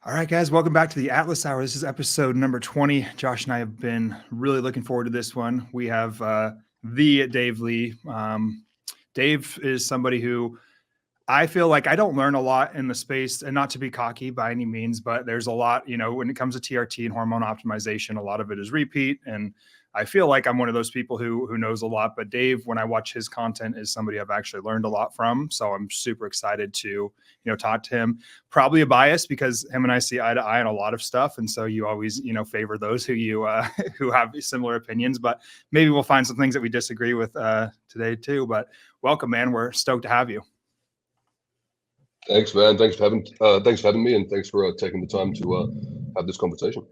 All right, guys, welcome back to the Atlas Hour. This is episode number 20. Josh and I have been really looking forward to this one. We have the Dave Lee. Dave is somebody who I feel like I don't learn a lot in the space, and not to be cocky by any means, but there's a lot, when it comes to TRT and hormone optimization, a lot of it is repeat. And I feel like I'm one of those people who knows a lot, but Dave, when I watch his content, is somebody I've actually learned a lot from. So I'm super excited to, talk to him. Probably a bias because him and I see eye to eye on a lot of stuff. And so you always, favor those who who have similar opinions, but maybe we'll find some things that we disagree with today too. But welcome, man. We're stoked to have you. Thanks, man. Thanks for having me, and thanks for taking the time to have this conversation.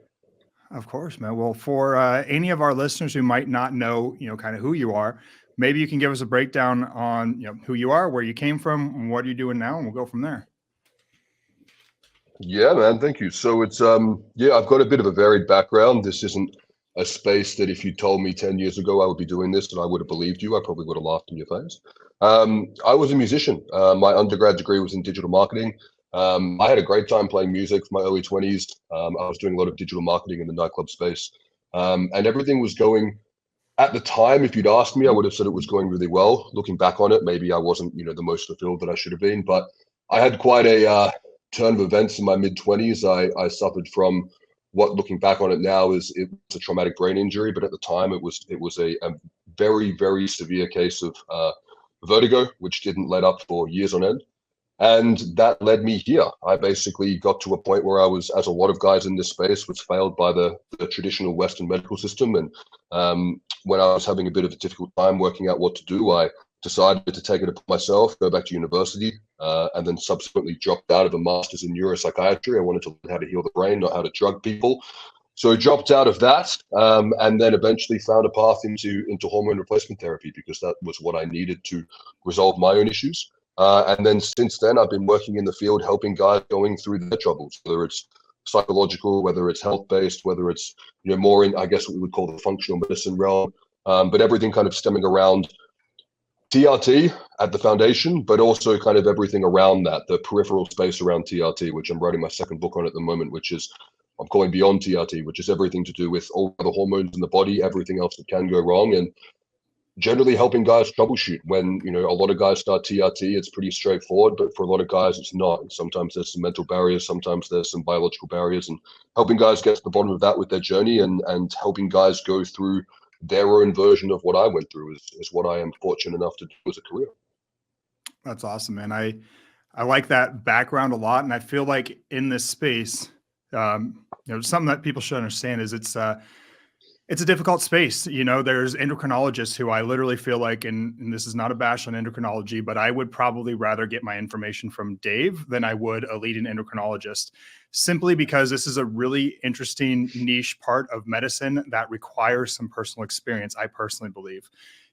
Of course, man. Well, for any of our listeners who might not know, kind of who you are, maybe you can give us a breakdown on, who you are, where you came from, and what are you doing now, and we'll go from there. Yeah, man. Thank you. So it's I've got a bit of a varied background. This isn't a space that if you told me 10 years ago I would be doing this and I would have believed you, I probably would have laughed in your face. I was a musician. My undergrad degree was in digital marketing. I had a great time playing music for my early 20s. I was doing a lot of digital marketing in the nightclub space. And everything was going, at the time, if you'd asked me, I would have said it was going really well. Looking back on it, maybe I wasn't, the most fulfilled that I should have been. But I had quite a turn of events in my mid-20s. I suffered from what, looking back on it now, it was a traumatic brain injury. But at the time, it was a very, very severe case of vertigo, which didn't let up for years on end. And that led me here. I basically got to a point where I was, as a lot of guys in this space, was failed by the traditional Western medical system. And when I was having a bit of a difficult time working out what to do, I decided to take it upon myself, go back to university, and then subsequently dropped out of a master's in neuropsychiatry. I wanted to learn how to heal the brain, not how to drug people. So I dropped out of that, and then eventually found a path into hormone replacement therapy because that was what I needed to resolve my own issues. And then since then, I've been working in the field, helping guys going through their troubles, whether it's psychological, whether it's health-based, whether it's more in, I guess, what we would call the functional medicine realm, but everything kind of stemming around TRT at the foundation, but also kind of everything around that, the peripheral space around TRT, which I'm writing my second book on at the moment, which is I'm calling Beyond TRT, which is everything to do with all the hormones in the body, everything else that can go wrong, and generally helping guys troubleshoot. When a lot of guys start TRT, it's pretty straightforward, but for a lot of guys it's not. Sometimes there's some mental barriers, sometimes there's some biological barriers, and helping guys get to the bottom of that with their journey, and helping guys go through their own version of what I went through is what I am fortunate enough to do as a career. That's awesome, man. I like that background a lot, and I feel like in this space, something that people should understand is it's a difficult space. There's endocrinologists who I literally feel like, and this is not a bash on endocrinology, but I would probably rather get my information from Dave than I would a leading endocrinologist, simply because this is a really interesting niche part of medicine that requires some personal experience, I personally believe.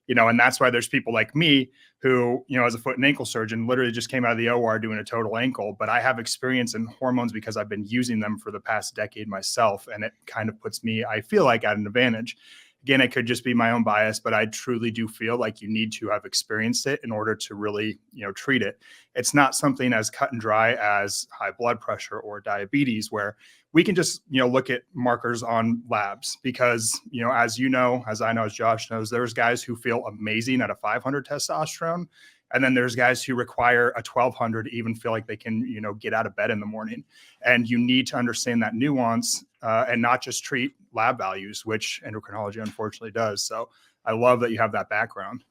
And that's why there's people like me who, as a foot and ankle surgeon, literally just came out of the OR doing a total ankle, but I have experience in hormones because I've been using them for the past decade myself. And it kind of puts me, I feel like, at an advantage. Again, it could just be my own bias, but I truly do feel like you need to have experienced it in order to really, treat it. It's not something as cut and dry as high blood pressure or diabetes, where we can just, look at markers on labs because, as I know, as Josh knows, there's guys who feel amazing at a 500 testosterone. And then there's guys who require a 1200 to even feel like they can, get out of bed in the morning. And you need to understand that nuance and not just treat lab values, which endocrinology unfortunately does. So I love that you have that background.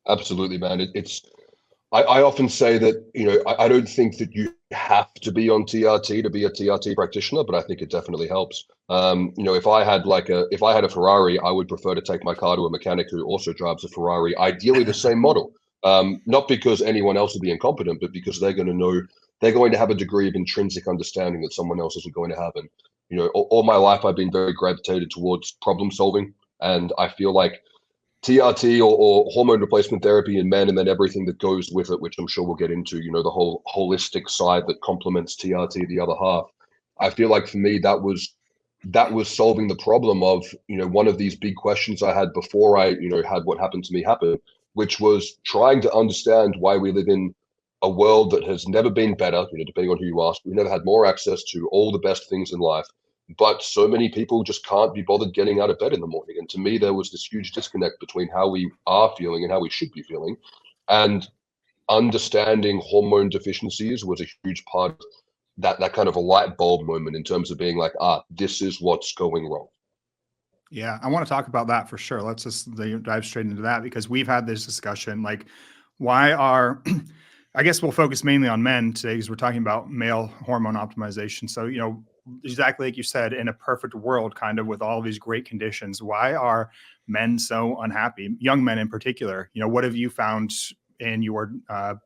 Absolutely, man. I often say that, I don't think that you have to be on TRT to be a TRT practitioner, but I think it definitely helps. If I had a Ferrari, I would prefer to take my car to a mechanic who also drives a Ferrari, ideally the same model. Not because anyone else will be incompetent, but because they're going to have a degree of intrinsic understanding that someone else isn't going to have. And, all my life, I've been very gravitated towards problem solving. And I feel like TRT or hormone replacement therapy in men, and then everything that goes with it, which I'm sure we'll get into, the whole holistic side that complements TRT, the other half. I feel like for me, that was solving the problem of, one of these big questions I had before I, had what happened to me happen, which was trying to understand why we live in a world that has never been better, depending on who you ask. We've never had more access to all the best things in life, but so many people just can't be bothered getting out of bed in the morning. And to me, there was this huge disconnect between how we are feeling and how we should be feeling. And understanding hormone deficiencies was a huge part of that kind of a light bulb moment in terms of being like, this is what's going wrong. Yeah, I want to talk about that for sure. Let's just dive straight into that, because we've had this discussion. Like, why are, I guess we'll focus mainly on men today because we're talking about male hormone optimization. So, exactly like you said, in a perfect world, kind of with all these great conditions, why are men so unhappy? Young men in particular. What have you found in your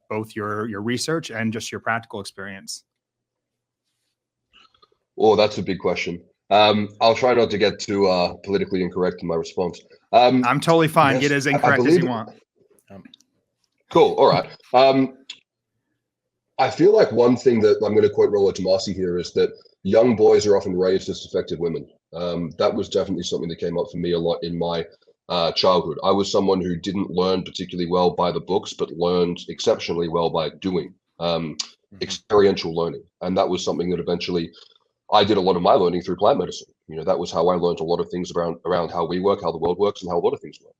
both your research and just your practical experience? Oh, that's a big question. I'll try not to get too politically incorrect in my response. I'm totally fine. Yes, Get as I incorrect as believe you it. want. Cool. All right. I feel like one thing that I'm going to quote Rollo Tomasi here is that young boys are often raised as defective women. That was definitely something that came up for me a lot in my childhood. I was someone who didn't learn particularly well by the books, but learned exceptionally well by doing, experiential learning. And that was something that eventually I did a lot of my learning through plant medicine. That was how I learned a lot of things around how we work, how the world works, and how a lot of things work.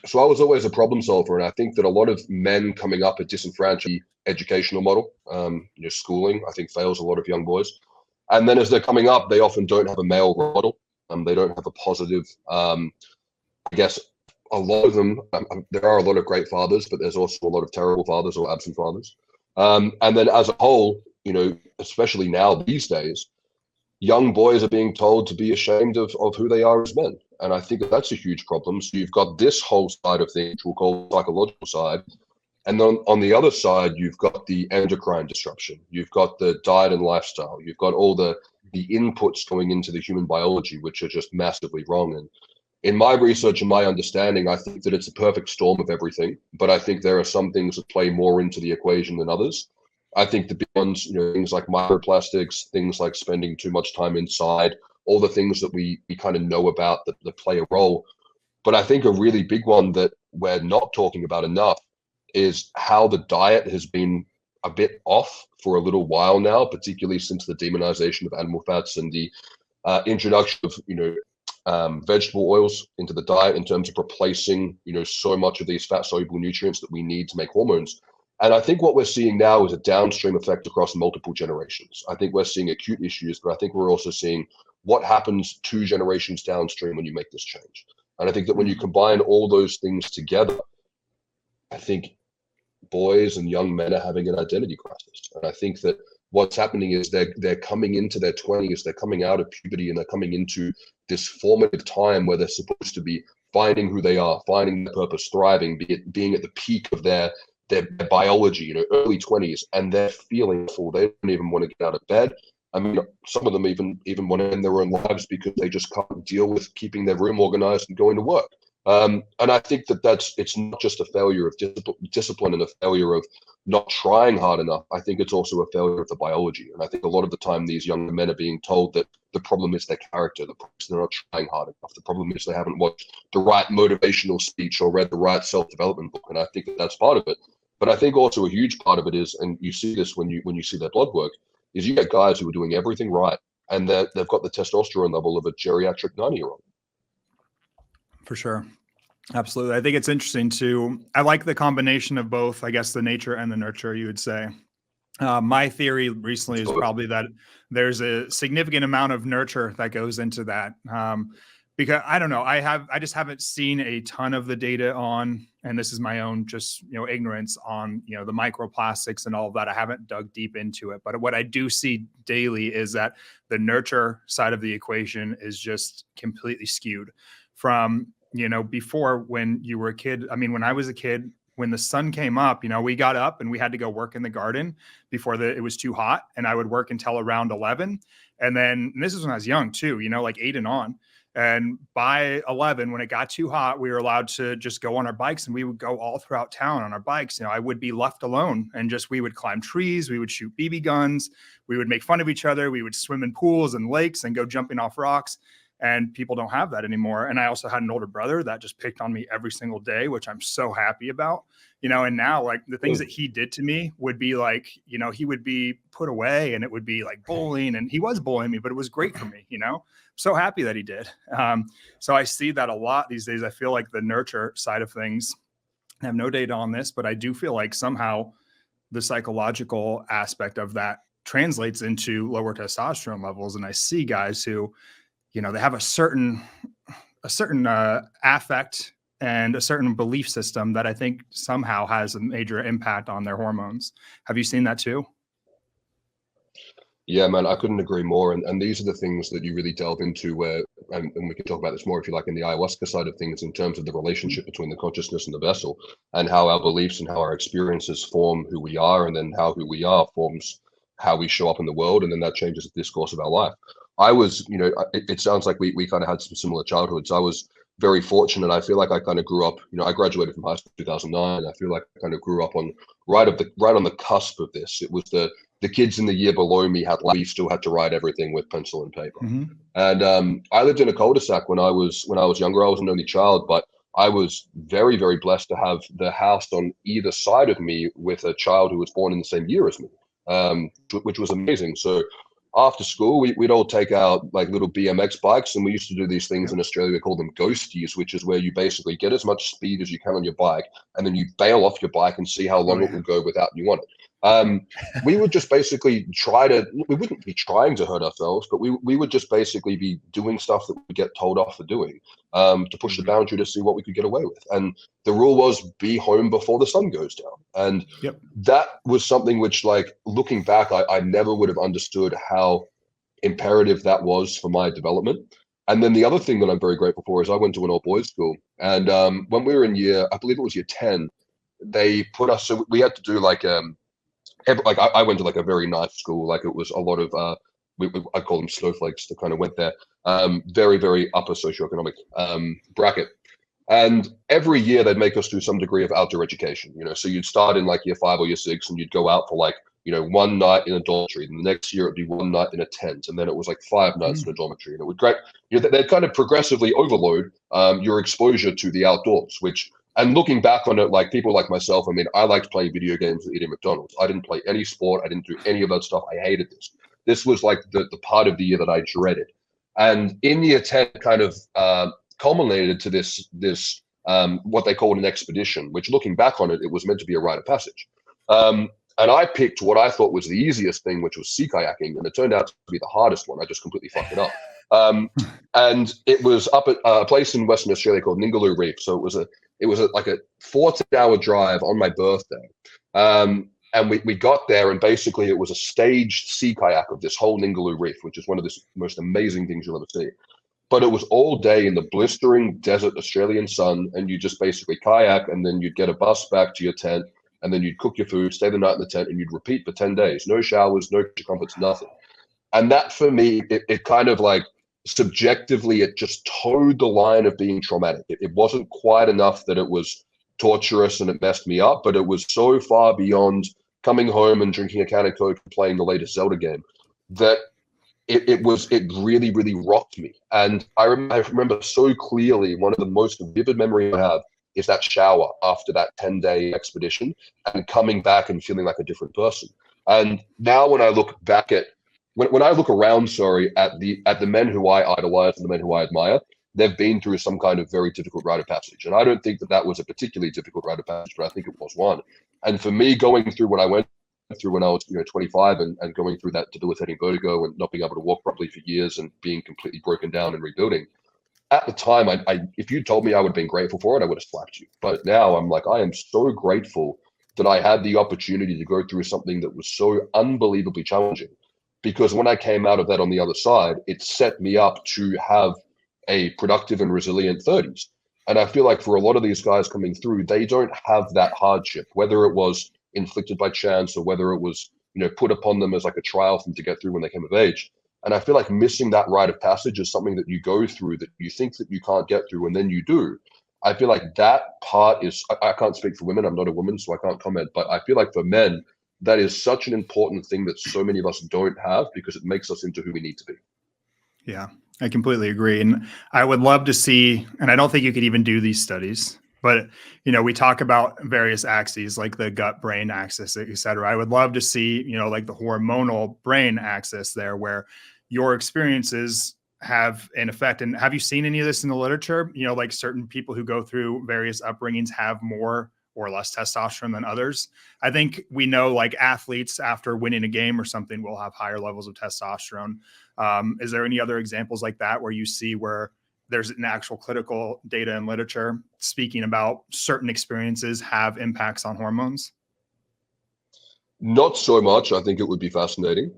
So I was always a problem solver, and I think that a lot of men coming up a disenfranchised educational model, schooling, I think fails a lot of young boys. And then as they're coming up, they often don't have a male role model. They don't have a positive, I guess, a lot of them, there are a lot of great fathers, but there's also a lot of terrible fathers or absent fathers. And then as a whole, especially now these days, young boys are being told to be ashamed of who they are as men. And I think that's a huge problem. So you've got this whole side of things, which we'll call the psychological side. And then on the other side, you've got the endocrine disruption. You've got the diet and lifestyle. You've got all the inputs going into the human biology, which are just massively wrong. And in my research and my understanding, I think that it's a perfect storm of everything. But I think there are some things that play more into the equation than others. I think the big ones, things like microplastics, things like spending too much time inside, all the things that we kind of know about that play a role. But I think a really big one that we're not talking about enough is how the diet has been a bit off for a little while now, particularly since the demonization of animal fats and the introduction of vegetable oils into the diet in terms of replacing so much of these fat soluble nutrients that we need to make hormones. And I think what we're seeing now is a downstream effect across multiple generations. I think we're seeing acute issues, but I think we're also seeing what happens 2 generations downstream when you make this change. And I think that when you combine all those things together, I think boys and young men are having an identity crisis. And I think that what's happening is they're coming into their 20s, they're coming out of puberty, and they're coming into this formative time where they're supposed to be finding who they are, finding their purpose, thriving, being at the peak of their biology, early 20s, and they're feeling full. They don't even want to get out of bed. I mean, some of them even want to end their own lives because they just can't deal with keeping their room organized and going to work. And I think it's not just a failure of discipline and a failure of not trying hard enough. I think it's also a failure of the biology. And I think a lot of the time these young men are being told that the problem is their character. The problem is they're not trying hard enough. The problem is they haven't watched the right motivational speech or read the right self-development book. And I think that's part of it. But I think also a huge part of it is, and you see this when you see their blood work, is you get guys who are doing everything right, and they've got the testosterone level of a geriatric 90-year-old. For sure. Absolutely. I think it's interesting too. I like the combination of both, I guess, the nature and the nurture, you would say. My theory recently is probably that there's a significant amount of nurture that goes into that. Because I don't know, I just haven't seen a ton of the data on, and this is my own just, ignorance on, the microplastics and all of that. I haven't dug deep into it, but what I do see daily is that the nurture side of the equation is just completely skewed from, before when you were a kid. I mean, when I was a kid, when the sun came up, we got up and we had to go work in the garden before it was too hot. And I would work until around 11. And this is when I was young too, like 8 and on. And by 11, when it got too hot, we were allowed to just go on our bikes, and we would go all throughout town on our bikes. I would be left alone, and we would climb trees. We would shoot BB guns. We would make fun of each other. We would swim in pools and lakes and go jumping off rocks. and people don't have that anymore. And I also had an older brother that just picked on me every single day, which I'm so happy about, and now like the things that he did to me would be like, he would be put away and it would be like bullying, and he was bullying me, but it was great for me, so happy that he did. So I see that a lot these days. I feel like the nurture side of things, I have no data on this, but I do feel like somehow the psychological aspect of that translates into lower testosterone levels. And I see guys who, they have a certain affect and a certain belief system that I think somehow has a major impact on their hormones. Have you seen that too? Yeah, man, I couldn't agree more. And these are the things that you really delve into where, and we can talk about this more if you like in the ayahuasca side of things, in terms of the relationship between the consciousness and the vessel, and how our beliefs and how our experiences form who we are, and then how who we are forms how we show up in the world, and then that changes the discourse of our life. I was, it sounds like we kind of had some similar childhoods. I was very fortunate. I feel like I kind of grew up, I graduated from high school in 2009. I feel like I kind of grew up on right on the cusp of this. It was the kids in the year below me we still had to write everything with pencil and paper. Mm-hmm. And I lived in a cul-de-sac when I was younger. I was an only child, but I was very, very blessed to have the house on either side of me with a child who was born in the same year as me, which was amazing. So after school, we'd all take out like little BMX bikes, and we used to do these things in Australia. We call them ghosties, which is where you basically get as much speed as you can on your bike, and then you bail off your bike and see how long it will go without you on it. We would just basically we wouldn't be trying to hurt ourselves, but we would just basically be doing stuff that we get told off for doing, to push the boundary to see what we could get away with. And the rule was be home before the sun goes down. And that was something which, like, looking back, I never would have understood how imperative that was for my development. And then the other thing that I'm very grateful for is I went to an all boys school. And when we were in I believe it was year 10, they put us, so we had to do like I went to like a very nice school. Like it was a lot of I call them snowflakes that kind of went there. Very, very upper socioeconomic bracket. And every year they'd make us do some degree of outdoor education. So you'd start in like year 5 or year 6, and you'd go out for like one night in a dormitory. And the next year it'd be one night in a tent, and then it was like 5 nights in a dormitory. And it would great. They'd kind of progressively overload your exposure to the outdoors, which. And looking back on it, like people like myself, I mean, I liked playing video games and eating McDonald's. I didn't play any sport. I didn't do any of that stuff. I hated this. This was like the part of the year that I dreaded. And in year 10, kind of culminated to this what they called an expedition, which looking back on it, it was meant to be a rite of passage. And I picked what I thought was the easiest thing, which was sea kayaking. And it turned out to be the hardest one. I just completely fucked it up. And it was up at a place in Western Australia called Ningaloo Reef. So it was like a 14-hour drive on my birthday. And we got there, and basically it was a staged sea kayak of this whole Ningaloo Reef, which is one of the most amazing things you'll ever see. But it was all day in the blistering desert Australian sun, and you just basically kayak, and then you'd get a bus back to your tent, and then you'd cook your food, stay the night in the tent, and you'd repeat for 10 days. No showers, no comforts, nothing. And that for me, it kind of like, subjectively, it just towed the line of being traumatic. It wasn't quite enough that it was torturous and it messed me up, but it was so far beyond coming home and drinking a can of Coke and playing the latest Zelda game that it really, really rocked me. And I remember so clearly, one of the most vivid memories I have is that shower after that 10-day expedition and coming back and feeling like a different person. And now when I look back at When I look around, at the men who I idolize and the men who I admire, they've been through some kind of very difficult rite of passage. And I don't think that was a particularly difficult rite of passage, but I think it was one. And for me, going through what I went through when I was 25 and going through that debilitating vertigo and not being able to walk properly for years and being completely broken down and rebuilding, at the time, if you told me I would have been grateful for it, I would have slapped you. But now I'm like, I am so grateful that I had the opportunity to go through something that was so unbelievably challenging. Because when I came out of that on the other side, it set me up to have a productive and resilient 30s. And I feel like for a lot of these guys coming through, they don't have that hardship, whether it was inflicted by chance or whether it was, put upon them as like a trial for them to get through when they came of age. And I feel like missing that rite of passage is something that you go through that you think that you can't get through, and then you do. I feel like that part is, I can't speak for women. I'm not a woman, so I can't comment. But I feel like for men, that is such an important thing that so many of us don't have, because it makes us into who we need to be. Yeah, I completely agree. And I would love to see, and I don't think you could even do these studies, but we talk about various axes like the gut brain axis, et cetera. I would love to see, like the hormonal brain axis there where your experiences have an effect. And have you seen any of this in the literature? Like certain people who go through various upbringings have more or less testosterone than others. I think we know like athletes after winning a game or something will have higher levels of testosterone. Is there any other examples like that where you see where there's an actual clinical data and literature speaking about certain experiences have impacts on hormones? Not so much. I think it would be fascinating.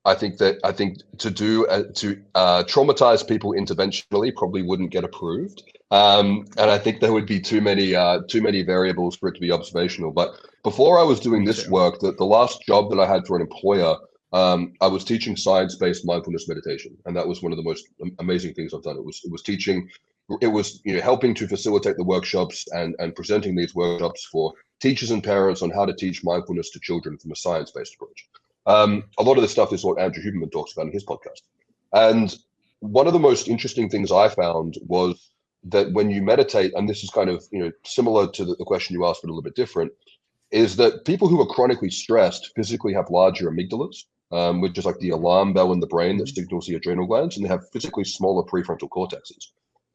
I think to traumatize people interventionally probably wouldn't get approved, and I think there would be too many variables for it to be observational. But before I was doing Me this too. work, the last job that I had for an employer, I was teaching science-based mindfulness meditation, and that was one of the most amazing things I've done. It was teaching, it was helping to facilitate the workshops and presenting these workshops for teachers and parents on how to teach mindfulness to children from a science-based approach. A lot of this stuff is what Andrew Huberman talks about in his podcast. And one of the most interesting things I found was that when you meditate, and this is kind of similar to the question you asked, but a little bit different, is that people who are chronically stressed physically have larger amygdalas, which is like the alarm bell in the brain that signals the adrenal glands, and they have physically smaller prefrontal cortexes.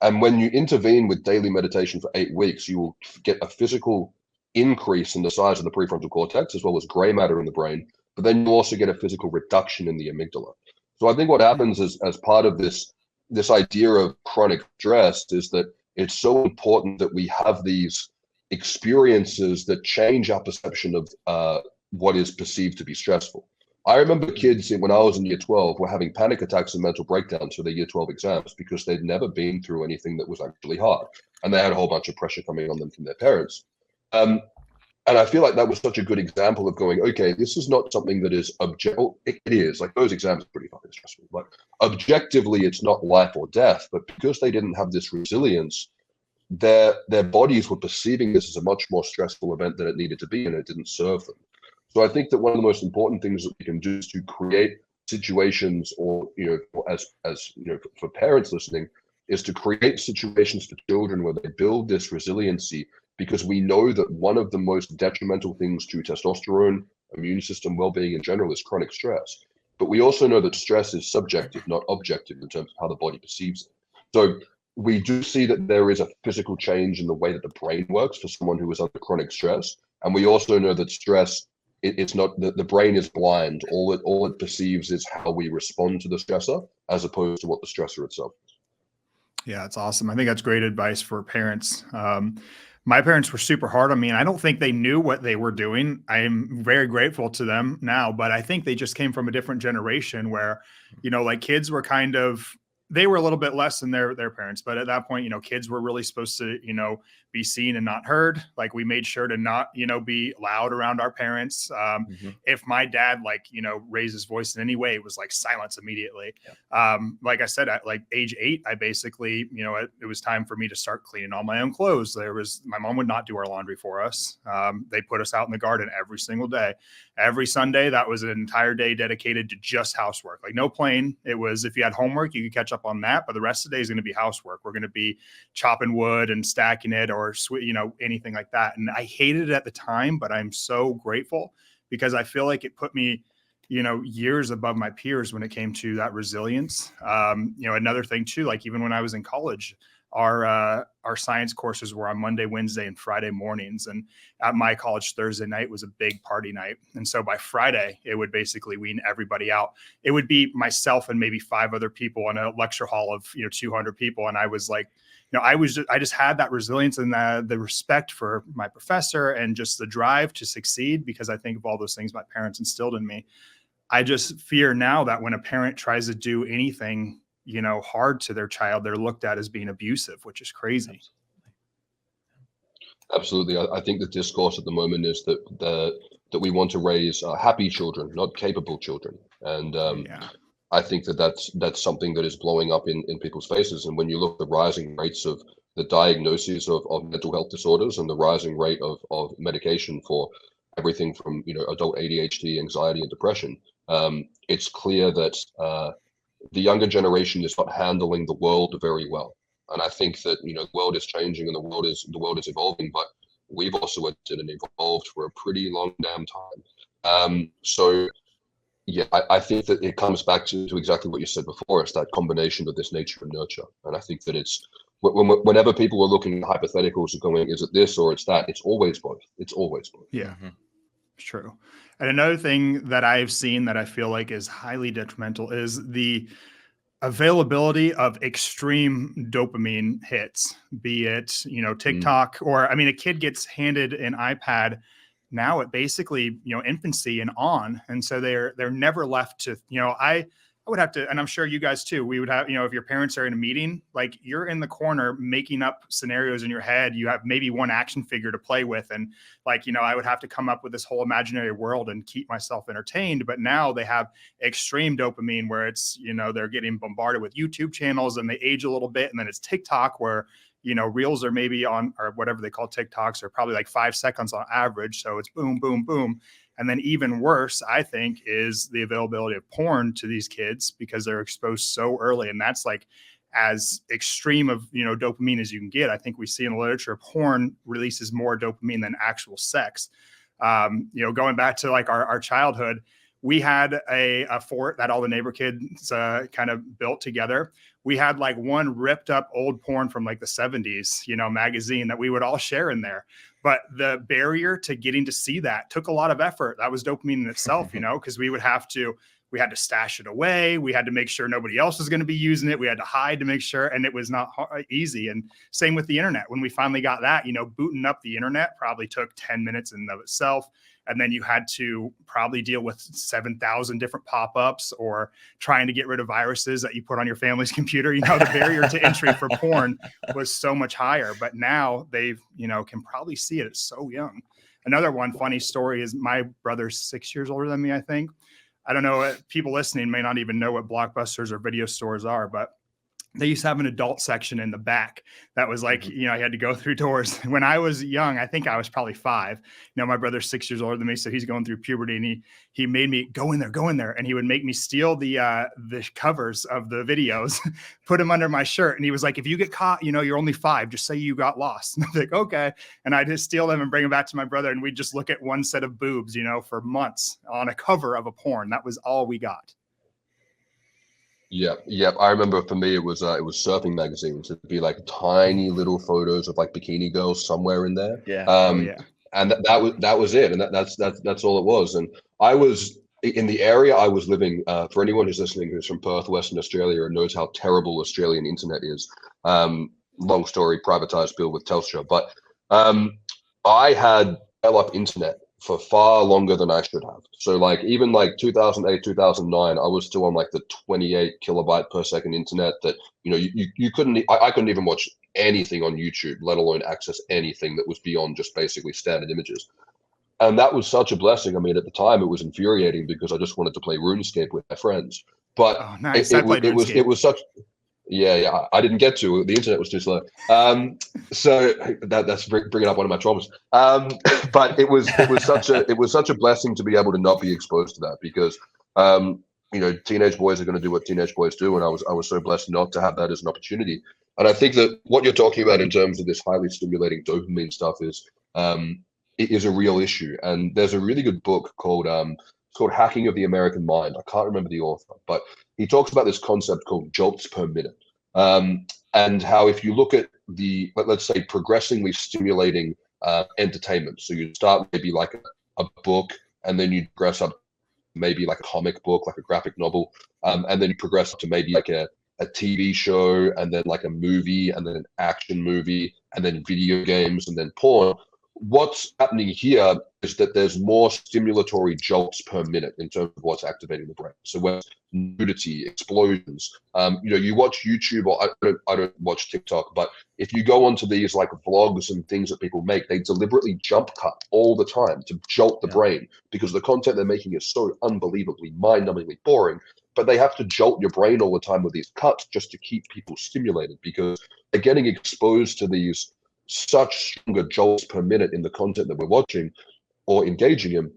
And when you intervene with daily meditation for 8 weeks, you will get a physical increase in the size of the prefrontal cortex, as well as gray matter in the brain, but then you also get a physical reduction in the amygdala. So I think what happens as part of this idea of chronic stress is that it's so important that we have these experiences that change our perception of what is perceived to be stressful. I remember kids when I was in year 12 were having panic attacks and mental breakdowns for their year 12 exams because they'd never been through anything that was actually hard. And they had a whole bunch of pressure coming on them from their parents. Um, and I feel like that was such a good example of going, okay, this is not something that is objective. It is like those exams are pretty fucking stressful. Like objectively, it's not life or death, but because they didn't have this resilience, their bodies were perceiving this as a much more stressful event than it needed to be, and it didn't serve them. So I think that one of the most important things that we can do is to create situations, or as for parents listening, is to create situations for children where they build this resiliency, because we know that one of the most detrimental things to testosterone, immune system well-being in general, is chronic stress. But we also know that stress is subjective, not objective, in terms of how the body perceives it. So we do see that there is a physical change in the way that the brain works for someone who is under chronic stress. And we also know that stress, it's not that the brain is blind. All it perceives is how we respond to the stressor, as opposed to what the stressor itself is. Yeah, it's awesome. I think that's great advice for parents. My parents were super hard on me, and I don't think they knew what they were doing. I'm very grateful to them now, but I think they just came from a different generation where, like kids were kind of, they were a little bit less than their parents, but at that point, kids were really supposed to, be seen and not heard. Like we made sure to not, be loud around our parents. If my dad, raised his voice in any way, it was like silence immediately. Like I said, at like age 8, I basically, it was time for me to start cleaning all my own clothes. My mom would not do our laundry for us. They put us out in the garden every single day. Every Sunday, that was an entire day dedicated to just housework. Like no playing. It was, if you had homework, you could catch up on that, but the rest of the day is going to be housework. We're going to be chopping wood and stacking it, or anything like that. And I hated it at the time, but I'm so grateful because I feel like it put me, years above my peers when it came to that resilience. Another thing too, like even when I was in college, our science courses were on Monday, Wednesday, and Friday mornings. And at my college, Thursday night was a big party night. And so by Friday, it would basically wean everybody out. It would be myself and maybe 5 other people in a lecture hall of 200 people. And I was like, I just had that resilience and the respect for my professor and just the drive to succeed, because I think of all those things my parents instilled in me. I just fear now that when a parent tries to do anything, hard to their child, they're looked at as being abusive, which is crazy. Absolutely. I think the discourse at the moment is that we want to raise happy children, not capable children. And I think that's something that is blowing up in people's faces. And when you look at the rising rates of the diagnoses of mental health disorders and the rising rate of medication for everything from adult ADHD, anxiety, and depression, it's clear that the younger generation is not handling the world very well. And I think that, the world is changing and the world is evolving, but we've also entered and evolved for a pretty long damn time. So yeah, I think that it comes back to exactly what you said before. It's that combination of this nature and nurture. And I think that it's whenever people are looking at hypotheticals and going, is it this or it's that? It's always both. It's always both. Yeah, true. And another thing that I've seen that I feel like is highly detrimental is the availability of extreme dopamine hits, be it, TikTok, or I mean, a kid gets handed an iPad now at basically, infancy and on. And so they're never left to, I would have to, and I'm sure you guys too, we would have, if your parents are in a meeting, like you're in the corner making up scenarios in your head, you have maybe one action figure to play with. And like, I would have to come up with this whole imaginary world and keep myself entertained. But now they have extreme dopamine where it's, they're getting bombarded with YouTube channels and they age a little bit. And then it's TikTok where, reels are maybe on, or whatever they call TikToks, are probably like 5 seconds on average. So it's boom, boom, boom. And then even worse, I think, is the availability of porn to these kids because they're exposed so early. And that's like as extreme of, dopamine as you can get. I think we see in the literature, porn releases more dopamine than actual sex. Going back to like our childhood, we had a fort that all the neighbor kids kind of built together. We had like one ripped up old porn from like the 70s, magazine that we would all share in there. But the barrier to getting to see that took a lot of effort. That was dopamine in itself, because we had to stash it away. We had to make sure nobody else was going to be using it. We had to hide to make sure. And it was not easy. And same with the internet. When we finally got that, booting up the internet probably took 10 minutes in and of itself. And then you had to probably deal with 7,000 different pop-ups or trying to get rid of viruses that you put on your family's computer. The barrier to entry for porn was so much higher. But now they've, can probably see it. It's so young. Another one funny story is my brother's 6 years older than me, I think. I don't know, people listening may not even know what Blockbusters or video stores are, but they used to have an adult section in the back that was like, you had to go through doors. When I was young, I think I was probably 5. My brother's 6 years older than me, so he's going through puberty, and he made me go in there, and he would make me steal the covers of the videos, put them under my shirt, and he was like, if you get caught, you're only 5, just say you got lost. And I'm like, okay, and I just steal them and bring them back to my brother, and we just look at one set of boobs, for months on a cover of a porn. That was all we got. Yeah. I remember for me, it was surfing magazines. It'd be like tiny little photos of like bikini girls somewhere in there. Yeah. And that was it. And that's all it was. And I was in the area I was living. For anyone who's listening who's from Perth, Western Australia, and knows how terrible Australian internet is. Long story, privatized bill with Telstra. But I had dial-up internet for far longer than I should have. So like even like 2008, 2009, I was still on like the 28 kilobyte per second internet that, you couldn't, I couldn't even watch anything on YouTube, let alone access anything that was beyond just basically standard images. And that was such a blessing. I mean, at the time it was infuriating because I just wanted to play RuneScape with my friends. But nice. it was such, yeah. I didn't get to. The internet was too slow. So that's bringing up one of my traumas. But it was such a blessing to be able to not be exposed to that because teenage boys are going to do what teenage boys do, and I was so blessed not to have that as an opportunity. And I think that what you're talking about in terms of this highly stimulating dopamine stuff is it is a real issue. And there's a really good book called Hacking of the American Mind. I can't remember the author, but he talks about this concept called jolts per minute, and how if you look at let's say, progressively stimulating entertainment. So you start maybe like a book, and then you progress up maybe like a comic book, like a graphic novel, and then you progress up to maybe like a TV show, and then like a movie, and then an action movie, and then video games, and then porn. What's happening here is that there's more stimulatory jolts per minute in terms of what's activating the brain. So when nudity, explosions, you watch YouTube, or I don't watch TikTok, but if you go onto these like vlogs and things that people make, they deliberately jump cut all the time to jolt the brain because the content they're making is so unbelievably mind-numbingly boring. But they have to jolt your brain all the time with these cuts just to keep people stimulated because they're getting exposed to these such stronger jolts per minute in the content that we're watching or engaging in.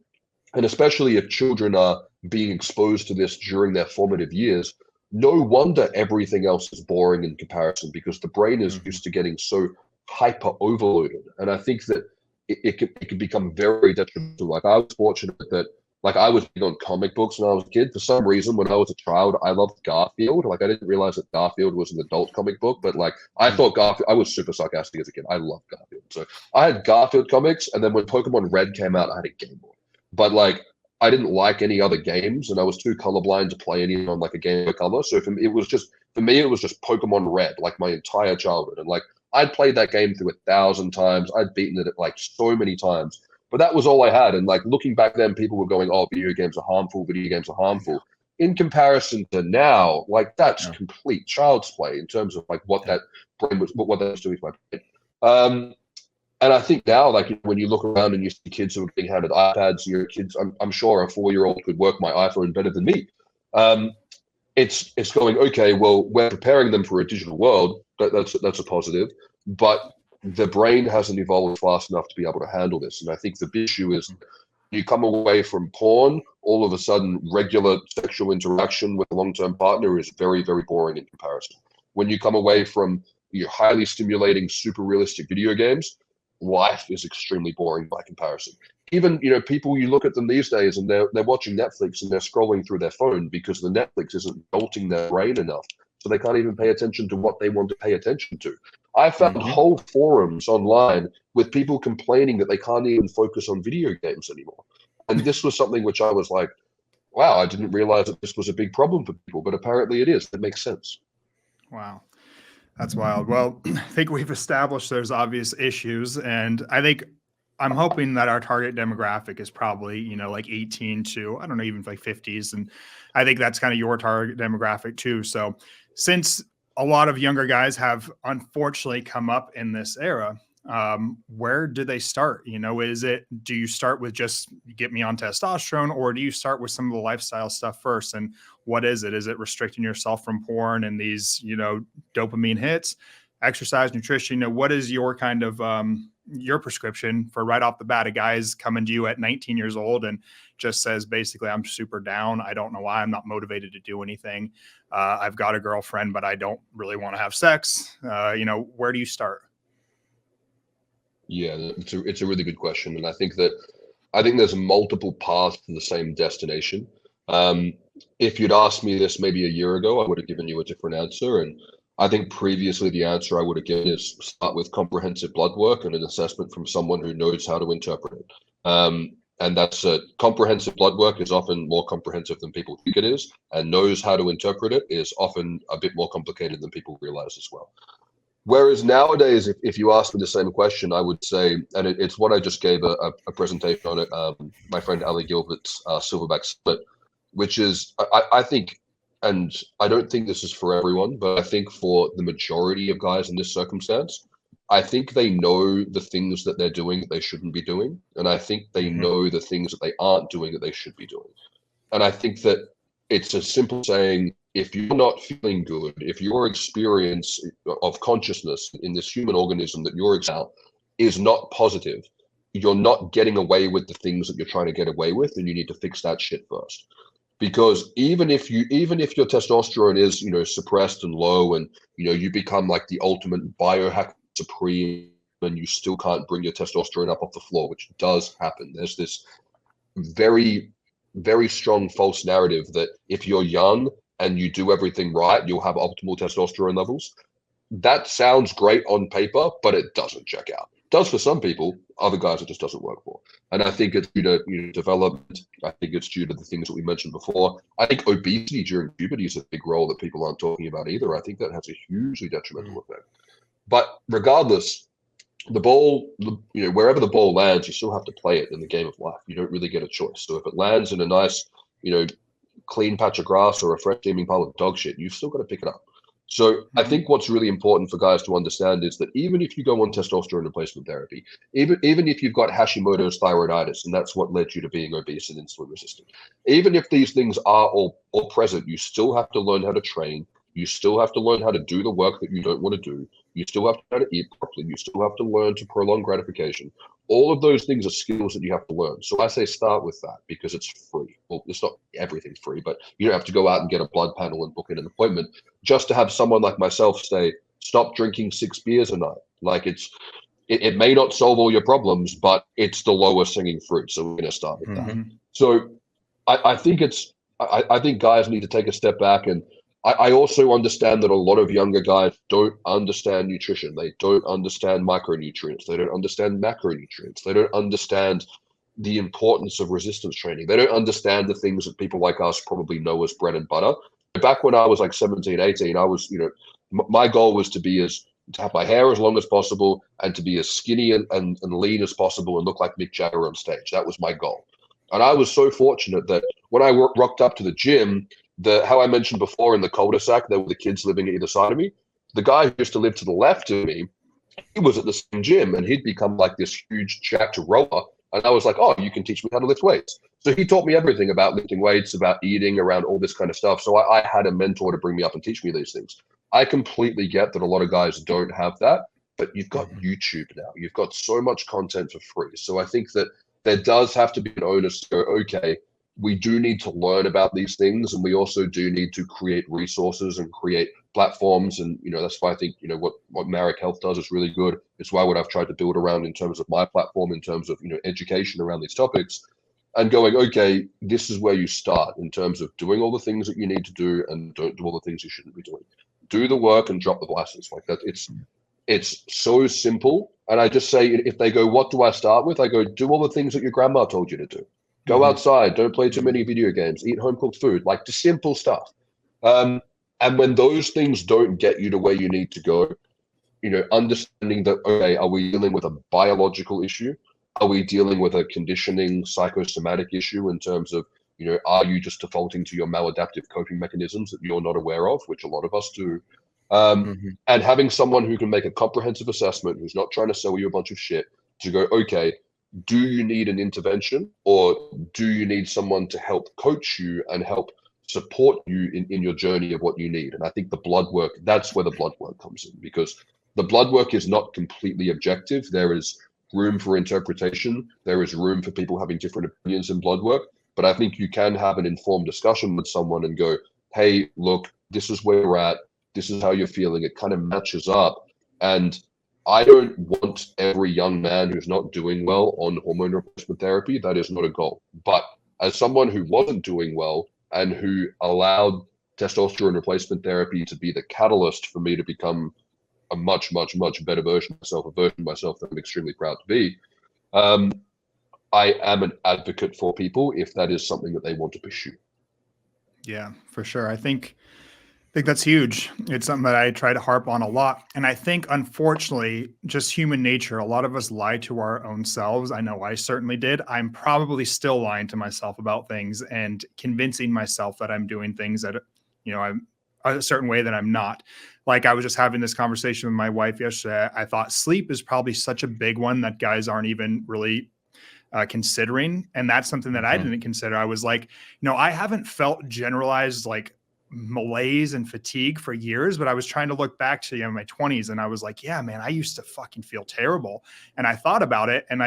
And especially if children are being exposed to this during their formative years, no wonder everything else is boring in comparison, because the brain is Mhm. used to getting so hyper overloaded. And I think that it can become very detrimental. Like, I was fortunate that, like, I was big on comic books when I was a kid. For some reason, when I was a child, I loved Garfield. Like, I didn't realize that Garfield was an adult comic book, but like, I Mhm. thought Garfield, I was super sarcastic as a kid. I loved Garfield. So I had Garfield comics, and then when Pokemon Red came out, I had a Game Boy. But like, I didn't like any other games, and I was too colorblind to play any on like a Game Boy Color. So for me, it was just Pokemon Red, like my entire childhood. And like, I'd played that game through 1,000 times. I'd beaten it like so many times, but that was all I had. And like, looking back then, people were going, "Oh, video games are harmful. Video games are Yeah. harmful." In comparison to now, like, that's Yeah. complete child's play in terms of like what Yeah. that brain was, what that was doing to my brain. And I think now, like, when you look around and you see kids who are being handed iPads, your kids, I'm sure a 4-year-old could work my iPhone better than me. Um, it's going, okay, well, we're preparing them for a digital world. That's a positive, but the brain hasn't evolved fast enough to be able to handle this. And I think the big issue is, Mhm. you come away from porn, all of a sudden regular sexual interaction with a long-term partner is very, very boring in comparison. When you come away from your highly stimulating, super realistic video games, life is extremely boring by comparison. Even, people, you look at them these days and they're watching Netflix and they're scrolling through their phone because the Netflix isn't jolting their brain enough. So they can't even pay attention to what they want to pay attention to. I found Mhm. whole forums online with people complaining that they can't even focus on video games anymore. And this was something which I was like, wow, I didn't realize that this was a big problem for people, but apparently it is. It makes sense. Wow. That's wild. Well, I think we've established there's obvious issues, and I think I'm hoping that our target demographic is probably, like 18 to, I don't know, even like 50s. And I think that's kind of your target demographic too. So since a lot of younger guys have unfortunately come up in this era, where do they start? Do you start with just get me on testosterone, or do you start with some of the lifestyle stuff first? And what is it? Is it restricting yourself from porn and these, dopamine hits, exercise, nutrition? What is your kind of your prescription for right off the bat? A guy's coming to you at 19 years old and just says, basically, I'm super down. I don't know why. I'm not motivated to do anything. I've got a girlfriend, but I don't really want to have sex. Where do you start? Yeah, it's a really good question. And I think there's multiple paths to the same destination. Um, if you'd asked me this maybe a year ago, I would have given you a different answer. And I think previously the answer I would have given is start with comprehensive blood work and an assessment from someone who knows how to interpret it. And that's comprehensive blood work is often more comprehensive than people think it is, and knows how to interpret it is often a bit more complicated than people realize as well. Whereas nowadays, if you ask me the same question, I would say, and it's what I just gave a presentation on it, my friend Ali Gilbert's Silverback Split, which is, I think, and I don't think this is for everyone, but I think for the majority of guys in this circumstance, I think they know the things that they're doing that they shouldn't be doing. And I think they Mhm. know the things that they aren't doing that they should be doing. And I think that it's a simple saying, if you're not feeling good, if your experience of consciousness in this human organism that you're experiencing is not positive, you're not getting away with the things that you're trying to get away with, and you need to fix that shit first. Because even if your testosterone is, suppressed and low, and you become like the ultimate biohack supreme, and you still can't bring your testosterone up off the floor, which does happen. There's this very, very strong false narrative that if you're young and you do everything right, you'll have optimal testosterone levels. That sounds great on paper, but it doesn't check out. It does for some people, other guys it just doesn't work for. And I think it's due to development. I think it's due to the things that we mentioned before. I think obesity during puberty is a big role that people aren't talking about either. I think that has a hugely detrimental effect. But regardless, the ball, wherever the ball lands, you still have to play it in the game of life. You don't really get a choice. So if it lands in a nice, clean patch of grass or a fresh steaming pile of dog shit, you've still got to pick it up. So I Mhm. think what's really important for guys to understand is that even if you go on testosterone replacement therapy, even if you've got Hashimoto's thyroiditis, and that's what led you to being obese and insulin resistant, even if these things are all present, you still have to learn how to train. You still have to learn how to do the work that you don't want to do. You still have to know how to eat properly. You still have to learn to prolong gratification. All of those things are skills that you have to learn. So I say start with that because it's free. Well, it's not everything's free, but you don't have to go out and get a blood panel and book in an appointment just to have someone like myself say, stop drinking 6 beers a night. Like it may not solve all your problems, but it's the lowest hanging fruit. So we're going to start with that. So I think I think guys need to take a step back. And I also understand that a lot of younger guys don't understand nutrition. They don't understand micronutrients. They don't understand macronutrients. They don't understand the importance of resistance training. They don't understand the things that people like us probably know as bread and butter. Back when I was like 17, 18, I was, my goal was to have my hair as long as possible and to be as skinny and lean as possible and look like Mick Jagger on stage. That was my goal. And I was so fortunate that when I rocked up to the gym, how I mentioned before in the cul-de-sac, there were the kids living either side of me. The guy who used to live to the left of me, he was at the same gym and he'd become like this huge jacked rower. And I was like, oh, you can teach me how to lift weights. So he taught me everything about lifting weights, about eating, around all this kind of stuff. So I had a mentor to bring me up and teach me these things. I completely get that a lot of guys don't have that, but you've got YouTube now. You've got so much content for free. So I think that there does have to be an onus to go, okay, we do need to learn about these things. And we also do need to create resources and create platforms. And, that's why I think, what Marek Health does is really good. It's why what I've tried to build around in terms of my platform, in terms of, education around these topics and going, okay, this is where you start in terms of doing all the things that you need to do and don't do all the things you shouldn't be doing. Do the work and drop the glasses like that. It's so simple. And I just say, if they go, what do I start with? I go, do all the things that your grandma told you to do. Go outside, don't play too many video games, eat home cooked food, like just simple stuff. And when those things don't get you to where you need to go, understanding that, okay, are we dealing with a biological issue? Are we dealing with a conditioning psychosomatic issue in terms of, are you just defaulting to your maladaptive coping mechanisms that you're not aware of, which a lot of us do? And having someone who can make a comprehensive assessment, who's not trying to sell you a bunch of shit, to go, okay, do you need an intervention or do you need someone to help coach you and help support you in your journey of what you need? And I think the blood work, that's where the blood work comes in, because the blood work is not completely objective. There is room for interpretation. There is room for people having different opinions in blood work. But I think you can have an informed discussion with someone and go, hey, look, this is where we're at. This is how you're feeling. It kind of matches up. And I don't want every young man who's not doing well on hormone replacement therapy. That is not a goal. But as someone who wasn't doing well and who allowed testosterone replacement therapy to be the catalyst for me to become a much, much, much better version of myself, a version of myself that I'm extremely proud to be, I am an advocate for people if that is something that they want to pursue. Yeah, for sure. I think that's huge. It's something that I try to harp on a lot. And I think, unfortunately, just human nature, a lot of us lie to our own selves. I know I certainly did. I'm probably still lying to myself about things and convincing myself that I'm doing things that, I'm a certain way that I'm not. Like I was just having this conversation with my wife yesterday. I thought sleep is probably such a big one that guys aren't even really considering. And that's something that I didn't consider. I was like, I haven't felt generalized like malaise and fatigue for years, but I was trying to look back to my 20s and I was like, yeah, man, I used to fucking feel terrible. And I thought about it and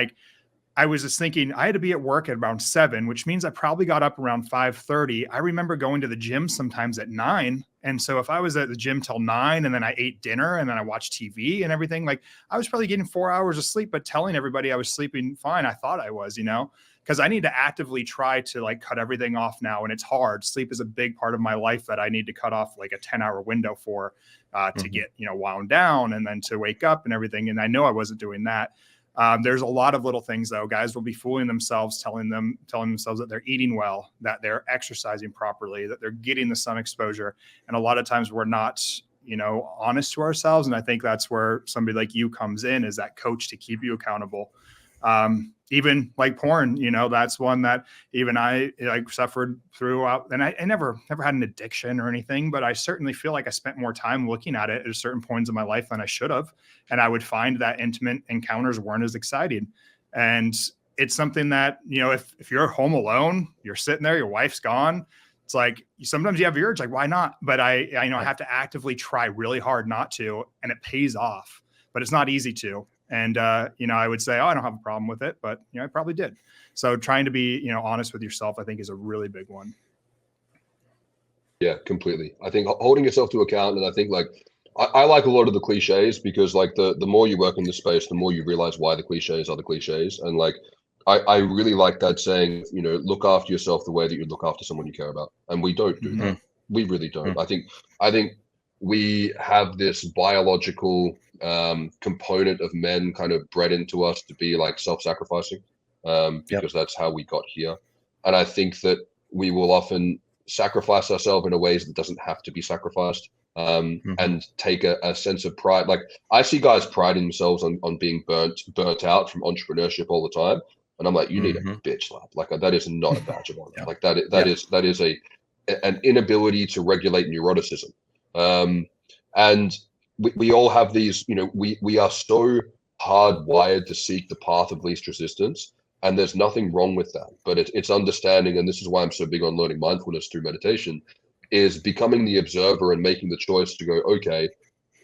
I was just thinking I had to be at work at around 7, which means I probably got up around 5:30. I remember going to the gym sometimes at 9. And so if I was at the gym till 9 and then I ate dinner and then I watched TV and everything, like I was probably getting 4 hours of sleep, but telling everybody I was sleeping fine. I thought I was, because I need to actively try to like cut everything off now. And it's hard. Sleep is a big part of my life that I need to cut off like a 10-hour window for to get, wound down and then to wake up and everything. And I know I wasn't doing that. There's a lot of little things though. Guys will be fooling themselves, telling themselves that they're eating well, that they're exercising properly, that they're getting the sun exposure. And a lot of times we're not, honest to ourselves. And I think that's where somebody like you comes in, is that coach to keep you accountable. Even like porn, that's one that even I like suffered throughout. And I never had an addiction or anything, but I certainly feel like I spent more time looking at it at certain points in my life than I should have. And I would find that intimate encounters weren't as exciting. And it's something that, if you're home alone, you're sitting there, your wife's gone, It's like sometimes you have the urge, like, why not? But I have to actively try really hard not to, and it pays off, but it's not easy to. And, I would say, oh, I don't have a problem with it, but, I probably did. So trying to be, honest with yourself, I think is a really big one. Yeah, completely. I think holding yourself to account, and I think like I like a lot of the cliches because like the more you work in the space, the more you realize why the cliches are the cliches. And like I really like that saying, look after yourself the way that you look after someone you care about. And we don't do that. We really don't. I think we have this biological component of men kind of bred into us to be like self-sacrificing because that's how we got here. And I think that we will often sacrifice ourselves in a ways that doesn't have to be sacrificed and take a sense of pride. Like I see guys priding themselves on being burnt out from entrepreneurship all the time. And I'm like, you need a bitch slap. Like that is not a badge of honor. Like that is an inability to regulate neuroticism. And we all have these, we are so hardwired to seek the path of least resistance. And there's nothing wrong with that, but it's understanding, and this is why I'm so big on learning mindfulness through meditation, is becoming the observer and making the choice to go, okay,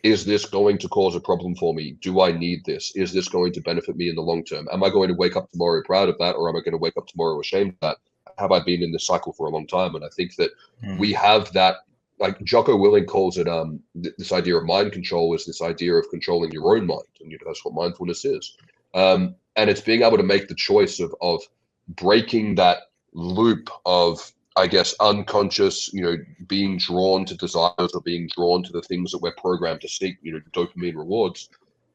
is this going to cause a problem for me? Do I need this? Is this going to benefit me in the long term? Am I going to wake up tomorrow proud of that, or am I going to wake up tomorrow ashamed of that? Have I been in this cycle for a long time? And I think that we have that, like Jocko Willink calls it, this idea of mind control is this idea of controlling your own mind, and that's what mindfulness is. And it's being able to make the choice of breaking that loop of, I guess, unconscious, being drawn to desires or being drawn to the things that we're programmed to seek, dopamine rewards,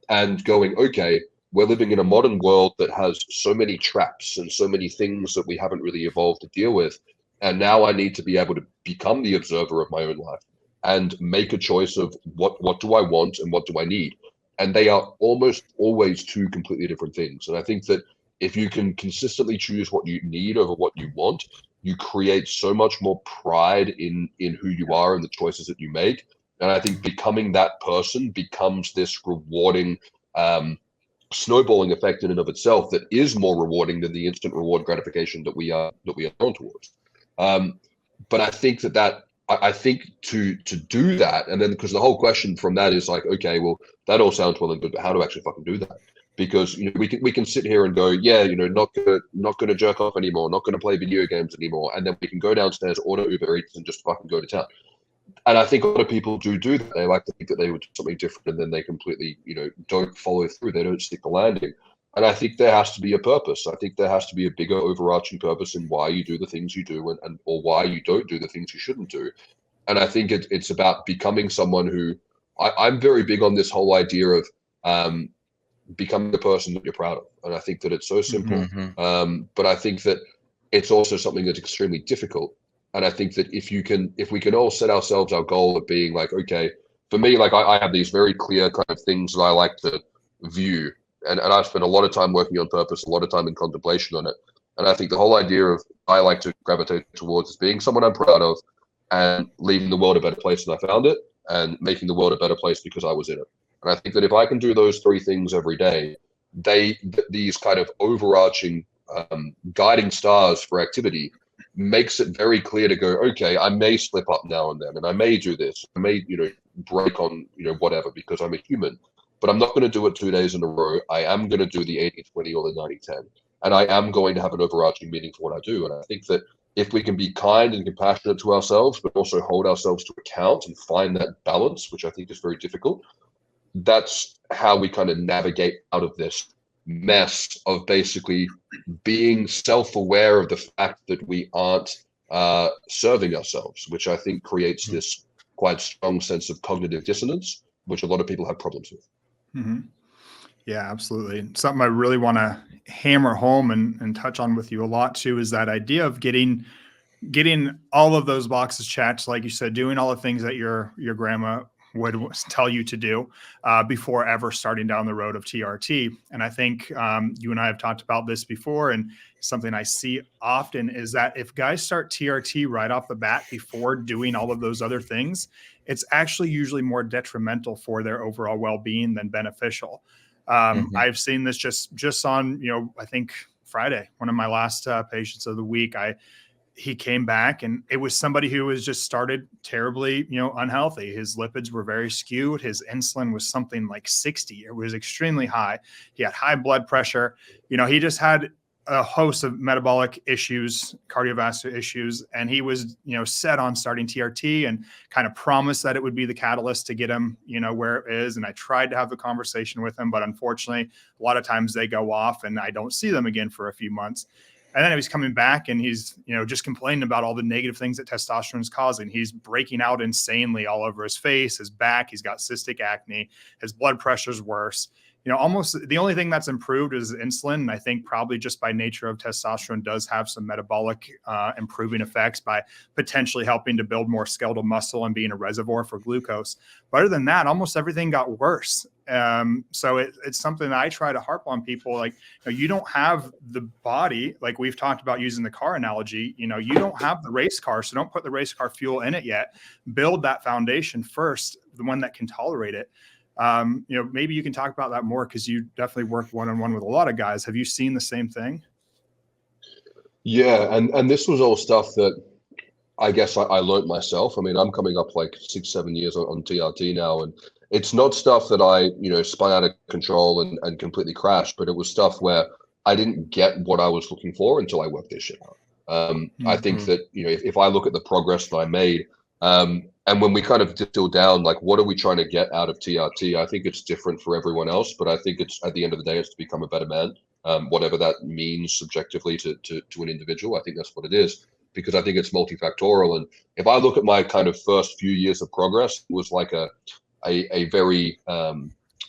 and going, okay, we're living in a modern world that has so many traps and so many things that we haven't really evolved to deal with. And now I need to be able to become the observer of my own life and make a choice of what do I want and what do I need? And they are almost always two completely different things. And I think that if you can consistently choose what you need over what you want, you create so much more pride in who you are and the choices that you make. And I think becoming that person becomes this rewarding snowballing effect in and of itself that is more rewarding than the instant reward gratification that we are drawn towards. But I think I think to do that, and then because the whole question from that is like, okay, well, that all sounds well and good, but how to actually fucking do that? Because we can sit here and go, yeah, not gonna jerk off anymore, not gonna play video games anymore, and then we can go downstairs, order Uber Eats, and just fucking go to town. And I think a lot of people do that. They like to think that they would do something different, and then they completely, don't follow through. They don't stick the landing. And I think there has to be a purpose. I think there has to be a bigger overarching purpose in why you do the things you do and or why you don't do the things you shouldn't do. And I think it's about becoming someone who I'm very big on this whole idea of becoming the person that you're proud of. And I think that it's so simple. But I think that it's also something that's extremely difficult. And I think that if we can all set ourselves our goal of being like, okay, for me, like I have these very clear kind of things that I like to view. And I've spent a lot of time working on purpose, a lot of time in contemplation on it. And I think the whole idea of I like to gravitate towards is being someone I'm proud of and leaving the world a better place than I found it and making the world a better place because I was in it. And I think that if I can do those three things every day, these kind of overarching guiding stars for activity makes it very clear to go, okay, I may slip up now and then, and I may do this. I may, break on, whatever, because I'm a human. But I'm not going to do it 2 days in a row. I am going to do the 80-20 or the 90-10. And I am going to have an overarching meaning for what I do. And I think that if we can be kind and compassionate to ourselves, but also hold ourselves to account and find that balance, which I think is very difficult, that's how we kind of navigate out of this mess of basically being self-aware of the fact that we aren't serving ourselves, which I think creates this quite strong sense of cognitive dissonance, which a lot of people have problems with. Yeah, absolutely. Something I really want to hammer home and touch on with you a lot too is that idea of getting all of those boxes checked, like you said, doing all the things that your grandma would tell you to do before ever starting down the road of TRT. And I think you and I have talked about this before, and something I see often is that if guys start TRT right off the bat before doing all of those other things, it's actually usually more detrimental for their overall well-being than beneficial. I've seen this just on, I think Friday, one of my last patients of the week, he came back, and it was somebody who was just started terribly, unhealthy. His lipids were very skewed. His insulin was something like 60. It was extremely high. He had high blood pressure. He just had a host of metabolic issues, cardiovascular issues, and he was, set on starting TRT and kind of promised that it would be the catalyst to get him, where it is. And I tried to have the conversation with him, but unfortunately, a lot of times they go off and I don't see them again for a few months. And then he's coming back and he's, just complaining about all the negative things that testosterone is causing. He's breaking out insanely all over his face, his back. He's got cystic acne. His blood pressure's worse. Almost the only thing that's improved is insulin. And I think probably just by nature of testosterone does have some metabolic improving effects by potentially helping to build more skeletal muscle and being a reservoir for glucose. But other than that, almost everything got worse. So it's something that I try to harp on people. Like, you don't have the body, like we've talked about using the car analogy, you don't have the race car. So don't put the race car fuel in it yet. Build that foundation first, the one that can tolerate it. Maybe you can talk about that more, because you definitely work one-on-one with a lot of guys. Have you seen the same thing? Yeah. And this was all stuff that I guess I learned myself. I mean, I'm coming up like 6-7 years on TRT now, and it's not stuff that I, spun out of control and completely crashed, but it was stuff where I didn't get what I was looking for until I worked this shit out. I think that, if I look at the progress that I made, and when we kind of distill down, like, what are we trying to get out of TRT? I think it's different for everyone else, but I think it's, at the end of the day, it's to become a better man, whatever that means subjectively to an individual. I think that's what it is, because I think it's multifactorial. And if I look at my kind of first few years of progress, it was like a very,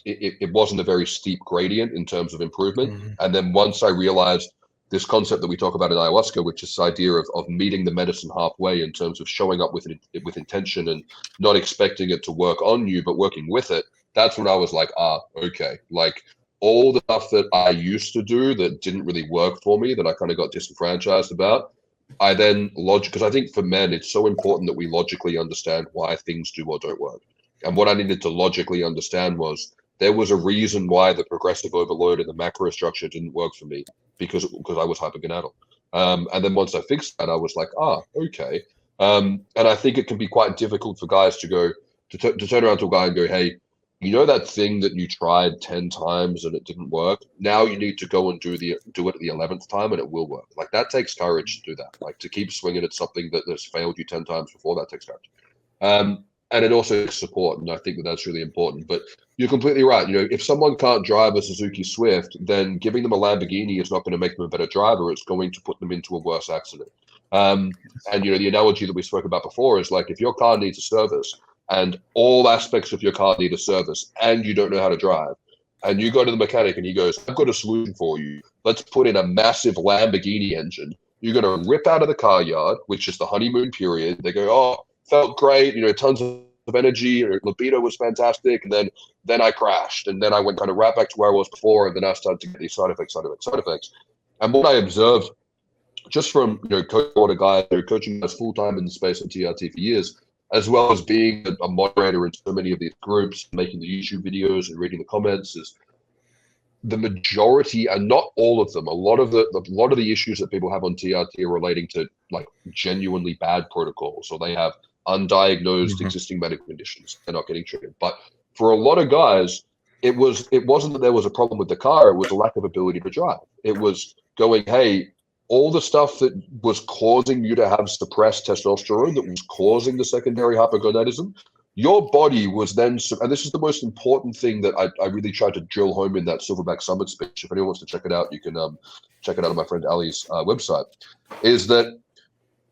it wasn't a very steep gradient in terms of improvement. And then once I realized this concept that we talk about in ayahuasca, which is this idea of meeting the medicine halfway in terms of showing up with intention and not expecting it to work on you, but working with it. That's when I was like, okay, like all the stuff that I used to do that didn't really work for me, that I kind of got disenfranchised about. I then because I think for men, it's so important that we logically understand why things do or don't work. And what I needed to logically understand was there was a reason why the progressive overload and the macro structure didn't work for me, because I was hypergonadal. And then once I fixed that, I was like, okay. And I think it can be quite difficult for guys to turn around to a guy and go, hey, that thing that you tried 10 times and it didn't work, now you need to go and do it the 11th time and it will work. Like, that takes courage to do that. Like, to keep swinging at something that has failed you 10 times before, that takes courage. And it also takes support, and I think that that's really important. But you're completely right. If someone can't drive a Suzuki Swift, then giving them a Lamborghini is not going to make them a better driver. It's going to put them into a worse accident. And the analogy that we spoke about before is like, if your car needs a service and all aspects of your car need a service and you don't know how to drive, and you go to the mechanic and he goes, I've got a solution for you. Let's put in a massive Lamborghini engine. You're going to rip out of the car yard, which is the honeymoon period. They go, felt great, tons of energy, libido was fantastic, and then I crashed, and then I went kind of right back to where I was before, and then I started to get these side effects. And what I observed just from coaching guys, coaching guys full time in the space of TRT for years, as well as being a moderator in so many of these groups, making the YouTube videos and reading the comments, is the majority, and not all of them, a lot of the issues that people have on TRT are relating to like genuinely bad protocols, or they have undiagnosed existing medical conditions. They're not getting treated. But for a lot of guys, it wasn't that there was a problem with the car. It was a lack of ability to drive. It was going, hey, all the stuff that was causing you to have suppressed testosterone, that was causing the secondary hypergonadism, your body was then, and this is the most important thing that I really tried to drill home in that Silverback Summit speech. If anyone wants to check it out, you can check it out on my friend Ali's website, is that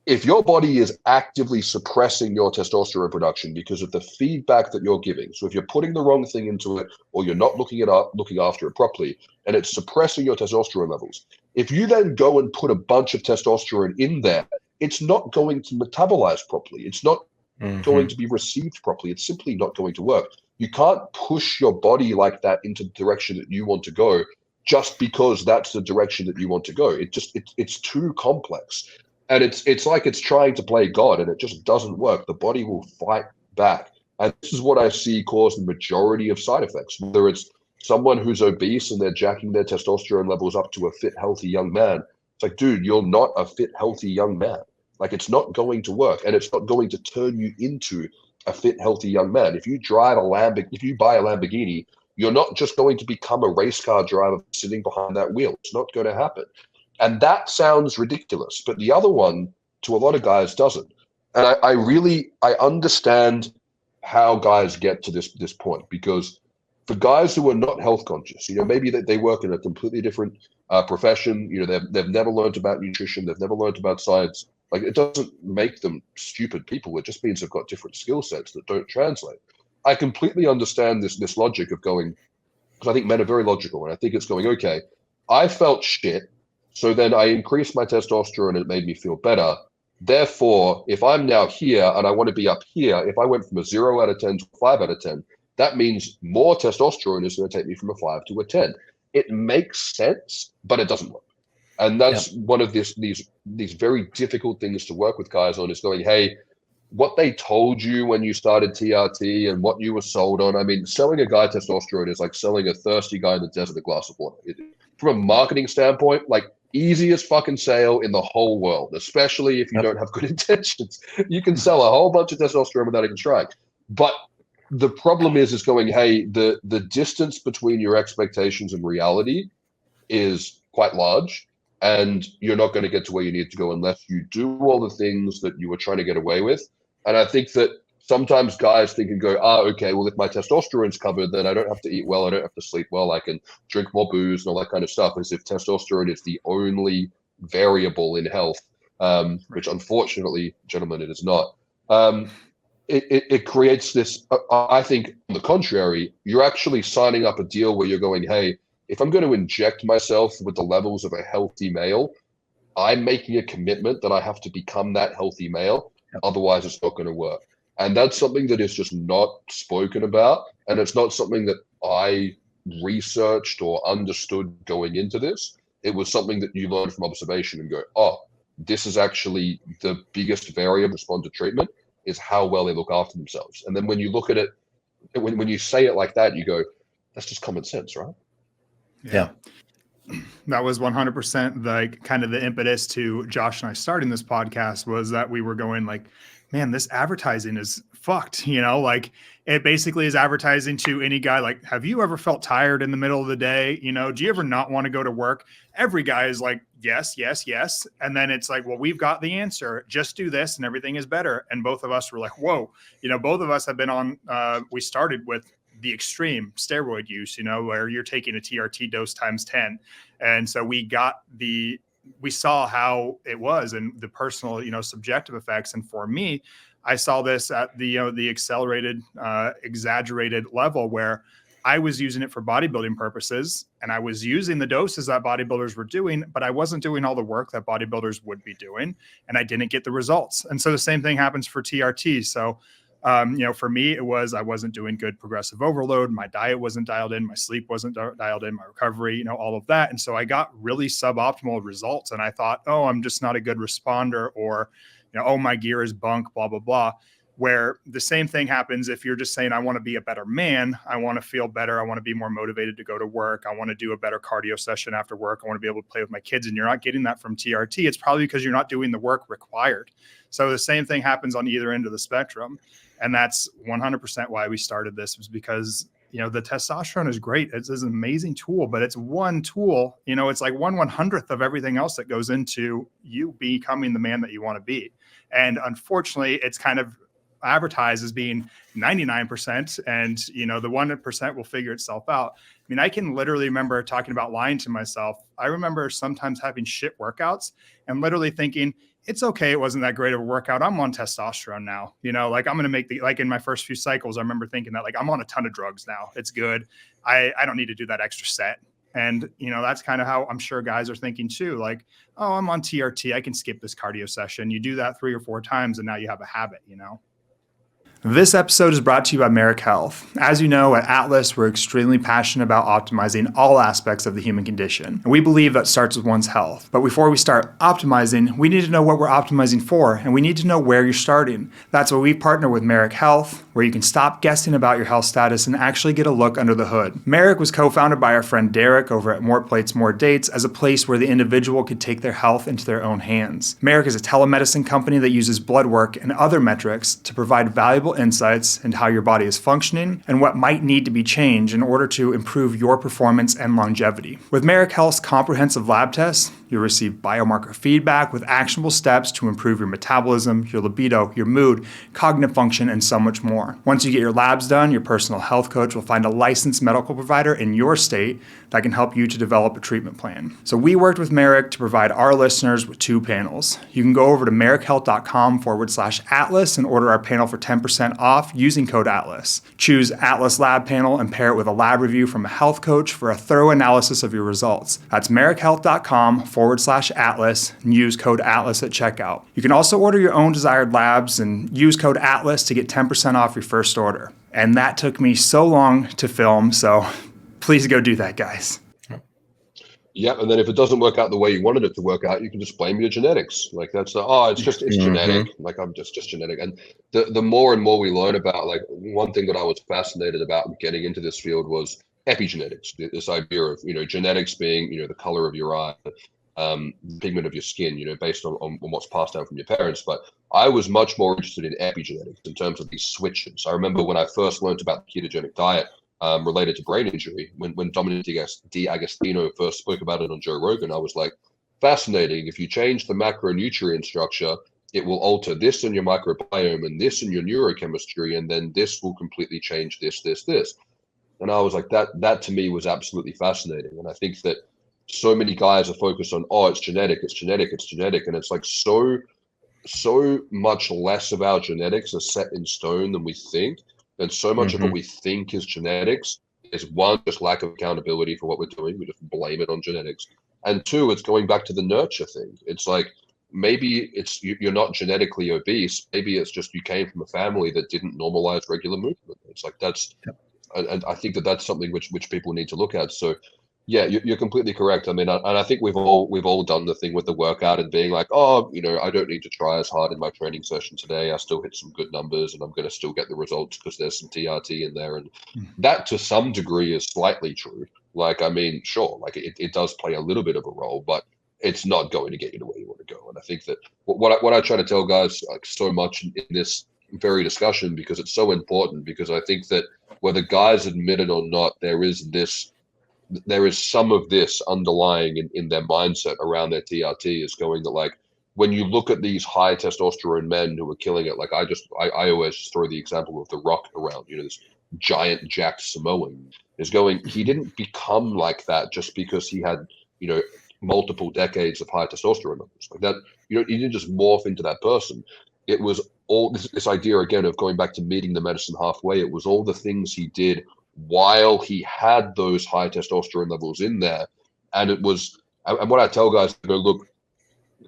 if your body is actively suppressing your testosterone production because of the feedback that you're giving, so if you're putting the wrong thing into it, or you're not looking after it properly, and it's suppressing your testosterone levels, if you then go and put a bunch of testosterone in there, it's not going to metabolize properly. It's not going to be received properly. It's simply not going to work. You can't push your body like that into the direction that you want to go just because that's the direction that you want to go. It's too complex. And it's like it's trying to play God, and it just doesn't work. The body will fight back. And this is what I see cause the majority of side effects, whether it's someone who's obese and they're jacking their testosterone levels up to a fit, healthy young man. It's like, dude, you're not a fit, healthy young man. Like, it's not going to work, and it's not going to turn you into a fit, healthy young man. If you buy a Lamborghini, you're not just going to become a race car driver sitting behind that wheel. It's not going to happen. And that sounds ridiculous, but the other one, to a lot of guys, doesn't. And I understand how guys get to this point, because for guys who are not health conscious, maybe they work in a completely different profession, they've never learned about nutrition, they've never learned about science. Like, it doesn't make them stupid people. It just means they've got different skill sets that don't translate. I completely understand this logic of going, because I think men are very logical, and I think it's going, okay, I felt shit, so then I increased my testosterone and it made me feel better. Therefore, if I'm now here and I want to be up here, if I went from a 0 out of 10 to a 5 out of 10, that means more testosterone is going to take me from a 5 to a 10. It makes sense, but it doesn't work. And that's one of these very difficult things to work with guys on, is going, hey, what they told you when you started TRT and what you were sold on. I mean, selling a guy testosterone is like selling a thirsty guy in the desert a glass of water. From a marketing standpoint, like, easiest fucking sale in the whole world, especially if you don't have good intentions. You can sell a whole bunch of testosterone without even trying. But the problem is going, hey, the distance between your expectations and reality is quite large, and you're not going to get to where you need to go unless you do all the things that you were trying to get away with. And I think that sometimes guys think and go, okay, well, if my testosterone's covered, then I don't have to eat well, I don't have to sleep well, I can drink more booze and all that kind of stuff, as if testosterone is the only variable in health, which unfortunately, gentlemen, it is not. It creates this, I think, on the contrary, you're actually signing up a deal where you're going, hey, if I'm going to inject myself with the levels of a healthy male, I'm making a commitment that I have to become that healthy male. Otherwise, it's not going to work. And that's something that is just not spoken about. And it's not something that I researched or understood going into this. It was something that you learn from observation and go, oh, this is actually the biggest variable respond to treatment, is how well they look after themselves. And then when you look at it, when you say it like that, you go, that's just common sense, right? Yeah. That was 100% like kind of the impetus to Josh and I starting this podcast, was that we were going like, man, this advertising is fucked. Like, it basically is advertising to any guy. Like, have you ever felt tired in the middle of the day? Do you ever not want to go to work? Every guy is like, yes, yes, yes. And then it's like, well, we've got the answer. Just do this and everything is better. And both of us were like, whoa, both of us have been on, we started with the extreme steroid use, where you're taking a TRT dose times 10. And so we saw how it was and the personal, subjective effects. And for me, I saw this at the accelerated, exaggerated level, where I was using it for bodybuilding purposes, and I was using the doses that bodybuilders were doing, but I wasn't doing all the work that bodybuilders would be doing, and I didn't get the results. And so the same thing happens for TRT. So for me, it was, I wasn't doing good progressive overload. My diet wasn't dialed in. My sleep wasn't dialed in, my recovery, all of that. And so I got really suboptimal results. And I thought, oh, I'm just not a good responder, or, oh, my gear is bunk, blah, blah, blah. Where the same thing happens if you're just saying, I want to be a better man. I want to feel better. I want to be more motivated to go to work. I want to do a better cardio session after work. I want to be able to play with my kids. And you're not getting that from TRT. It's probably because you're not doing the work required. So the same thing happens on either end of the spectrum. And that's 100% why we started this, was because, the testosterone is great. It's an amazing tool, but it's one tool, it's like 1/100th of everything else that goes into you becoming the man that you want to be. And unfortunately, it's kind of advertised as being 99%, and the 1% will figure itself out. I mean, I can literally remember talking about lying to myself. I remember sometimes having shit workouts and literally thinking, it's okay, it wasn't that great of a workout, I'm on testosterone now, like, I'm going to make like in my first few cycles, I remember thinking that, like, I'm on a ton of drugs now, it's good, I don't need to do that extra set. And that's kind of how I'm sure guys are thinking too, like, oh, I'm on TRT, I can skip this cardio session. You do that 3 or 4 times and now you have a habit. This episode is brought to you by Marek Health. As you know, at Atlas, we're extremely passionate about optimizing all aspects of the human condition. And we believe that starts with one's health. But before we start optimizing, we need to know what we're optimizing for, and we need to know where you're starting. That's why we partner with Marek Health, where you can stop guessing about your health status and actually get a look under the hood. Marek was co-founded by our friend Derek over at More Plates, More Dates as a place where the individual could take their health into their own hands. Marek is a telemedicine company that uses blood work and other metrics to provide valuable insights into how your body is functioning and what might need to be changed in order to improve your performance and longevity. With Marek Health's comprehensive lab tests, you'll receive biomarker feedback with actionable steps to improve your metabolism, your libido, your mood, cognitive function, and so much more. Once you get your labs done, your personal health coach will find a licensed medical provider in your state that can help you to develop a treatment plan. So we worked with Marek to provide our listeners with 2 panels. You can go over to marekhealth.com/Atlas and order our panel for 10% off using code ATLAS. Choose Atlas Lab Panel and pair it with a lab review from a health coach for a thorough analysis of your results. That's marekhealth.com/Atlas and use code ATLAS at checkout. You can also order your own desired labs and use code ATLAS to get 10% off your first order. And that took me so long to film, so please go do that, guys. Yeah, and then if it doesn't work out the way you wanted it to work out, you can just blame your genetics. Like it's genetic. Like I'm just genetic. And the more and more we learn about, like one thing that I was fascinated about getting into this field was epigenetics. This idea of genetics being the color of your eye, pigment of your skin, based on what's passed down from your parents. But I was much more interested in epigenetics in terms of these switches. I remember when I first learned about the ketogenic diet. Related to brain injury, when Dominic D'Agostino first spoke about it on Joe Rogan, I was like, fascinating. If you change the macronutrient structure, it will alter this in your microbiome and this in your neurochemistry, and then this will completely change this. And I was like, that to me was absolutely fascinating. And I think that so many guys are focused on, it's genetic, and it's like so much less of our genetics are set in stone than we think. And so much of what we think is genetics is, one, just lack of accountability for what we're doing. We just blame it on genetics. And 2, it's going back to the nurture thing. It's like, maybe you're not genetically obese. Maybe it's just you came from a family that didn't normalize regular movement. It's like and I think that's something which people need to look at. So yeah, you're completely correct. I mean, and I think we've all done the thing with the workout and being like, I don't need to try as hard in my training session today. I still hit some good numbers and I'm going to still get the results because there's some TRT in there. And that to some degree is slightly true. Like, I mean, sure, like it does play a little bit of a role, but it's not going to get you to where you want to go. And I think that what I try to tell guys like so much in this very discussion, because it's so important, because I think that whether guys admit it or not, there is some of this underlying in their mindset around their TRT, is going that, like, when you look at these high testosterone men who are killing it, like I always just throw the example of The Rock around, this giant jacked Samoan is going, he didn't become like that just because he had, multiple decades of high testosterone levels like that. He didn't just morph into that person. It was all this idea again of going back to meeting the medicine halfway. It was all the things he did while he had those high testosterone levels in there. And what I tell guys, look,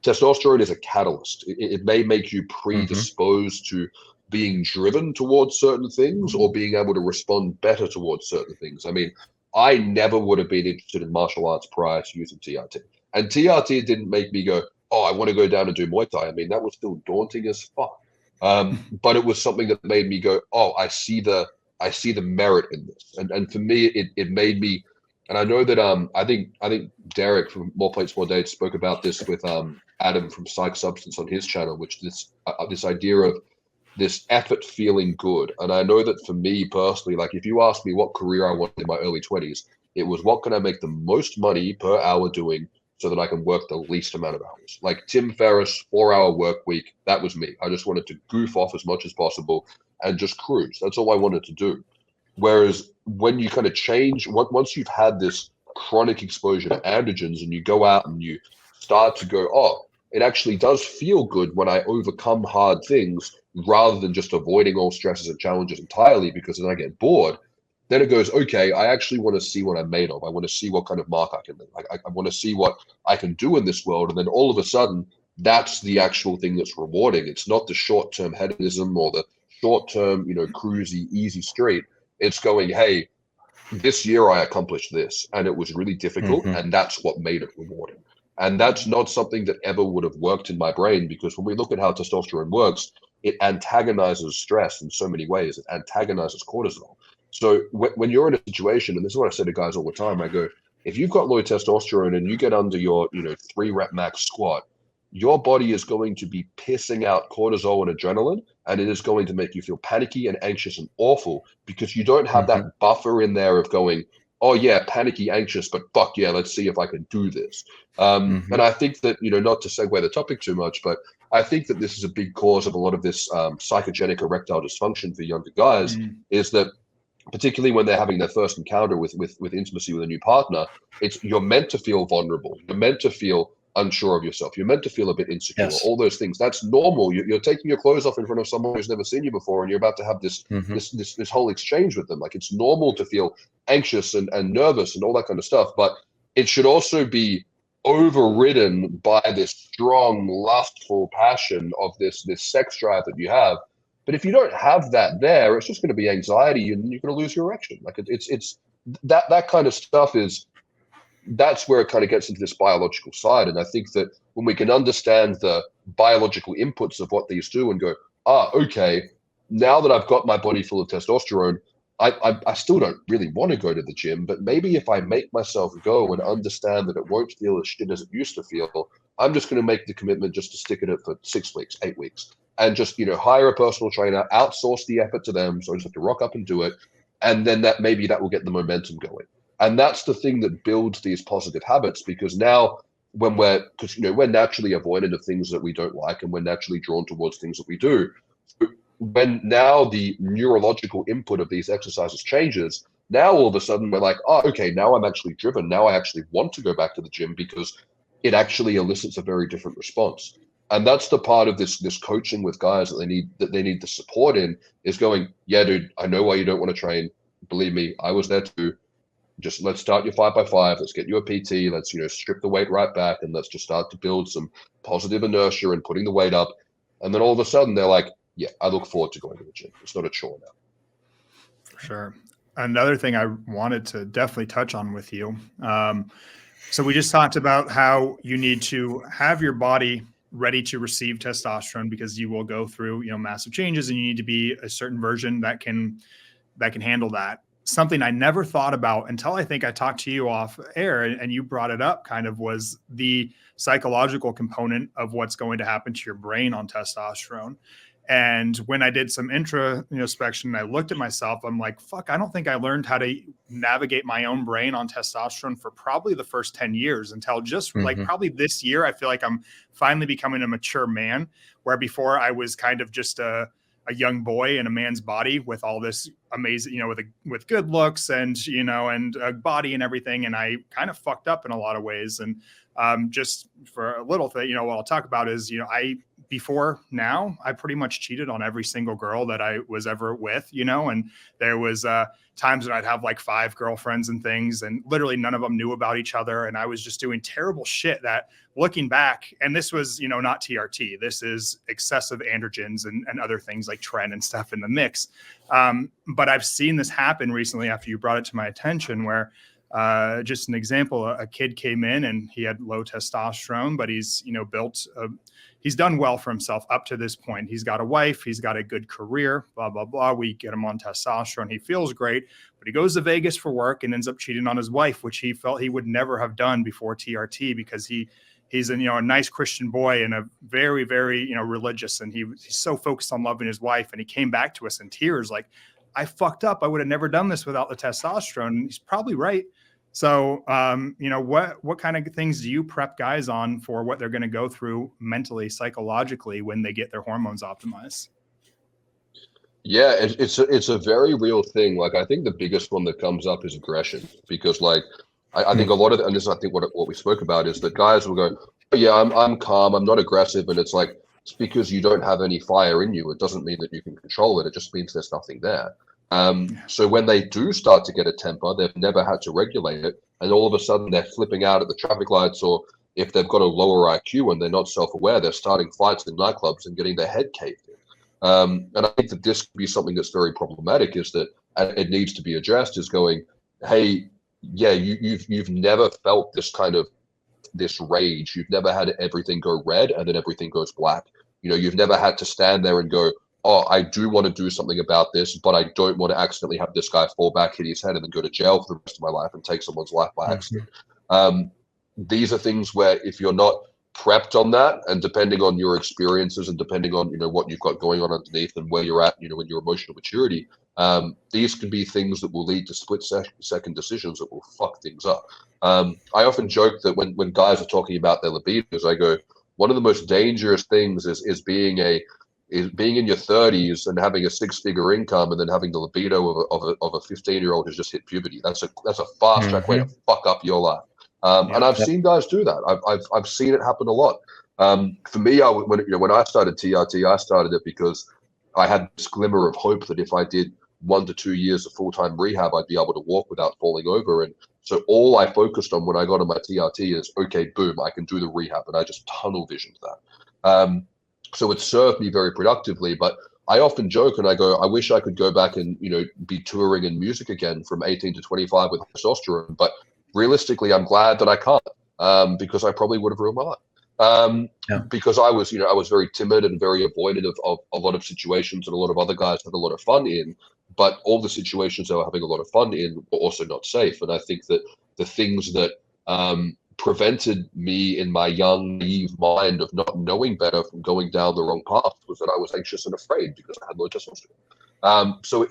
testosterone is a catalyst. It may make you predisposed to being driven towards certain things or being able to respond better towards certain things. I mean, I never would have been interested in martial arts prior to using TRT. And TRT didn't make me go, I want to go down and do Muay Thai. I mean, that was still daunting as fuck. But it was something that made me go, I see the merit in this. And for me, it made me, and I know that I think Derek from More Plates, More Dates spoke about this with Adam from Psych Substance on his channel, which this idea of this effort feeling good. And I know that for me personally, like if you asked me what career I wanted in my early 20s, it was what can I make the most money per hour doing so that I can work the least amount of hours. Like Tim Ferriss, 4-hour work week, that was me. I just wanted to goof off as much as possible and just cruise. That's all I wanted to do. Whereas when you kind of change, once you've had this chronic exposure to androgens and you go out and you start to go, it actually does feel good when I overcome hard things rather than just avoiding all stresses and challenges entirely, because then I get bored. Then it goes, okay, I actually want to see what I'm made of. I want to see what kind of mark I can make. I want to see what I can do in this world. And then all of a sudden, that's the actual thing that's rewarding. It's not the short-term hedonism or the short-term, cruisy, easy street. It's going, hey, this year I accomplished this, and it was really difficult, and that's what made it rewarding. And that's not something that ever would have worked in my brain, because when we look at how testosterone works, it antagonizes stress in so many ways. It antagonizes cortisol. So when you're in a situation, and this is what I say to guys all the time, I go, if you've got low testosterone and you get under your 3-rep max squat, your body is going to be pissing out cortisol and adrenaline, and it is going to make you feel panicky and anxious and awful, because you don't have that buffer in there of going, oh yeah, panicky, anxious, but fuck yeah, let's see if I can do this. And I think that, not to segue the topic too much, but I think that this is a big cause of a lot of this psychogenic erectile dysfunction for younger guys, is that particularly when they're having their first encounter with intimacy with a new partner, you're meant to feel vulnerable. You're meant to feel unsure of yourself. You're meant to feel a bit insecure. Yes. All those things. That's normal. You're taking your clothes off in front of someone who's never seen you before, and you're about to have this whole exchange with them. Like, it's normal to feel anxious and nervous and all that kind of stuff. But it should also be overridden by this strong, lustful passion of this sex drive that you have. But if you don't have that there, it's just going to be anxiety, and you're going to lose your erection. Like, it's that kind of stuff that's where it kind of gets into this biological side. And I think that when we can understand the biological inputs of what these do and go, okay, now that I've got my body full of testosterone, I still don't really want to go to the gym, but maybe if I make myself go and understand that it won't feel as shit as it used to feel, I'm just going to make the commitment just to stick at it for 6 weeks, 8 weeks, and just, hire a personal trainer, outsource the effort to them. So I just have to rock up and do it. And then that will get the momentum going. And that's the thing that builds these positive habits, because now we're naturally avoidant of things that we don't like, and we're naturally drawn towards things that we do. When now the neurological input of these exercises changes, now all of a sudden we're like, okay, now I'm actually driven. Now I actually want to go back to the gym, because it actually elicits a very different response. And that's the part of this coaching with guys that they need the support in, is going, yeah, dude, I know why you don't want to train. Believe me, I was there too. Just let's start your 5x5. Let's get you a PT. Let's, strip the weight right back, and let's just start to build some positive inertia and putting the weight up. And then all of a sudden they're like, yeah, I look forward to going to the gym. It's not a chore now. For sure. Another thing I wanted to definitely touch on with you. So we just talked about how you need to have your body ready to receive testosterone, because you will go through, massive changes, and you need to be a certain version that can handle that. Something I never thought about until I think I talked to you off air, and you brought it up, kind of, was the psychological component of what's going to happen to your brain on testosterone. And when I did some introspection, I looked at myself, I'm like, fuck, I don't think I learned how to navigate my own brain on testosterone for probably the first 10 years, until just like probably this year. I feel like I'm finally becoming a mature man, where before I was kind of just a young boy in a man's body with all this amazing, with good looks and, and a body and everything. And I kind of fucked up in a lot of ways. And just for a little thing, what I'll talk about is, before now, I pretty much cheated on every single girl that I was ever with, and there was times when I'd have like 5 girlfriends and things, and literally none of them knew about each other. And I was just doing terrible shit that, looking back, and this was, not TRT, this is excessive androgens and other things like tren and stuff in the mix. But I've seen this happen recently after you brought it to my attention, where just an example, a kid came in and he had low testosterone, but he's, he's done well for himself up to this point. He's got a wife, he's got a good career, blah, blah, blah. We get him on testosterone. He feels great, but he goes to Vegas for work and ends up cheating on his wife, which he felt he would never have done before TRT, because he's a nice Christian boy and a very, very, religious. And he's so focused on loving his wife. And he came back to us in tears, like, I fucked up. I would have never done this without the testosterone. And he's probably right. So, what kind of things do you prep guys on for what they're going to go through mentally, psychologically, when they get their hormones optimized? Yeah, it's a very real thing. Like, I think the biggest one that comes up is aggression, because like, I think a lot of and this is, I think what we spoke about, is that guys will go, oh, yeah, I'm calm, I'm not aggressive. And it's like, it's because you don't have any fire in you. It doesn't mean that you can control it. It just means there's nothing there. So when they do start to get a temper, they've never had to regulate it, and all of a sudden they're flipping out at the traffic lights, or if they've got a lower IQ and they're not self-aware, they're starting fights in nightclubs and getting their head caved And I think that this could be something that's very problematic, is that it needs to be addressed, is going, hey, yeah, you've never felt this kind of this rage. You've never had everything go red and then everything goes black. You've never had to stand there and go, oh, I do want to do something about this, but I don't want to accidentally have this guy fall back, hit his head, and then go to jail for the rest of my life and take someone's life by accident. These are things where if you're not prepped on that, and depending on your experiences and depending on what you've got going on underneath and where you're at, in your emotional maturity, these can be things that will lead to split-second decisions that will fuck things up. I often joke that when guys are talking about their libidos, I go, one of the most dangerous things is being in your 30s and having a 6-figure income and then having the libido of a 15-year-old who's just hit puberty. That's a fast track way to fuck up your life. And I've seen guys do that. I've seen it happen a lot. For me, when I started TRT, I started it because I had this glimmer of hope that if I did 1 to 2 years of full-time rehab, I'd be able to walk without falling over. And so all I focused on when I got on my TRT is, okay, boom, I can do the rehab. And I just tunnel visioned that. So it served me very productively. But I often joke and I go, I wish I could go back and, be touring in music again from 18 to 25 with testosterone. But realistically, I'm glad that I can't, because I probably would have ruined my life. Because I was very timid and very avoidant of a lot of situations that a lot of other guys had a lot of fun in. But all the situations they were having a lot of fun in were also not safe. And I think that the things that prevented me in my young, naive mind of not knowing better from going down the wrong path was that I was anxious and afraid because I had low testosterone. So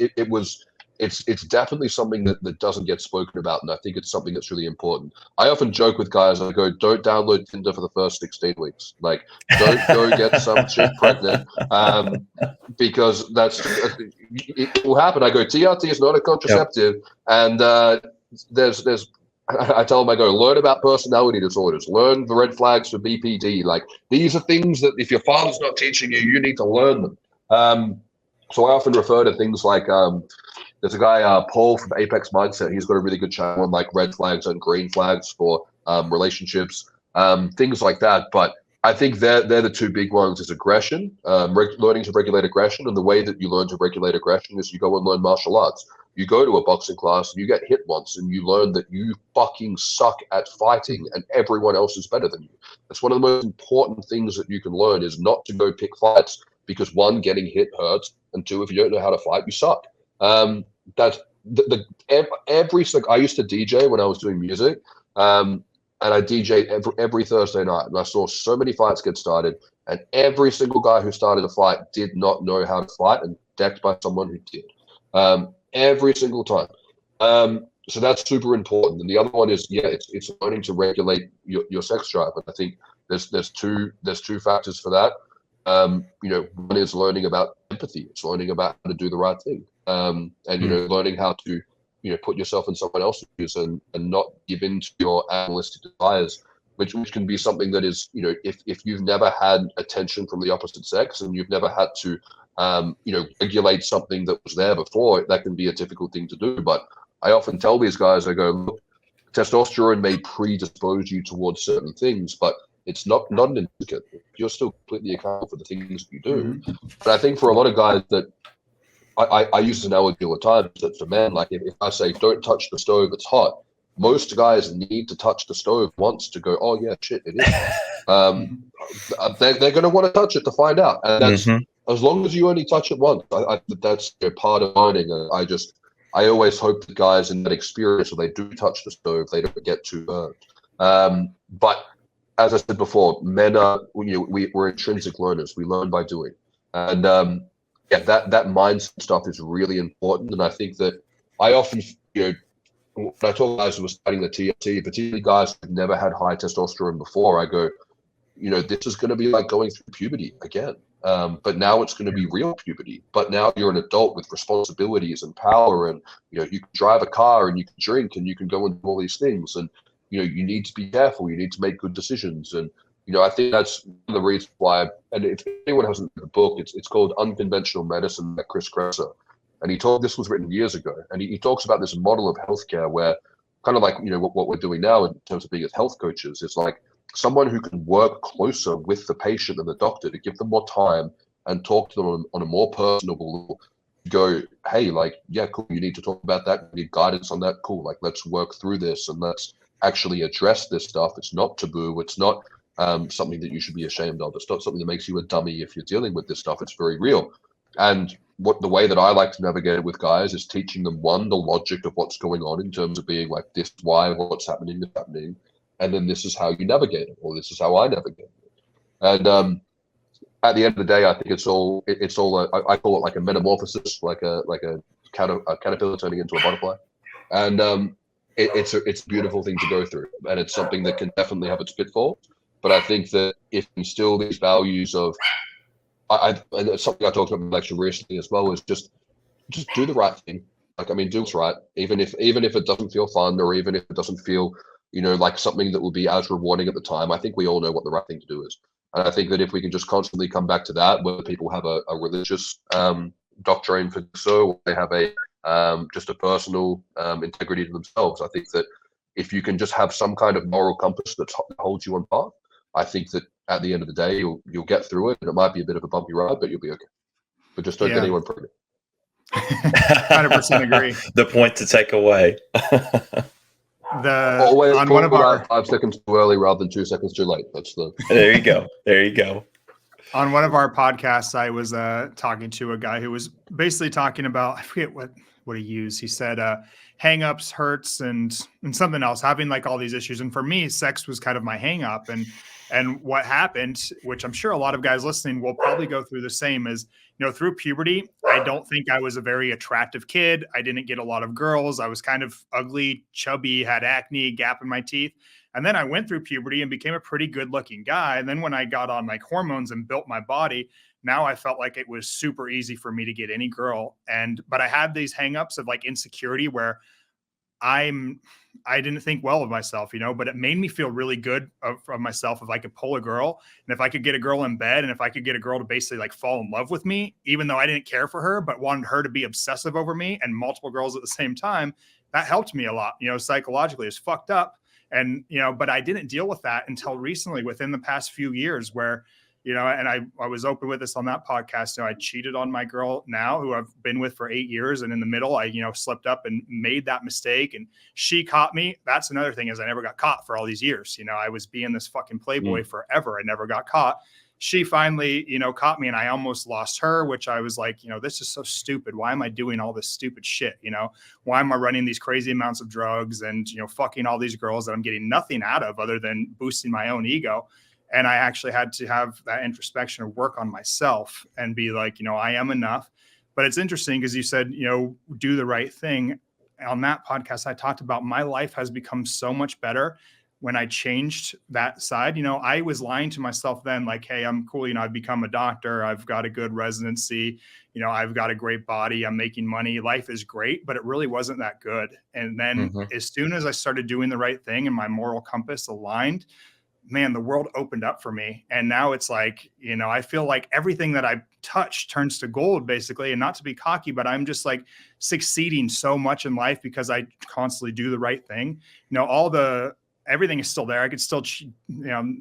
it's definitely something that doesn't get spoken about, and I think it's something that's really important. I often joke with guys, I go, don't download Tinder for the first 16 weeks. Like, don't go get some chick pregnant, because it will happen. I go, TRT is not a contraceptive, and there's I tell them, I go, learn about personality disorders, learn the red flags for BPD. Like, these are things that if your father's not teaching you, you need to learn them. So I often refer to things like, there's a guy, Paul from Apex Mindset. He's got a really good channel on like red flags and green flags for relationships, things like that. But I think they're the two big ones: is aggression, learning to regulate aggression. And the way that you learn to regulate aggression is you go and learn martial arts. You go to a boxing class and you get hit once and you learn that you fucking suck at fighting and everyone else is better than you. That's one of the most important things that you can learn, is not to go pick fights because, one, getting hit hurts, and two, if you don't know how to fight, you suck. That's I used to DJ when I was doing music, and I DJed every Thursday night, and I saw so many fights get started, and every single guy who started a fight did not know how to fight and decked by someone who did, every single time. So that's super important. And the other one is, it's learning to regulate your sex drive, and I think there's two factors for that. One is learning about empathy. It's learning about how to do the right thing. And learning how to put yourself in someone else's shoes and not give in to your animalistic desires, which can be something that is, if you've never had attention from the opposite sex and you've never had to regulate something that was there before, that can be a difficult thing to do. But I often tell these guys, I go, look, testosterone may predispose you towards certain things, but it's not an indicate. You're still completely accountable for the things that you do. But I think for a lot of guys that I use this analogy all the time, that for men, like if I say don't touch the stove, it's hot, most guys need to touch the stove once to go, oh yeah, shit, it is hot. They're going to want to touch it to find out, and that's as long as you only touch it once. That's part of learning. I always hope that guys in that experience, when they do touch the stove, they don't get too burned. But as I said before, men are, we're intrinsic learners. We learn by doing, and that mindset stuff is really important. And I think that I often, when I talk to guys who are starting the TRT, particularly guys who've never had high testosterone before, I go, this is going to be like going through puberty again. But now it's going to be real puberty. But now you're an adult with responsibilities and power, and you can drive a car and you can drink and you can go and do all these things. And you need to be careful. You need to make good decisions. And I think that's one of the reasons why. And if anyone hasn't read the book, it's called Unconventional Medicine by Chris Kresser. And this was written years ago. And he talks about this model of healthcare where, kind of like what we're doing now in terms of being as health coaches, it's like someone who can work closer with the patient and the doctor to give them more time, and talk to them on a more personable level. Go, hey, like, yeah, cool, you need to talk about that, you need guidance on that, cool, like, let's work through this and let's actually address this stuff. It's not taboo. It's not something that you should be ashamed of. It's not something that makes you a dummy if you're dealing with this stuff. It's very real. And the way that I like to navigate it with guys is teaching them, one, the logic of what's going on in terms of being like, this is why what's happening is happening, and then this is how you navigate it, or this is how I navigate it. And at the end of the day, I think it's all I call it like a metamorphosis, like a caterpillar turning into a butterfly, and it's a beautiful thing to go through, and it's something that can definitely have its pitfalls. But I think that if you instill these values of, and it's something I talked about in the lecture recently as well, is just do the right thing. Like, I mean, do what's right, even if it doesn't feel fun, or even if it doesn't feel, like something that will be as rewarding at the time. I think we all know what the right thing to do is. And I think that if we can just constantly come back to that, whether people have a religious doctrine for so, or they have a just a personal integrity to themselves, I think that if you can just have some kind of moral compass that holds you on path, I think that at the end of the day, you'll get through it, and it might be a bit of a bumpy ride, but you'll be okay. But just don't get anyone pregnant. 100% agree. The point to take away. Always on one of our 5 seconds too early rather than 2 seconds too late. That's the. There you go. There you go. On one of our podcasts, I was talking to a guy who was basically talking about, I forget what he used. He said hang-ups, hurts, and something else, having like all these issues. And for me, sex was kind of my hang-up. And what happened, which I'm sure a lot of guys listening will probably go through the same, is, through puberty, I don't think I was a very attractive kid. I didn't get a lot of girls. I was kind of ugly, chubby, had acne, gap in my teeth. And then I went through puberty and became a pretty good looking guy. And then when I got on like hormones and built my body, now I felt like it was super easy for me to get any girl. But I had these hangups of like insecurity where I didn't think well of myself, but it made me feel really good of myself if I could pull a girl, and if I could get a girl in bed, and if I could get a girl to basically like fall in love with me, even though I didn't care for her, but wanted her to be obsessive over me and multiple girls at the same time. That helped me a lot, psychologically. It's fucked up. And, but I didn't deal with that until recently, within the past few years, where, and I was open with this on that podcast. I cheated on my girl now, who I've been with for 8 years. And in the middle, I, slipped up and made that mistake, and she caught me. That's another thing, is I never got caught for all these years. I was being this fucking playboy forever. I never got caught. She finally, caught me, and I almost lost her, which I was like, this is so stupid. Why am I doing all this stupid shit? Why am I running these crazy amounts of drugs and, fucking all these girls that I'm getting nothing out of other than boosting my own ego? And I actually had to have that introspection of work on myself and be like, I am enough. But it's interesting because you said, do the right thing. On that podcast, I talked about my life has become so much better when I changed that side. I was lying to myself then, like, hey, I'm cool. I've become a doctor. I've got a good residency. I've got a great body. I'm making money. Life is great, but it really wasn't that good. And then as soon as I started doing the right thing and my moral compass aligned, man, the world opened up for me. And now it's like, I feel like everything that I touch turns to gold, basically. And not to be cocky, but I'm just like succeeding so much in life because I constantly do the right thing. Everything is still there. I could still,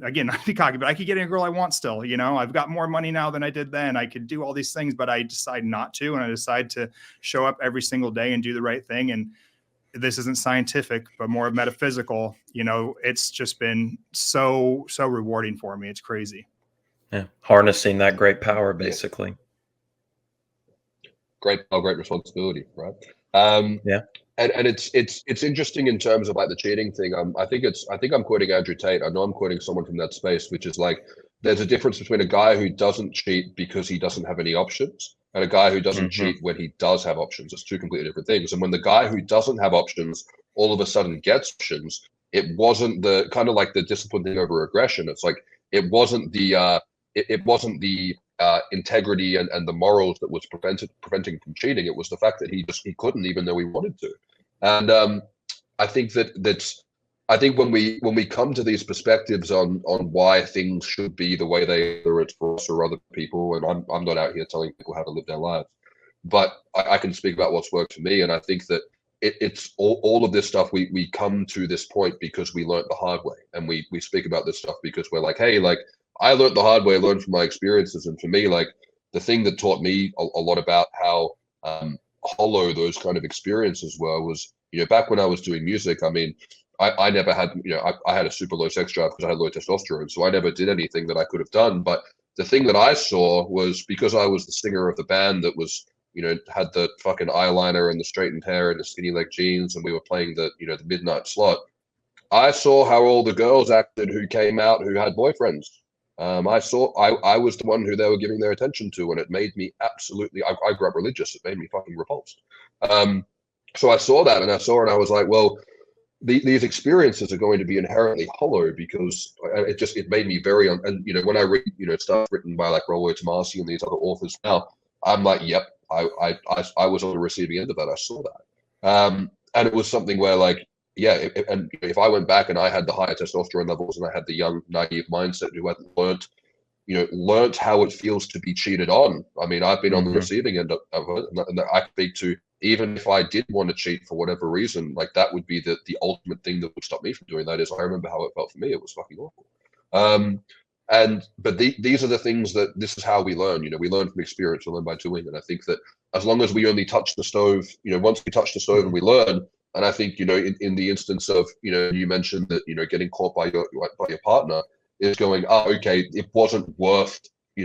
again, not to be cocky, but I could get any girl I want still. I've got more money now than I did then. I could do all these things, but I decide not to. And I decide to show up every single day and do the right thing. And this isn't scientific, but more metaphysical. It's just been so rewarding for me. It's crazy. Yeah, harnessing that great power, basically. Great power, great responsibility, right? Yeah. And it's interesting in terms of like the cheating thing. I think I'm quoting Andrew Tate. I know I'm quoting someone from that space, which is like, there's a difference between a guy who doesn't cheat because he doesn't have any options and a guy who doesn't cheat when he does have options. It's two completely different things. And when the guy who doesn't have options all of a sudden gets options, it wasn't the kind of like the discipline thing over aggression. It's like, it wasn't the integrity and the morals that was preventing from cheating. It was the fact that he couldn't, even though he wanted to. And I think I think when we come to these perspectives on why things should be the way they are, whether it's for us or other people, and I'm not out here telling people how to live their lives, but I can speak about what's worked for me. And I think that it's all of this stuff, we come to this point because we learned the hard way, and we speak about this stuff because we're like, hey, like, I learned the hard way, I learned from my experiences. And for me, like, the thing that taught me a lot about how hollow those kind of experiences were was, back when I was doing music, I mean, I never had, I had a super low sex drive because I had low testosterone. So I never did anything that I could have done. But the thing that I saw was, because I was the singer of the band that was, had the fucking eyeliner and the straightened hair and the skinny leg jeans, and we were playing the, the midnight slot. I saw how all the girls acted who came out who had boyfriends. I was the one who they were giving their attention to, and it made me absolutely, I grew up religious. It made me fucking repulsed. So I saw that, and I was like, well, these experiences are going to be inherently hollow, because it made me very, and when I read, stuff written by like Rollo Tomasi and these other authors now, I'm like, yep, I was on the receiving end of that. I saw that. And it was something where, like, yeah, and if I went back and I had the higher testosterone levels and I had the young, naive mindset who hadn't learned how it feels to be cheated on. I mean, I've been on the receiving end of it, and I speak to, even if I did want to cheat for whatever reason, like that would be the ultimate thing that would stop me from doing that. Is I remember how it felt for me. It was fucking awful. But these are the things that, this is how we learn. We learn from experience, we learn by doing. And I think that as long as we only touch the stove, once we touch the stove and we learn. And I think, in the instance of, you mentioned that, getting caught by your partner is going, oh, okay, it wasn't worth,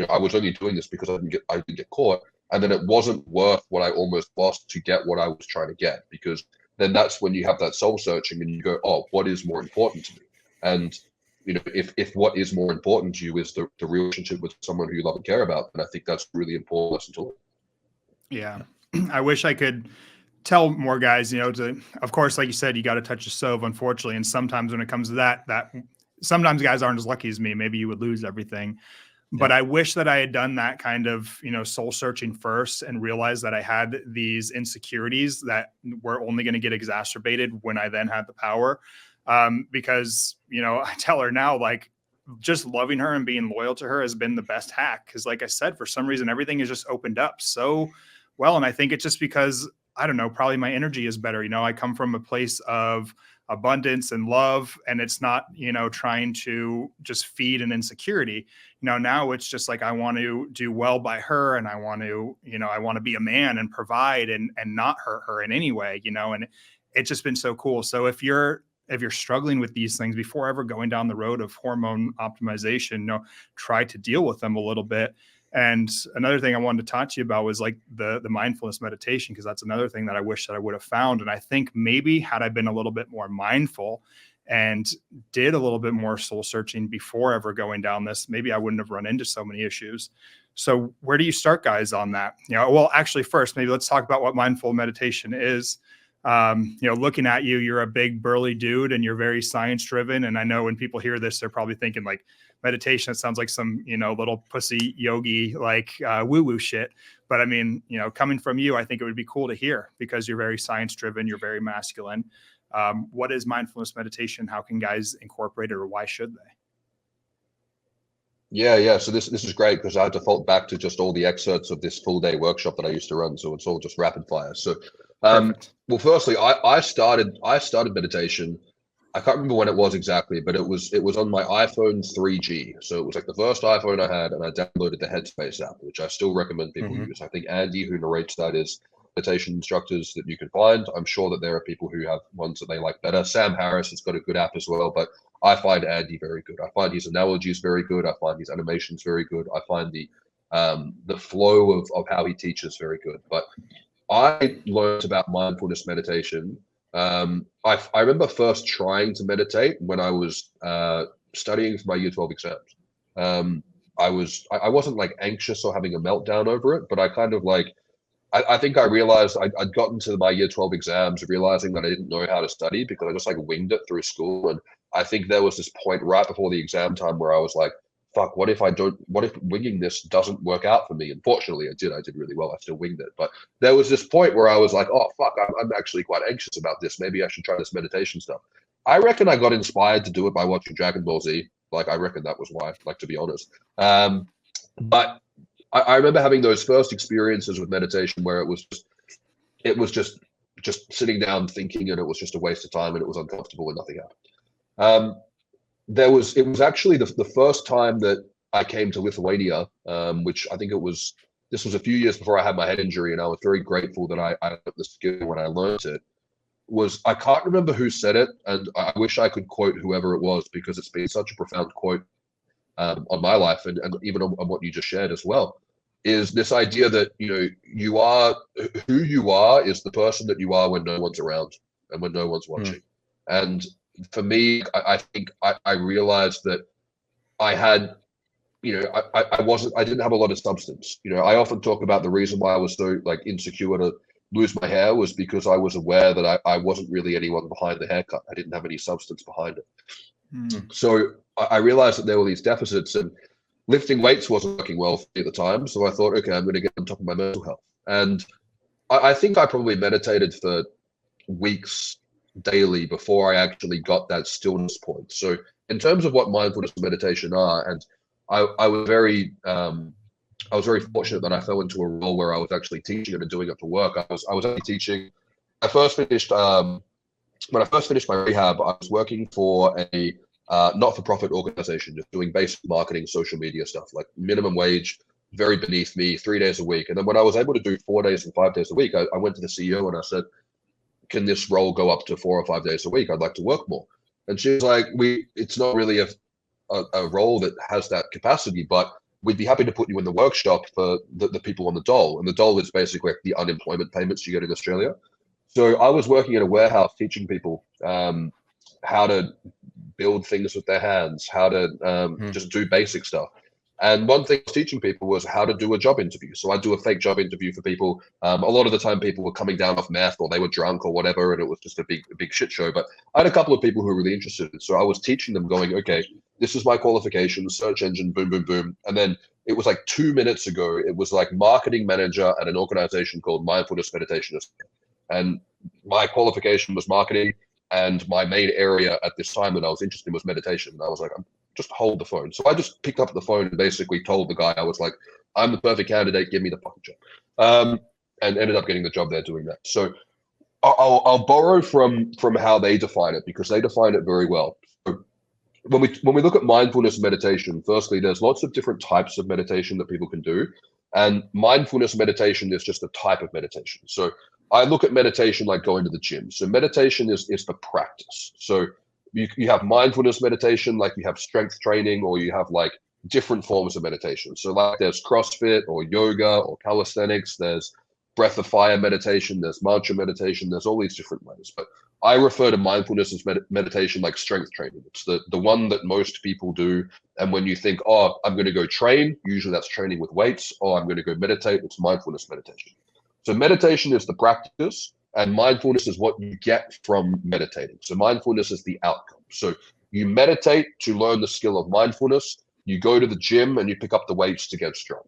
I was only doing this because I didn't get caught. And then it wasn't worth what I almost lost to get what I was trying to get, because then that's when you have that soul searching and you go, oh, what is more important to me? And, if what is more important to you is the relationship with someone who you love and care about, then I think that's a really important lesson to learn. Yeah. I wish I could tell more guys, of course, like you said, you got to touch the stove, unfortunately. And sometimes when it comes to that sometimes guys aren't as lucky as me. Maybe you would lose everything. But I wish that I had done that kind of, soul searching first and realized that I had these insecurities that were only going to get exacerbated when I then had the power. Because, I tell her now, like, just loving her and being loyal to her has been the best hack. Because like I said, for some reason, everything has just opened up so well. And I think it's just because, I don't know, probably my energy is better. I come from a place of abundance and love, and it's not, trying to just feed an insecurity. Now it's just like, I want to do well by her, and I want to, I want to be a man and provide and not hurt her in any way, and it's just been so cool. So if you're struggling with these things before ever going down the road of hormone optimization, try to deal with them a little bit. And another thing I wanted to talk to you about was like the mindfulness meditation, because that's another thing that I wish that I would have found. And I think maybe had I been a little bit more mindful and did a little bit more soul searching before ever going down this, maybe I wouldn't have run into so many issues. So where do you start, guys, on that? Well, actually, first, maybe let's talk about what mindful meditation is. Looking at you, you're a big burly dude and you're very science driven. And I know when people hear this, they're probably thinking like, meditation, it sounds like some, little pussy yogi, like woo-woo shit. But I mean, coming from you, I think it would be cool to hear, because you're very science driven, you're very masculine. What is mindfulness meditation? How can guys incorporate it, or why should they? Yeah. So this is great, because I default back to just all the excerpts of this full day workshop that I used to run. So it's all just rapid fire. So, well, firstly, I started meditation. I can't remember when it was exactly, but it was on my iPhone 3G. So it was like the first iPhone I had, and I downloaded the Headspace app, which I still recommend people use. I think Andy, who narrates that, is meditation instructors that you can find. I'm sure that there are people who have ones that they like better. Sam Harris has got a good app as well, but I find Andy very good. I find his analogies very good. I find his animations very good. I find the flow of how he teaches very good. But I learned about mindfulness meditation. I remember first trying to meditate when I was studying for my year 12 exams. I wasn't like anxious or having a meltdown over it, but I kind of like, I think I realized I'd gotten to my year 12 exams realizing that I didn't know how to study, because I just like winged it through school. And I think there was this point right before the exam time where I was like, fuck, what if winging this doesn't work out for me? And fortunately I did really well. I still winged it. But there was this point where I was like, oh, fuck, I'm actually quite anxious about this. Maybe I should try this meditation stuff. I reckon I got inspired to do it by watching Dragon Ball Z. Like, I reckon that was why, like, to be honest. But I remember having those first experiences with meditation where it was just sitting down thinking, and it was just a waste of time, and it was uncomfortable and nothing happened. It was actually the first time that I came to Lithuania, which I think it was this was a few years before I had my head injury, and I was very grateful that I learned the skill when I learned it. Was I can't remember who said it, and I wish I could quote whoever it was, because it's been such a profound quote on my life, and even on what you just shared as well, is this idea that, you know, you are who you are is the person that you are when no one's around and when no one's watching. And for me, I think I realized that I had, you know, I didn't have a lot of substance. You know, I often talk about the reason why I was so like insecure to lose my hair was because I was aware that I wasn't really anyone behind the haircut. I didn't have any substance behind it. So I realized that there were these deficits, and lifting weights wasn't working well for me at the time. So I thought, okay, I'm going to get on top of my mental health. And I think I probably meditated for weeks daily before I actually got that stillness point. So in terms of what mindfulness and meditation are, and I was very fortunate that I fell into a role where I was actually teaching it and doing it for work. I was actually teaching. I first finished when I first finished my rehab. I was working for a not-for-profit organization, just doing basic marketing, social media stuff, like minimum wage, very beneath me, 3 days a week. And then when I was able to do 4 days and 5 days a week, I went to the CEO and I said, "Can this role go up to 4 or 5 days a week? I'd like to work more." And she was like, "It's not really a role that has that capacity, but we'd be happy to put you in the workshop for the people on the dole." And the dole is basically like the unemployment payments you get in Australia. So I was working in a warehouse teaching people how to build things with their hands, how to just do basic stuff. And one thing I was teaching people was how to do a job interview. So I do a fake job interview for people. A lot of the time people were coming down off meth, or they were drunk or whatever, and it was just a big shit show. But I had a couple of people who were really interested. So I was teaching them, going, okay, this is my qualification, search engine, boom, boom, boom. And then it was like 2 minutes ago, it was like marketing manager at an organization called Mindfulness Meditation. And my qualification was marketing. And my main area at this time that I was interested in was meditation. And I was like, just hold the phone. So I just picked up the phone and basically told the guy, I was like, "I'm the perfect candidate. Give me the fucking job." And ended up getting the job there doing that. So I'll borrow from how they define it, because they define it very well. So when we look at mindfulness meditation, firstly, there's lots of different types of meditation that people can do. And mindfulness meditation is just a type of meditation. So I look at meditation like going to the gym. So meditation is the practice. So you have mindfulness meditation, like you have strength training, or you have like different forms of meditation. So like there's CrossFit or yoga or calisthenics, there's breath of fire meditation, there's mantra meditation, there's all these different ways. But I refer to mindfulness as meditation like strength training. It's the one that most people do. And when you think, oh, I'm going to go train, usually that's training with weights, or I'm going to go meditate, it's mindfulness meditation. So meditation is the practice, and mindfulness is what you get from meditating. So mindfulness is the outcome. So you meditate to learn the skill of mindfulness. You go to the gym and you pick up the weights to get strong.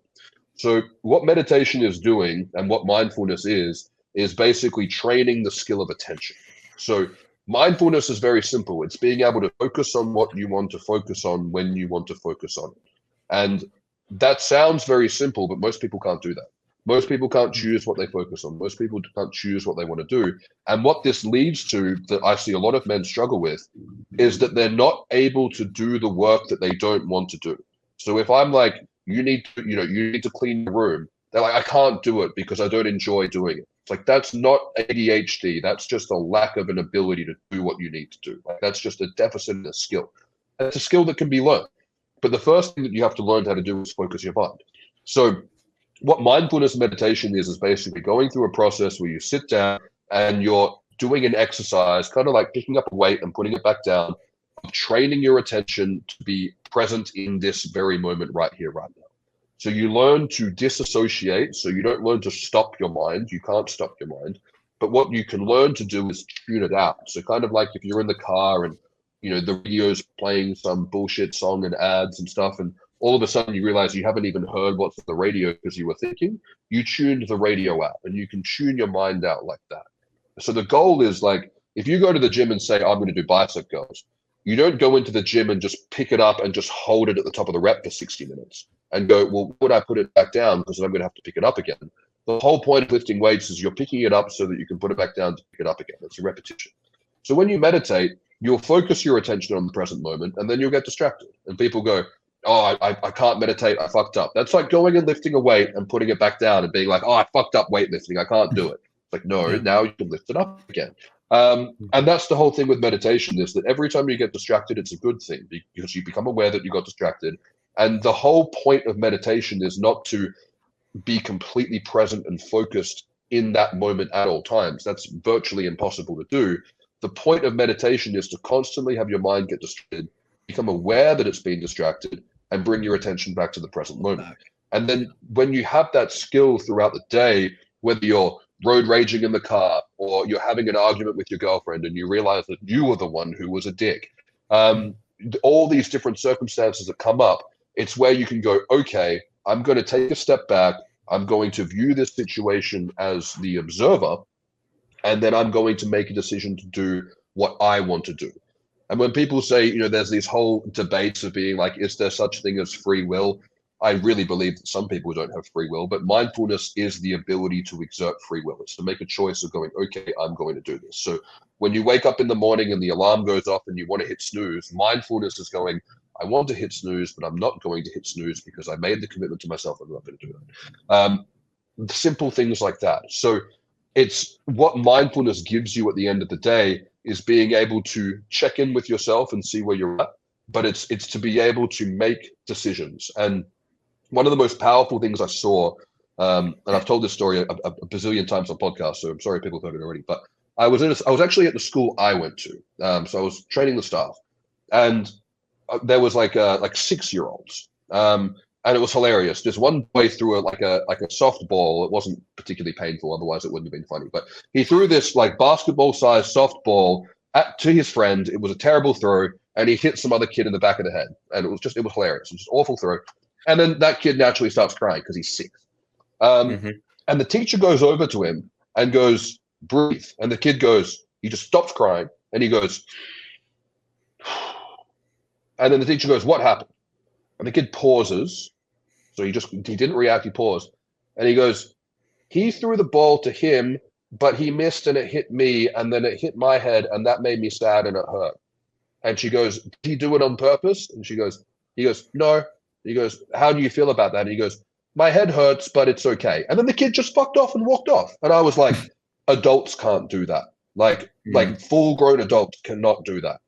So what meditation is doing, and what mindfulness is basically training the skill of attention. So mindfulness is very simple. It's being able to focus on what you want to focus on when you want to focus on it. And that sounds very simple, but most people can't do that. Most people can't choose what they focus on. Most people can't choose what they want to do. And what this leads to, that I see a lot of men struggle with, is that they're not able to do the work that they don't want to do. So if I'm like, you need to clean the room, they're like, I can't do it because I don't enjoy doing it. It's like, that's not ADHD. That's just a lack of an ability to do what you need to do. Like, that's just a deficit in a skill. It's a skill that can be learned. But the first thing that you have to learn how to do is focus your mind. So what mindfulness meditation is basically going through a process where you sit down and you're doing an exercise, kind of like picking up a weight and putting it back down, training your attention to be present in this very moment right here, right now. So you learn to disassociate. So you don't learn to stop your mind. You can't stop your mind. But what you can learn to do is tune it out. So kind of like if you're in the car and, the radio's playing some bullshit song and ads and stuff, and all of a sudden you realize you haven't even heard what's on the radio because you were thinking, you tuned the radio out, and you can tune your mind out like that. So the goal is, like, if you go to the gym and say, I'm going to do bicep curls, you don't go into the gym and just pick it up and just hold it at the top of the rep for 60 minutes and go, well, would I put it back down because I'm going to have to pick it up again? The whole point of lifting weights is you're picking it up so that you can put it back down to pick it up again. It's a repetition. So when you meditate, you'll focus your attention on the present moment, and then you'll get distracted. And people go, oh, I can't meditate, I fucked up. That's like going and lifting a weight and putting it back down and being like, oh, I fucked up weightlifting, I can't do it. It's like, no, Yeah. now you can lift it up again. And that's the whole thing with meditation, is that every time you get distracted, it's a good thing, because you become aware that you got distracted. And the whole point of meditation is not to be completely present and focused in that moment at all times. That's virtually impossible to do. The point of meditation is to constantly have your mind get distracted, become aware that it's being distracted, and bring your attention back to the present moment. And then when you have that skill throughout the day, whether you're road raging in the car or you're having an argument with your girlfriend and you realize that you were the one who was a dick, all these different circumstances that come up, it's where you can go, okay, I'm going to take a step back. I'm going to view this situation as the observer, and then I'm going to make a decision to do what I want to do. And when people say, there's these whole debates of being like, is there such thing as free will? I really believe that some people don't have free will, but mindfulness is the ability to exert free will. It's to make a choice of going, okay, I'm going to do this. So when you wake up in the morning and the alarm goes off and you want to hit snooze, mindfulness is going, I want to hit snooze, but I'm not going to hit snooze because I made the commitment to myself. I'm not going to do that. Simple things like that. So it's what mindfulness gives you at the end of the day is being able to check in with yourself and see where you're at. But it's to be able to make decisions. And one of the most powerful things I saw, and I've told this story a bazillion times on podcasts, so I'm sorry people have heard it already, but I was actually at the school I went to. So I was training the staff, and there was like 6-year-olds, and it was hilarious. Just one boy threw like a softball. It wasn't particularly painful, otherwise it wouldn't have been funny. But he threw this like basketball-sized softball to his friend. It was a terrible throw, and he hit some other kid in the back of the head, and it was hilarious. It was just an awful throw. And then that kid naturally starts crying because he's 6. And the teacher goes over to him and goes, breathe. And the kid goes, he just stops crying, and he goes, and then the teacher goes, what happened? And the kid pauses. So he didn't react, he paused. And he goes, he threw the ball to him, but he missed and it hit me, and then it hit my head, and that made me sad and it hurt. And she goes, did he do it on purpose? And he goes, no. He goes, how do you feel about that? And he goes, my head hurts, but it's okay. And then the kid just fucked off and walked off. And I was like, adults can't do that. Like full-grown adults cannot do that.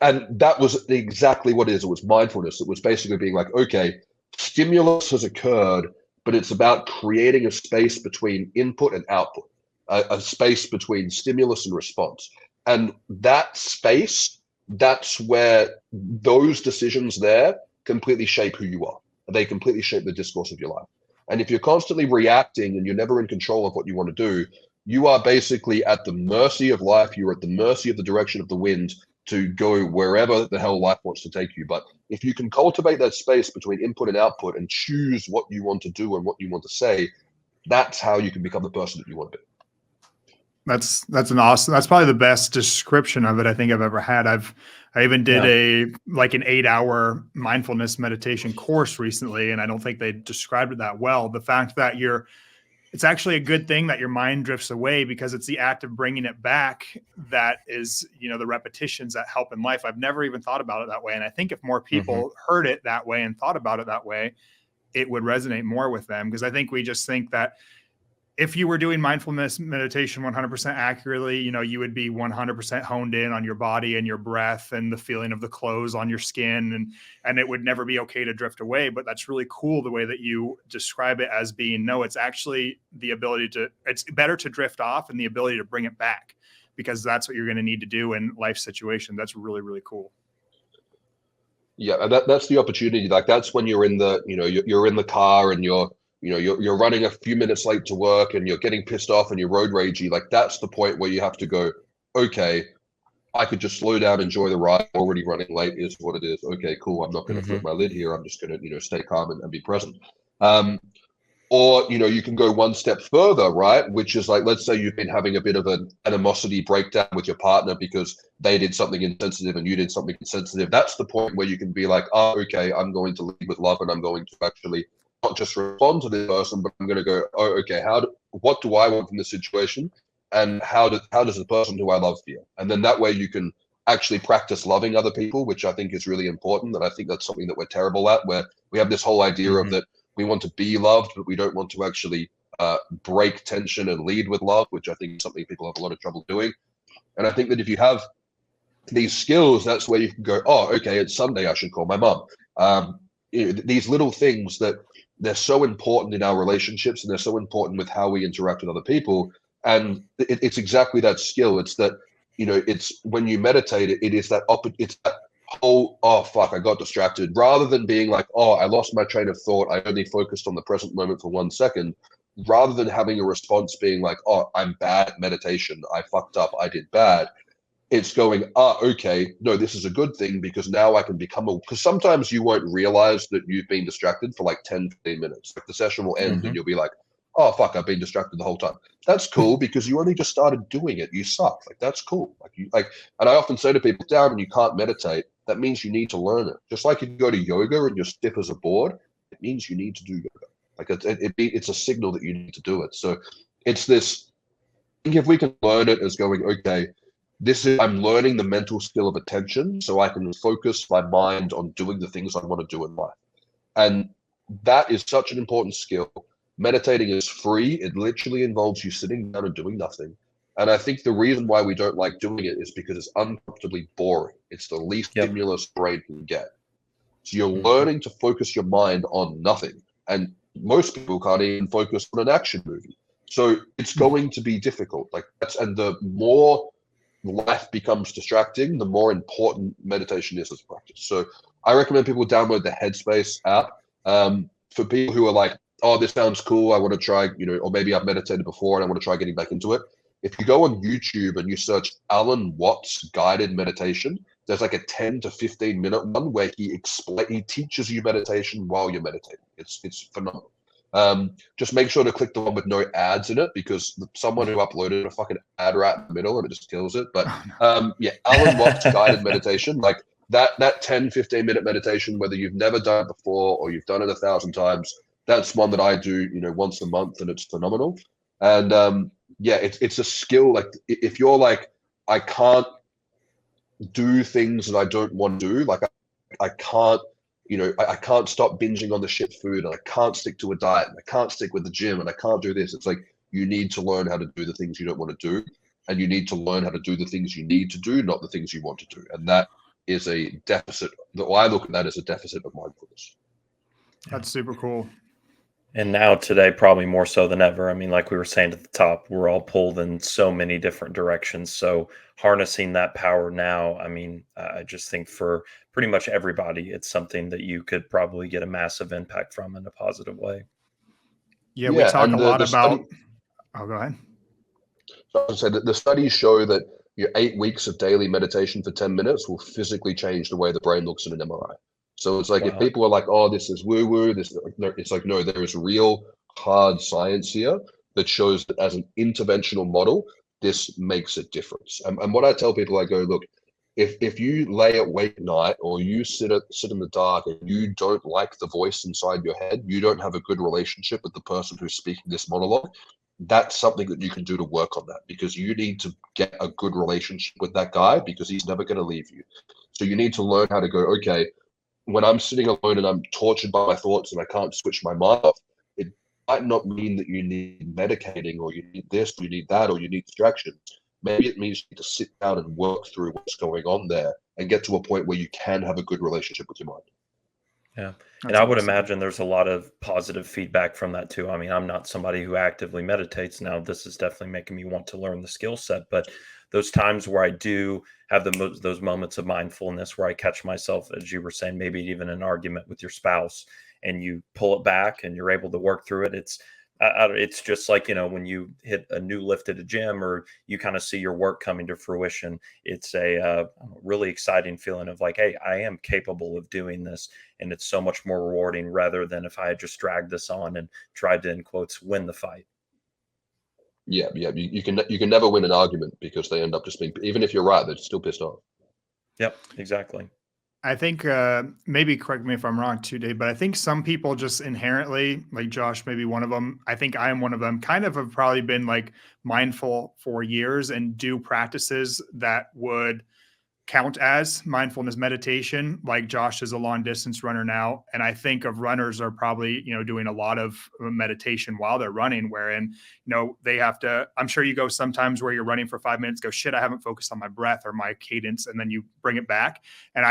And that was exactly what it is. It was mindfulness. It was basically being like, okay, stimulus has occurred, but it's about creating a space between input and output, a space between stimulus and response. And that space, that's where those decisions there completely shape who you are. They completely shape the discourse of your life. And if you're constantly reacting and you're never in control of what you want to do, you are basically at the mercy of life. You're at the mercy of the direction of the wind to go wherever the hell life wants to take you. But if you can cultivate that space between input and output and choose what you want to do and what you want to say, that's how you can become the person that you want to be. That's probably the best description of it I think I've ever had. I even did an 8-hour mindfulness meditation course recently, and I don't think they described it that well. The fact that it's actually a good thing that your mind drifts away, because it's the act of bringing it back that is, the repetitions that help in life. I've never even thought about it that way. And I think if more people heard it that way and thought about it that way, it would resonate more with them. Because I think we just think that if you were doing mindfulness meditation 100% accurately, you would be 100% honed in on your body and your breath and the feeling of the clothes on your skin, and it would never be okay to drift away. But that's really cool the way that you describe it as being, no, it's actually the ability it's better to drift off and the ability to bring it back, because that's what you're going to need to do in life situation. That's really, really cool. Yeah, and that's the opportunity. Like that's when you're in the, you're in the car and you're running a few minutes late to work and you're getting pissed off and you're road ragey. Like that's the point where you have to go, okay, I could just slow down, enjoy the ride. Already running late is what it is. Okay, cool. I'm not going to flip my lid here. I'm just going to, stay calm and be present. Or, you can go one step further, right? Which is like, let's say you've been having a bit of an animosity breakdown with your partner because they did something insensitive and you did something insensitive. That's the point where you can be like, oh, okay, I'm going to lead with love and I'm going to actually not just respond to this person, but I'm going to go, oh, okay, what do I want from this situation? And how does the person who I love feel? And then that way you can actually practice loving other people, which I think is really important. And I think that's something that we're terrible at, where we have this whole idea of that we want to be loved, but we don't want to actually break tension and lead with love, which I think is something people have a lot of trouble doing. And I think that if you have these skills, that's where you can go, oh, okay, it's Sunday, I should call my mom. These little things that they're so important in our relationships, and they're so important with how we interact with other people. And it's exactly that skill. It's that, it's when you meditate, it is that it's that whole, oh fuck, I got distracted, rather than being like, oh, I lost my train of thought, I only focused on the present moment for 1 second, rather than having a response being like, oh, I'm bad at meditation, I fucked up, I did bad. It's going, okay, no, this is a good thing, because now I can become because sometimes you won't realize that you've been distracted for like 10, 15 minutes. Like the session will end and you'll be like, oh, fuck, I've been distracted the whole time. That's cool, because you only just started doing it. You suck. Like, that's cool. And I often say to people, down and you can't meditate, that means you need to learn it. Just like if you go to yoga and you're stiff as a board, it means you need to do yoga. Like it's a signal that you need to do it. So it's this, I think if we can learn it as going, okay, I'm learning the mental skill of attention, so I can focus my mind on doing the things I want to do in life. And that is such an important skill. Meditating is free. It literally involves you sitting down and doing nothing. And I think the reason why we don't like doing it is because it's uncomfortably boring. It's the least stimulus brain can get. So you're learning to focus your mind on nothing. And most people can't even focus on an action movie. So it's going to be difficult. And the more life becomes distracting, the more important meditation is as practice. So I recommend people download the Headspace app. For people who are like, oh, this sounds cool, I want to try, or maybe I've meditated before and I want to try getting back into it. If you go on YouTube and you search Alan Watts guided meditation, there's like a 10 to 15 minute one where he teaches you meditation while you're meditating. It's phenomenal. Just make sure to click the one with no ads in it, because someone who uploaded a fucking ad right in the middle and it just kills it. But Alan Watts guided meditation, like that 10, 15 minute meditation, whether you've never done it before or you've done it 1,000 times, that's one that I do, once a month, and it's phenomenal. And it's a skill. Like if you're like, I can't do things that I don't want to do, like I can't, I can't stop binging on the shit food, and I can't stick to a diet, and I can't stick with the gym, and I can't do this. It's like, you need to learn how to do the things you don't want to do, and you need to learn how to do the things you need to do, not the things you want to do. And that is a deficit. I look at that as a deficit of mindfulness. That's super cool. And now today, probably more so than ever. I mean, like we were saying at the top, we're all pulled in so many different directions. So harnessing that power now, I mean, I just think for pretty much everybody, it's something that you could probably get a massive impact from in a positive way. Yeah, we talk a lot about. Oh, go ahead. So I would say that the studies show that your 8 weeks of daily meditation for 10 minutes will physically change the way the brain looks in an MRI. So it's like, if people are like, oh, this is woo-woo, it's like, no, there is real hard science here that shows that as an interventional model, this makes a difference. And what I tell people, I go, look, if you lay awake at night, or you sit in the dark and you don't like the voice inside your head, you don't have a good relationship with the person who's speaking this monologue, that's something that you can do to work on that, because you need to get a good relationship with that guy, because he's never going to leave you. So you need to learn how to go, okay, when I'm sitting alone and I'm tortured by my thoughts and I can't switch my mind off, it might not mean that you need medicating, or you need this, or you need that, or you need distractions. Maybe it means you need to sit down and work through what's going on there and get to a point where you can have a good relationship with your mind. Yeah. And I would imagine there's a lot of positive feedback from that too. I mean, I'm not somebody who actively meditates now. This is definitely making me want to learn the skill set, but those times where I do have those moments of mindfulness where I catch myself, as you were saying, maybe even an argument with your spouse, and you pull it back and you're able to work through it. It's just like, when you hit a new lift at a gym, or you kind of see your work coming to fruition. It's a really exciting feeling of like, hey, I am capable of doing this. And it's so much more rewarding, rather than if I had just dragged this on and tried to, in quotes, win the fight. Yeah. You can never win an argument, because they end up just being, even if you're right, they're still pissed off. Yep, exactly. I think maybe correct me if I'm wrong too, Dave, but I think some people just inherently, like Josh, maybe one of them, I think I am one of them, kind of have probably been like mindful for years and do practices that would count as mindfulness meditation. Like Josh is a long distance runner now. And I think of runners are probably, doing a lot of meditation while they're running, wherein, they have to, I'm sure you go sometimes where you're running for 5 minutes, go, shit, I haven't focused on my breath or my cadence. And then you bring it back. And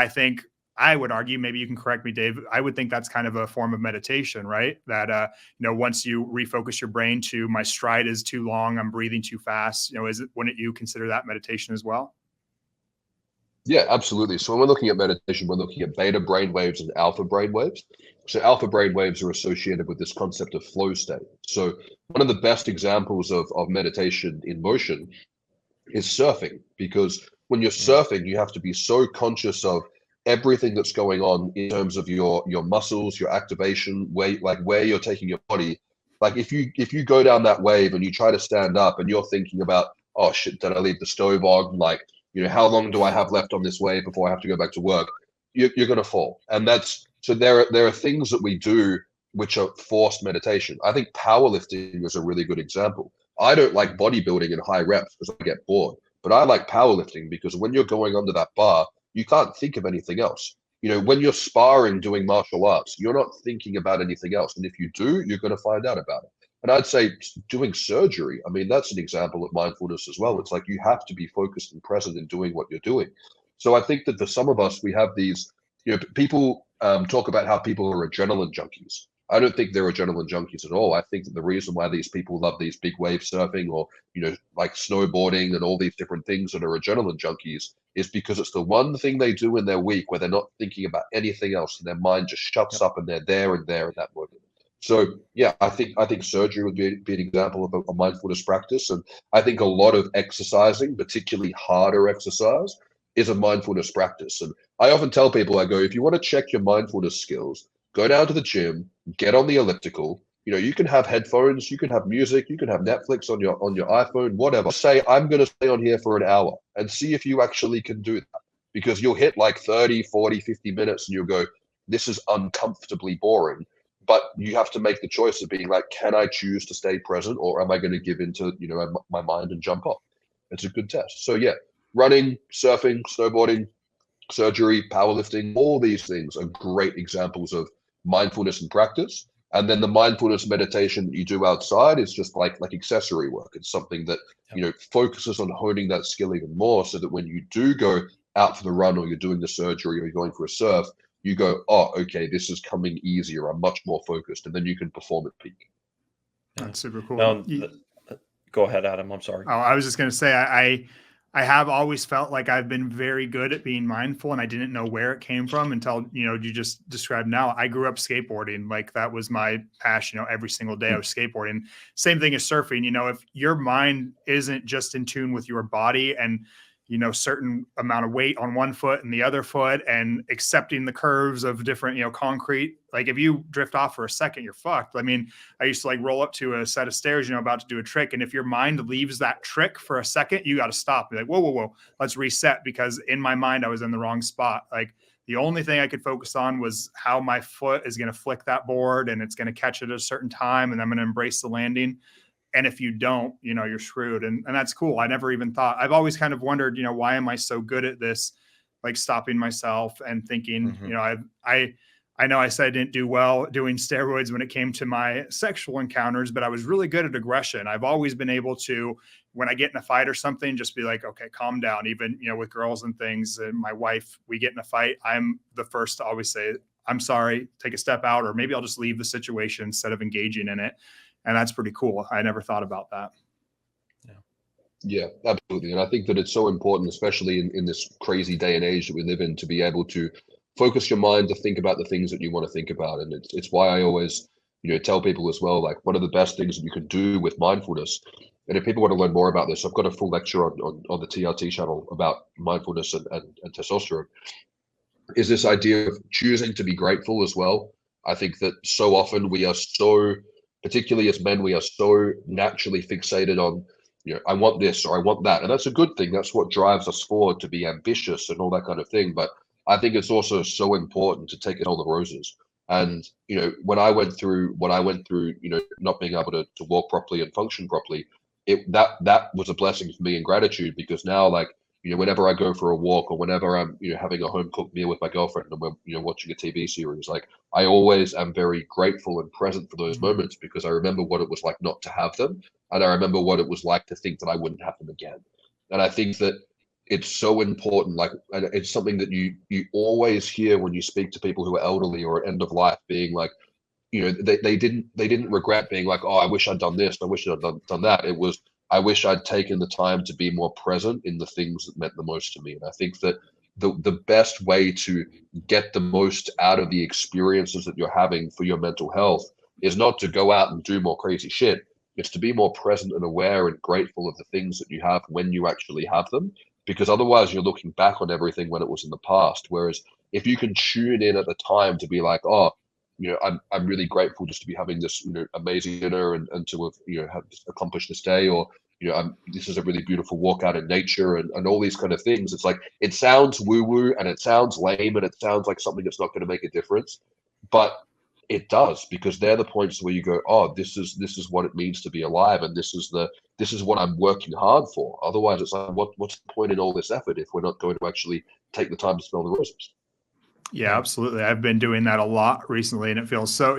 I would argue, maybe you can correct me, Dave, I would think that's kind of a form of meditation, right? That, once you refocus your brain to my stride is too long, I'm breathing too fast, wouldn't you consider that meditation as well? Yeah, absolutely. So when we're looking at meditation, we're looking at beta brainwaves and alpha brainwaves. So alpha brainwaves are associated with this concept of flow state. So one of the best examples of meditation in motion is surfing, because when you're surfing, you have to be so conscious of everything that's going on in terms of your muscles, your activation, where you're taking your body. Like if you go down that wave and you try to stand up and you're thinking about, oh shit, did I leave the stove on? Like, how long do I have left on this wave before I have to go back to work? You're going to fall. And so there are things that we do which are forced meditation. I think powerlifting is a really good example. I don't like bodybuilding in high reps because I get bored, but I like powerlifting because when you're going under that bar, you can't think of anything else. When you're sparring doing martial arts, you're not thinking about anything else. And if you do, you're going to find out about it. And I'd say doing surgery, I mean, that's an example of mindfulness as well. It's like you have to be focused and present in doing what you're doing. So I think that for some of us, we have these, people talk about how people are adrenaline junkies. I don't think they're adrenaline junkies at all. I think that the reason why these people love these big wave surfing or, like snowboarding and all these different things that are adrenaline junkies is because it's the one thing they do in their week where they're not thinking about anything else and their mind just shuts up and they're there in that moment. So yeah, I think surgery would be an example of a mindfulness practice. And I think a lot of exercising, particularly harder exercise, is a mindfulness practice. And I often tell people, I go, if you want to check your mindfulness skills, go down to the gym, get on the elliptical. You can have headphones, you can have music, you can have Netflix on your iPhone, whatever. Say, I'm going to stay on here for an hour and see if you actually can do that. Because you'll hit like 30, 40, 50 minutes and you'll go, this is uncomfortably boring. But you have to make the choice of being like, can I choose to stay present or am I going to give into, my mind and jump off? It's a good test. So yeah, running, surfing, snowboarding, surgery, powerlifting, all these things are great examples of mindfulness and practice. And then the mindfulness meditation that you do outside is just like accessory work. It's something that, focuses on honing that skill even more so that when you do go out for the run or you're doing the surgery or you're going for a surf, you go, oh, okay, this is coming easier. I'm much more focused. And then you can perform at peak. That's super cool. Go ahead, Adam. I'm sorry. Oh, I was just going to say, I have always felt like I've been very good at being mindful and I didn't know where it came from until, you just described now. I grew up skateboarding. Like that was my passion. Every single day I was skateboarding. Same thing as surfing. If your mind isn't just in tune with your body and, certain amount of weight on one foot and the other foot and accepting the curves of different, concrete, like if you drift off for a second, you're fucked. I mean, I used to like roll up to a set of stairs, about to do a trick. And if your mind leaves that trick for a second, you got to stop. Be like, whoa, let's reset. Because in my mind, I was in the wrong spot. Like the only thing I could focus on was how my foot is going to flick that board and it's going to catch it at a certain time. And I'm going to embrace the landing. And if you don't, you're screwed. And that's cool. I never even thought. I've always kind of wondered, why am I so good at this? Like stopping myself and thinking, I know I said I didn't do well doing steroids when it came to my sexual encounters, but I was really good at aggression. I've always been able to, when I get in a fight or something, just be like, okay, calm down. Even, with girls and things and my wife, we get in a fight. I'm the first to always say, I'm sorry, take a step out, or maybe I'll just leave the situation instead of engaging in it. And that's pretty cool. I never thought about that. Yeah, absolutely. And I think that it's so important, especially in this crazy day and age that we live in, to be able to focus your mind to think about the things that you want to think about. And it's why I always, tell people as well, like one of the best things that you can do with mindfulness. And if people want to learn more about this, I've got a full lecture on the TRT channel about mindfulness and testosterone, is this idea of choosing to be grateful as well. I think that so often we are so, particularly as men, we are so naturally fixated on, I want this or I want that. And that's a good thing. That's what drives us forward, to be ambitious and all that kind of thing. But I think it's also so important to take it all the roses. And, when I went through what I went through, not being able to walk properly and function properly, that was a blessing for me and gratitude, because now, like, whenever I go for a walk or whenever I'm, having a home cooked meal with my girlfriend and we're, watching a TV series, like I always am very grateful and present for those moments because I remember what it was like not to have them. And I remember what it was like to think that I wouldn't have them again. And I think that it's so important, like, and it's something that you always hear when you speak to people who are elderly or at end of life, being like, they didn't regret being like, oh, I wish I'd done this, I wish I'd done that. It was, I wish I'd taken the time to be more present in the things that meant the most to me. And I think that the best way to get the most out of the experiences that you're having for your mental health is not to go out and do more crazy shit. It's to be more present and aware and grateful of the things that you have when you actually have them, because otherwise you're looking back on everything when it was in the past. Whereas if you can tune in at the time to be like, oh, I'm really grateful just to be having this, amazing dinner and to have accomplished this day, or, this is a really beautiful walk out in nature and all these kind of things. It's like, it sounds woo woo and it sounds lame and it sounds like something that's not going to make a difference, but it does, because they're the points where you go, oh, this is what it means to be alive. And this is what I'm working hard for. Otherwise it's like, what's the point in all this effort if we're not going to actually take the time to smell the roses? Yeah, absolutely. I've been doing that a lot recently, and it feels so,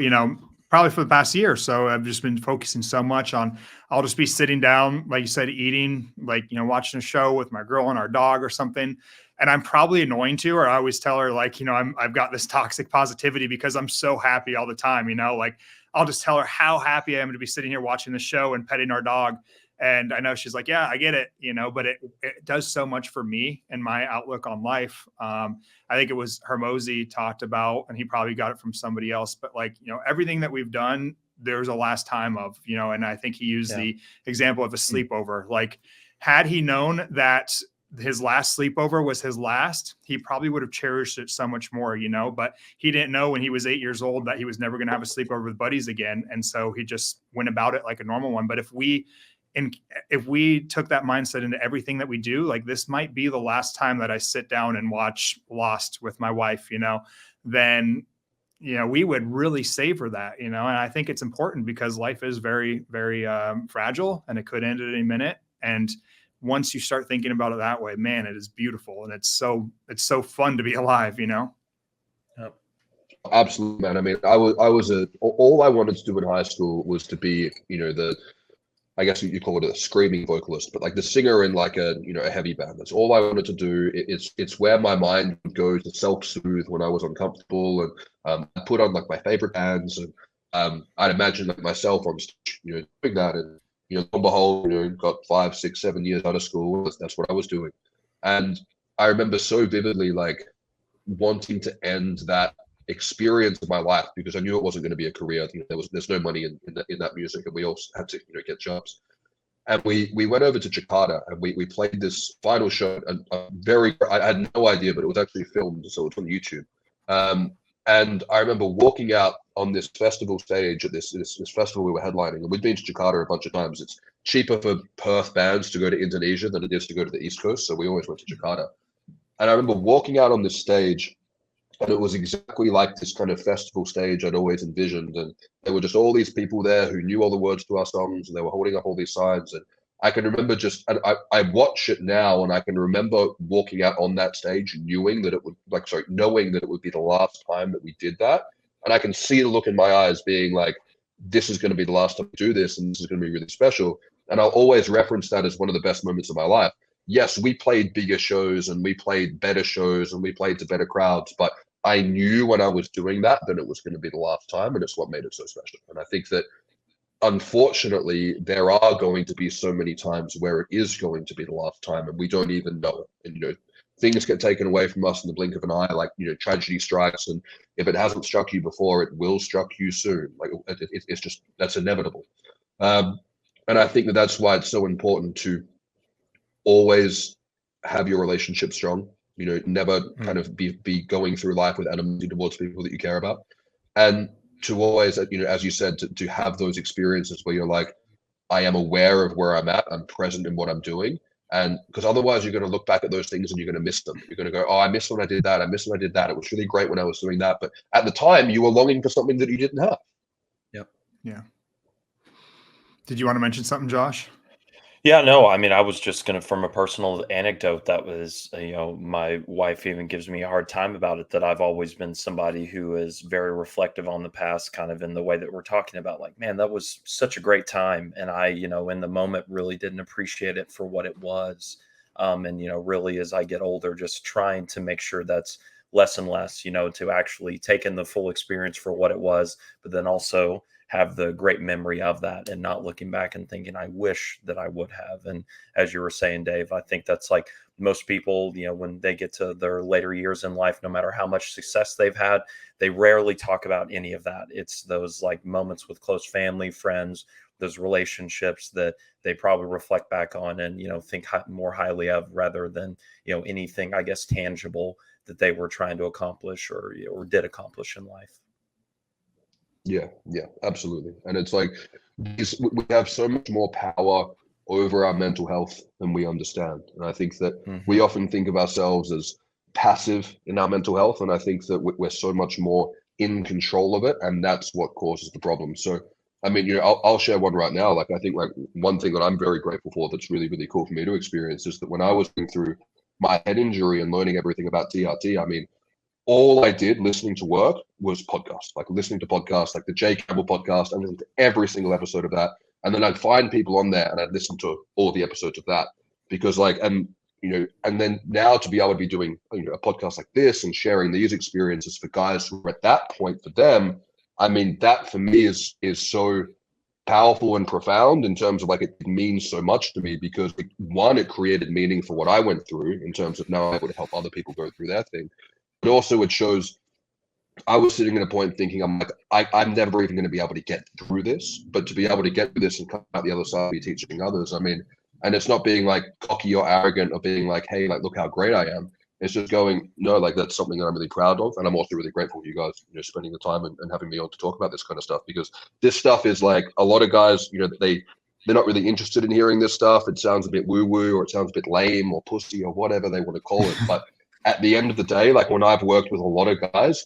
probably for the past year or so, I've just been focusing so much on, I'll just be sitting down, like you said, eating, like, watching a show with my girl and our dog or something. And I'm probably annoying to her. I always tell her, like, I've got this toxic positivity because I'm so happy all the time, like I'll just tell her how happy I am to be sitting here watching the show and petting our dog. And I know she's like, yeah, I get it, but it does so much for me and my outlook on life. I think it was Hermosi talked about, and he probably got it from somebody else, but like, everything that we've done, there's a last time of, and I think he used the example of a sleepover. Like, had he known that his last sleepover was his last, he probably would have cherished it so much more, but he didn't know when he was 8 years old that he was never going to have a sleepover with buddies again. And so he just went about it like a normal one. But if we took that mindset into everything that we do, like, this might be the last time that I sit down and watch Lost with my wife, then, we would really savor that, and I think it's important because life is very, very fragile and it could end at any minute. And once you start thinking about it that way, man, it is beautiful. And it's so fun to be alive, Yep. Absolutely, man. I mean, all I wanted to do in high school was to be, I guess you call it a screaming vocalist, but like the singer in like a heavy band. That's all I wanted to do. It's where my mind would go to self-soothe when I was uncomfortable, and I put on like my favorite bands, and I'd imagine like myself on stage, doing that, and lo and behold, got 5, 6, 7 years out of school. That's what I was doing, and I remember so vividly like wanting to end that experience of my life because I knew it wasn't going to be a career. There's no money in that music, and we all had to get jobs. And we went over to Jakarta and we played this final show. And I had no idea, but it was actually filmed, so it's on YouTube. And I remember walking out on this festival stage at this festival we were headlining, and we'd been to Jakarta a bunch of times. It's cheaper for Perth bands to go to Indonesia than it is to go to the East Coast, so we always went to Jakarta. And I remember walking out on this stage, and it was exactly like this kind of festival stage I'd always envisioned. And there were just all these people there who knew all the words to our songs, and they were holding up all these signs. And I can remember and I watch it now, and I can remember walking out on that stage knowing that it would be the last time that we did that. And I can see the look in my eyes being like, this is going to be the last time I do this, and this is going to be really special. And I'll always reference that as one of the best moments of my life. Yes, we played bigger shows and we played better shows and we played to better crowds, but I knew when I was doing that it was going to be the last time, and it's what made it so special. And I think that unfortunately there are going to be so many times where it is going to be the last time and we don't even know it. And things get taken away from us in the blink of an eye, like tragedy strikes, and if it hasn't struck you before, it will struck you soon. Like it's just, that's inevitable. And I think that's why it's so important to always have your relationship strong. Never kind of be going through life with animosity towards people that you care about, and to always, as you said, to have those experiences where you're like, I am aware of where I'm at, I'm present in what I'm doing, and because otherwise you're going to look back at those things and you're going to miss them. You're going to go, oh, I missed when I did that. I missed when I did that. It was really great when I was doing that, but at the time you were longing for something that you didn't have. Yep. Yeah. Did you want to mention something, Josh? Yeah, no, I mean, I was just gonna from a personal anecdote that was, my wife even gives me a hard time about it, that I've always been somebody who is very reflective on the past, kind of in the way that we're talking about, like, man, that was such a great time. And I, in the moment really didn't appreciate it for what it was. And, really as I get older, just trying to make sure that's less and less, to actually take in the full experience for what it was, but then also have the great memory of that and not looking back and thinking, I wish that I would have. And as you were saying, Dave, I think that's like most people, when they get to their later years in life, no matter how much success they've had, they rarely talk about any of that. It's those like moments with close family, friends, those relationships that they probably reflect back on and, think more highly of, rather than, anything, I guess, tangible that they were trying to accomplish or did accomplish in life. Yeah, absolutely. And it's like we have so much more power over our mental health than we understand. And I think that Hmm. we often think of ourselves as passive in our mental health. And I think that we're so much more in control of it. And that's what causes the problem. So, I mean, I'll share one right now. Like, I think like one thing that I'm very grateful for that's really, really cool for me to experience is that when I was going through my head injury and learning everything about TRT, I mean, all I did listening to work was podcasts, like listening to podcasts, like the Jay Campbell podcast. I listened to every single episode of that. And then I'd find people on there and I'd listen to all the episodes of that because and then now to be able to be doing, a podcast like this and sharing these experiences for guys who are at that point for them, I mean, that for me is so powerful and profound in terms of like, it means so much to me because it created meaning for what I went through in terms of now I'm able to help other people go through their thing. But also it shows I was sitting at a point thinking, I'm like, I'm never even going to be able to get through this, but to be able to get through this and come out the other side, be teaching others. I mean, and it's not being like cocky or arrogant or being like, hey, like, look how great I am. It's just going, no, like that's something that I'm really proud of. And I'm also really grateful for you guys, spending the time and having me on to talk about this kind of stuff, because this stuff is like a lot of guys, they're not really interested in hearing this stuff. It sounds a bit woo woo, or it sounds a bit lame or pussy or whatever they want to call it. But at the end of the day, like when I've worked with a lot of guys,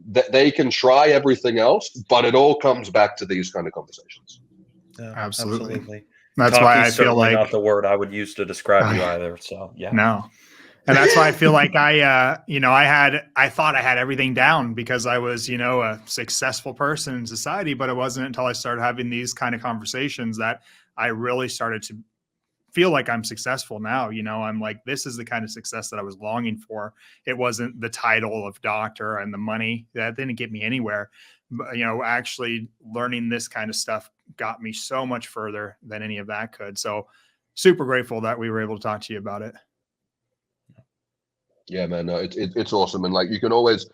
that they can try everything else, but it all comes back to these kind of conversations. Yeah, Absolutely. absolutely. That's Cocky why I is feel certainly not like the word I would use to describe you I, either. So yeah. no. And that's why I feel like I thought I had everything down because I was, a successful person in society, but it wasn't until I started having these kind of conversations that I really started to feel like I'm successful now. I'm like, this is the kind of success that I was longing for. It wasn't the title of doctor and the money that didn't get me anywhere. But, actually learning this kind of stuff got me so much further than any of that could. So super grateful that we were able to talk to you about it. Yeah, man, no, it's awesome. And like, you can always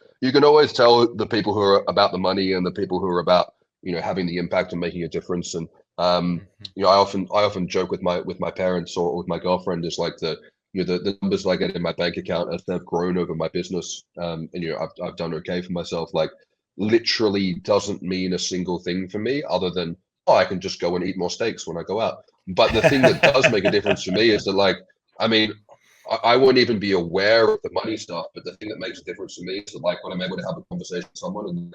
tell the people who are about the money and the people who are about, having the impact and making a difference. And, Mhm. I often joke with my parents or with my girlfriend is like the numbers I get in my bank account as they've grown over my business. And I've done okay for myself. Like literally doesn't mean a single thing for me other than, oh, I can just go and eat more steaks when I go out. But the thing that does make a difference for me is that, like, I mean, I wouldn't even be aware of the money stuff, but the thing that makes a difference for me is that, like, when I'm able to have a conversation with someone and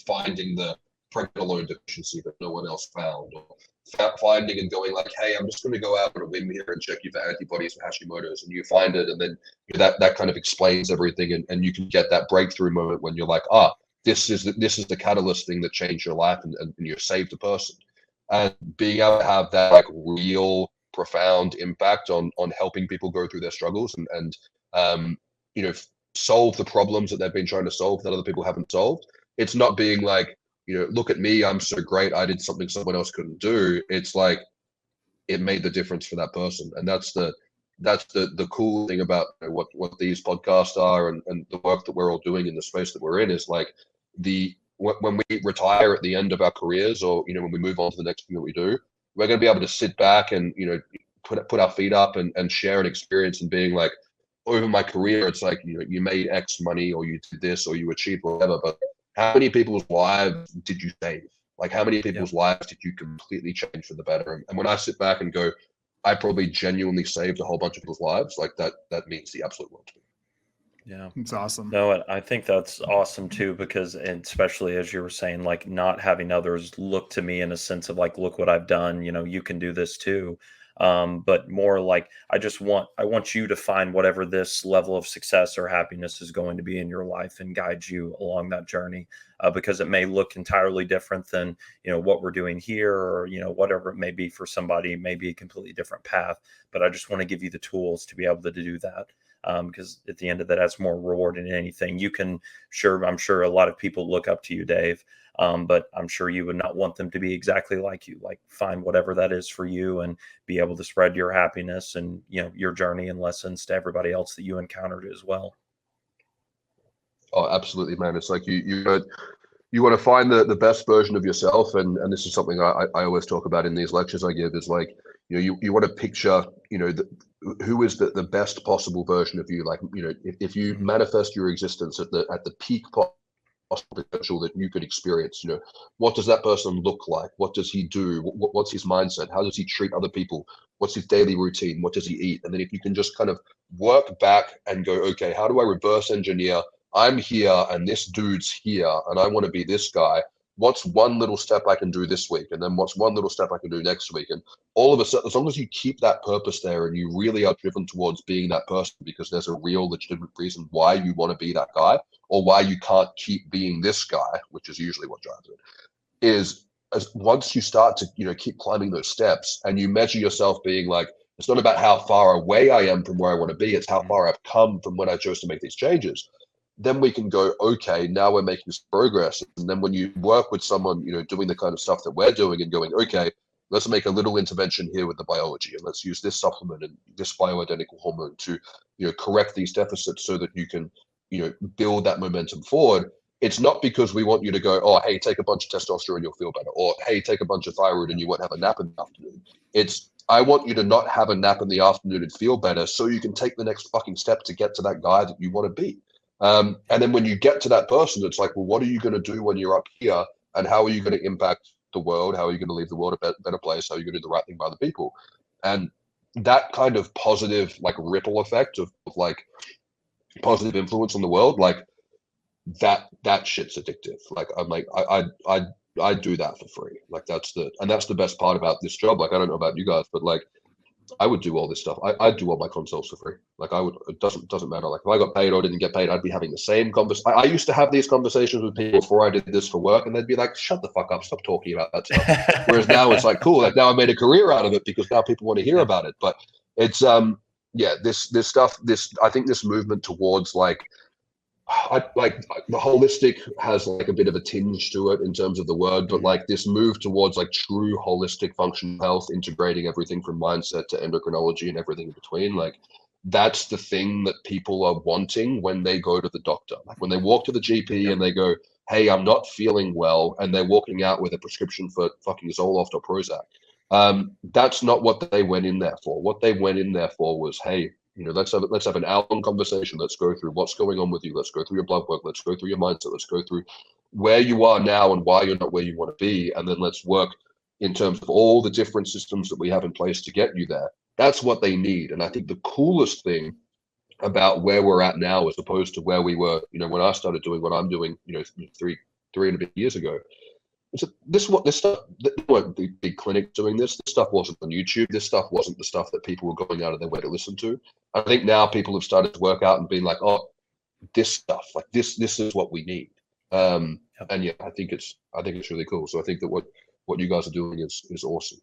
finding the pregnenolone deficiency that no one else found, or finding and going like, hey, I'm just going to go out on a whim here and check you for antibodies for Hashimoto's, and you find it, and then that kind of explains everything, and you can get that breakthrough moment when you're like, this is the catalyst thing that changed your life, and you saved a person, and being able to have that like real profound impact on helping people go through their struggles and solve the problems that they've been trying to solve that other people haven't solved. It's not being like, look at me, I'm so great, I did something someone else couldn't do. It's like it made the difference for that person, and that's the cool thing about what these podcasts are, and the work that we're all doing in the space that we're in is like when we retire at the end of our careers, or when we move on to the next thing that we do, we're going to be able to sit back and put our feet up and share an experience, and being like, over my career, it's like you made X money, or you did this, or you achieved whatever, but how many people's lives did you save? Like, how many Yep. people's lives did you completely change for the better? And when I sit back and go, I probably genuinely saved a whole bunch of people's lives, like that means the absolute world to me. Yeah. It's awesome. No, I think that's awesome too, because, and especially as you were saying, like not having others look to me in a sense of like, look what I've done, you can do this too. but more like I want you to find whatever this level of success or happiness is going to be in your life and guide you along that journey, because it may look entirely different than what we're doing here, or whatever it may be for somebody. It may be a completely different path, but I just want to give you the tools to be able to do that. Because at the end of that, that's more rewarding than anything. I'm sure a lot of people look up to you, Dave, but I'm sure you would not want them to be exactly like you. Like, find whatever that is for you and be able to spread your happiness and your journey and lessons to everybody else that you encountered as well. Oh, absolutely, man. It's like you want to find the best version of yourself, and this is something I always talk about in these lectures I give. Is like you want to picture who is the best possible version of you. Like if you manifest your existence at the peak possible potential that you could experience, what does that person look like? What does he do? What's his mindset? How does he treat other people? What's his daily routine? What does he eat? And then if you can just kind of work back and go, okay, how do I reverse engineer? I'm here and this dude's here and I want to be this guy. What's one little step I can do this week? And then what's one little step I can do next week? And all of a sudden, as long as you keep that purpose there and you really are driven towards being that person, because there's a real legitimate reason why you want to be that guy, or why you can't keep being this guy, which is usually what drives it, is as once you start to keep climbing those steps and you measure yourself being like, it's not about how far away I am from where I want to be, it's how far I've come from when I chose to make these changes. Then we can go, okay, now we're making some progress. And then when you work with someone, doing the kind of stuff that we're doing and going, okay, let's make a little intervention here with the biology, and let's use this supplement and this bioidentical hormone to, correct these deficits so that you can, build that momentum forward. It's not because we want you to go, oh, hey, take a bunch of testosterone, you'll feel better. Or, hey, take a bunch of thyroid and you won't have a nap in the afternoon. It's, I want you to not have a nap in the afternoon and feel better so you can take the next fucking step to get to that guy that you want to be. And then when you get to that person, it's like, well, what are you going to do when you're up here? And how are you going to impact the world? How are you going to leave the world a better place? How are you going to do the right thing by the people? And that kind of positive, like, ripple effect of like positive influence on the world, like that shit's addictive. Like, I'm like, I do that for free. Like, that's the best part about this job. Like, I don't know about you guys, but like, I would do all this stuff. I'd do all my consults for free. Like, I would. It doesn't matter. Like, if I got paid or didn't get paid, I'd be having the same conversation. I used to have these conversations with people before I did this for work, and they'd be like, "Shut the fuck up! Stop talking about that stuff." Whereas now it's like, cool. Like, now I made a career out of it because now people want to hear about it. But it's this stuff. I think this movement towards like the holistic has like a bit of a tinge to it in terms of the word, but like this move towards like true holistic functional health, integrating everything from mindset to endocrinology and everything in between, like that's the thing that people are wanting when they go to the doctor. Like when they walk to the GP and they go, hey, I'm not feeling well, and they're walking out with a prescription for fucking Zoloft or Prozac. That's not what they went in there for. What they went in there for was, hey, let's have an hour-long conversation. Let's go through what's going on with you. Let's go through your blood work. Let's go through your mindset. Let's go through where you are now and why you're not where you want to be. And then let's work in terms of all the different systems that we have in place to get you there. That's what they need. And I think the coolest thing about where we're at now, as opposed to where we were, when I started doing what I'm doing, three and a bit years ago, so this stuff, there weren't big clinics doing this. This stuff wasn't on YouTube. This stuff wasn't the stuff that people were going out of their way to listen to. I think now people have started to work out and being like, oh, this stuff, like this is what we need. And yeah, I think it's really cool. So I think that what you guys are doing is awesome.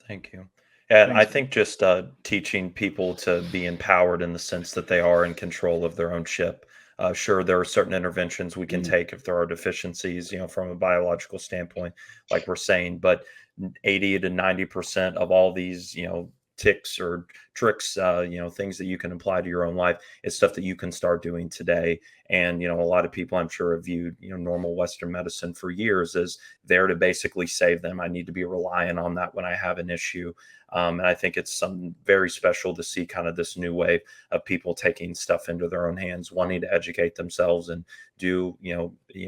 Thank you. And I think just teaching people to be empowered in the sense that they are in control of their own ship. Sure, there are certain interventions we can take if there are deficiencies, from a biological standpoint, like we're saying, but 80 to 90% of all these, ticks or tricks, things that you can apply to your own life, is stuff that you can start doing today. And, a lot of people, I'm sure, have viewed, normal Western medicine for years as there to basically save them. I need to be relying on that when I have an issue. And I think it's something very special to see kind of this new wave of people taking stuff into their own hands, wanting to educate themselves and do,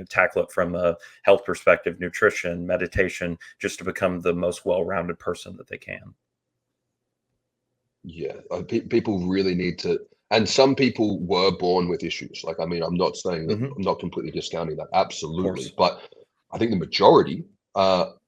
tackle it from a health perspective, nutrition, meditation, just to become the most well-rounded person that they can. Yeah, people really need to, and some people were born with issues. Like, I mean, I'm not saying that, I'm not completely discounting that, absolutely. But I think the majority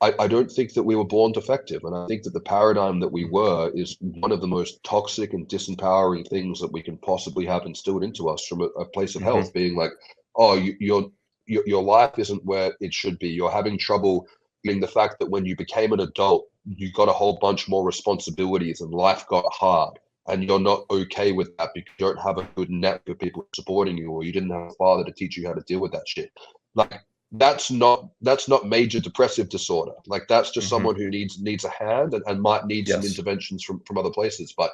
I don't think that we were born defective. And I think that the paradigm that we were is one of the most toxic and disempowering things that we can possibly have instilled into us from a place of health, being like, oh, your life isn't where it should be. You're having trouble in the fact that when you became an adult, you got a whole bunch more responsibilities and life got hard. And you're not okay with that because you don't have a good net of people supporting you, or you didn't have a father to teach you how to deal with that shit. Like, that's not major depressive disorder. Like, that's just someone who needs a hand and might need some interventions from other places. But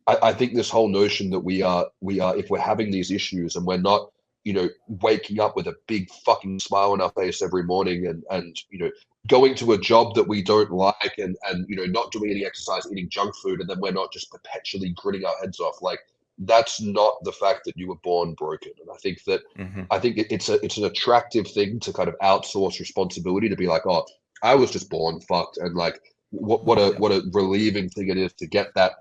I think this whole notion that we are if we're having these issues and we're not, waking up with a big fucking smile on our face every morning and going to a job that we don't like and not doing any exercise, eating junk food, and then we're not just perpetually gritting our heads off. Like, that's not the fact that you were born broken. And I think that it's an attractive thing to kind of outsource responsibility, to be like, oh, I was just born fucked, and like what a relieving thing it is to get that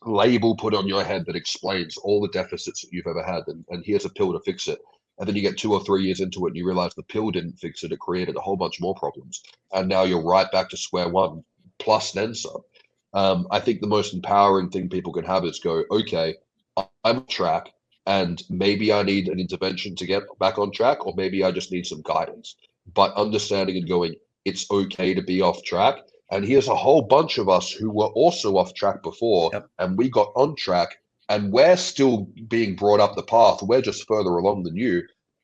label put on your head that explains all the deficits that you've ever had, and here's a pill to fix it. And then you get 2 or 3 years into it and you realize the pill didn't fix it. It created a whole bunch more problems. And now you're right back to square one, plus then some. I think the most empowering thing people can have is go, okay, I'm on track, and maybe I need an intervention to get back on track, or maybe I just need some guidance. But understanding and going, it's okay to be off track. And here's a whole bunch of us who were also off track before, and we got on track, and we're still being brought up the path. We're just further along than you.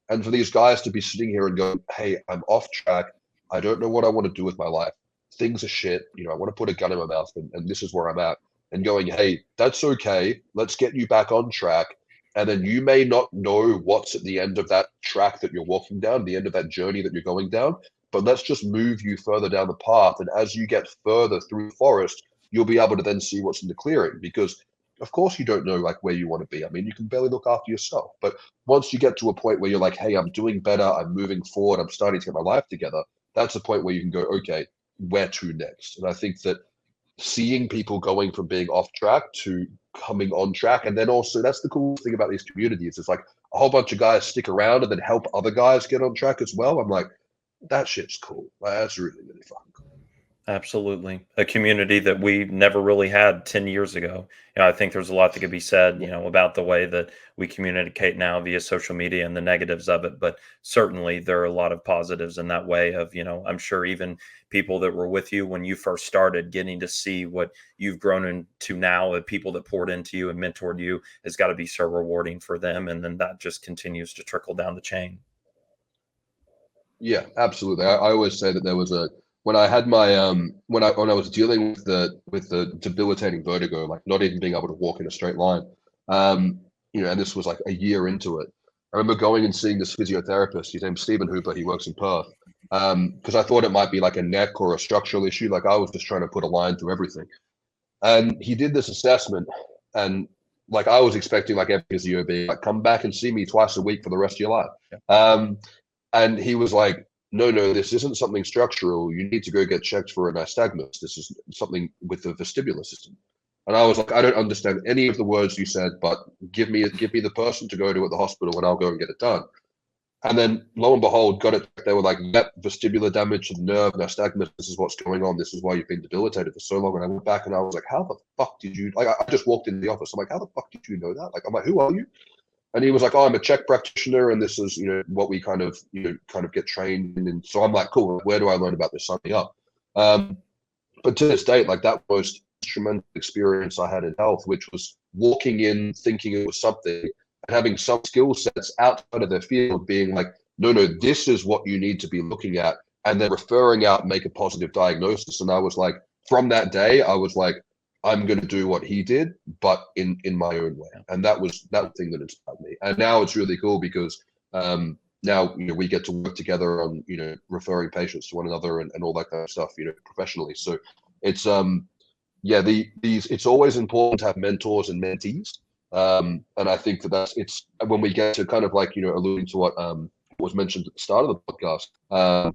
And for these guys to be sitting here and going, hey, I'm off track. I don't know what I want to do with my life. Things are shit. I want to put a gun in my mouth, and this is where I'm at. And going, hey, that's okay. Let's get you back on track. And then you may not know what's at the end of that track that you're walking down, the end of that journey that you're going down. But let's just move you further down the path. And as you get further through the forest, you'll be able to then see what's in the clearing, because of course you don't know like where you want to be. I mean, you can barely look after yourself. But once you get to a point where you're like, hey, I'm doing better, I'm moving forward, I'm starting to get my life together, that's a point where you can go, okay, where to next? And I think that seeing people going from being off track to coming on track, and then also that's the cool thing about these communities, it's like a whole bunch of guys stick around and then help other guys get on track as well. I'm like, that shit's cool. Like, that's really, really fucking cool. Absolutely. A community that we never really had 10 years ago. I think there's a lot that could be said, about the way that we communicate now via social media and the negatives of it. But certainly there are a lot of positives in that way of, I'm sure even people that were with you when you first started, getting to see what you've grown into now, the people that poured into you and mentored you, has got to be so rewarding for them. And then that just continues to trickle down the chain. Yeah, absolutely. I always say that there was when I had my when I was dealing with the debilitating vertigo, like not even being able to walk in a straight line, and this was like a year into it. I remember going and seeing this physiotherapist. His name's Stephen Hooper. He works in Perth. Because I thought it might be like a neck or a structural issue. Like, I was just trying to put a line through everything. And he did this assessment, and like I was expecting like every physio being like, come back and see me twice a week for the rest of your life. And he was like, no, this isn't something structural. You need to go get checked for a nystagmus. This is something with the vestibular system. And I was like, I don't understand any of the words you said, but give me the person to go to at the hospital and I'll go and get it done. And then lo and behold, got it. They were like, yep, vestibular damage to the nerve, nystagmus. This is what's going on. This is why you've been debilitated for so long. And I went back and I was like, how the fuck did you, like, I just walked into the office. I'm like, how the fuck did you know that? Like, I'm like, who are you? And he was like, oh, I'm a Czech practitioner, and this is, what we kind of get trained in. And so I'm like, cool, where do I learn about this? Sign me up. But to this date, like, that most instrumental experience I had in health, which was walking in, thinking it was something, and having some skill sets outside of their field being like, no, this is what you need to be looking at, and then referring out, make a positive diagnosis. And I was like, from that day, I was like, I'm going to do what he did, but in my own way. And that was that thing that inspired me. And now it's really cool because now, we get to work together on, referring patients to one another and all that kind of stuff, professionally. So it's, it's always important to have mentors and mentees. And I think it's when we get to kind of like, alluding to what was mentioned at the start of the podcast,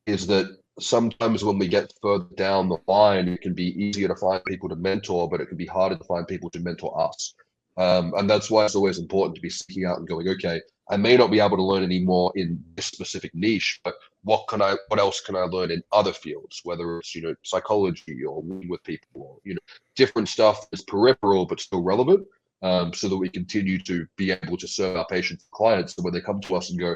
is that sometimes when we get further down the line, it can be easier to find people to mentor, but it can be harder to find people to mentor us. And that's why it's always important to be seeking out and going, okay, I may not be able to learn any more in this specific niche, but what else can I learn in other fields, whether it's, psychology or working with people, or, different stuff that's peripheral but still relevant, so that we continue to be able to serve our patients and clients. So when they come to us and go,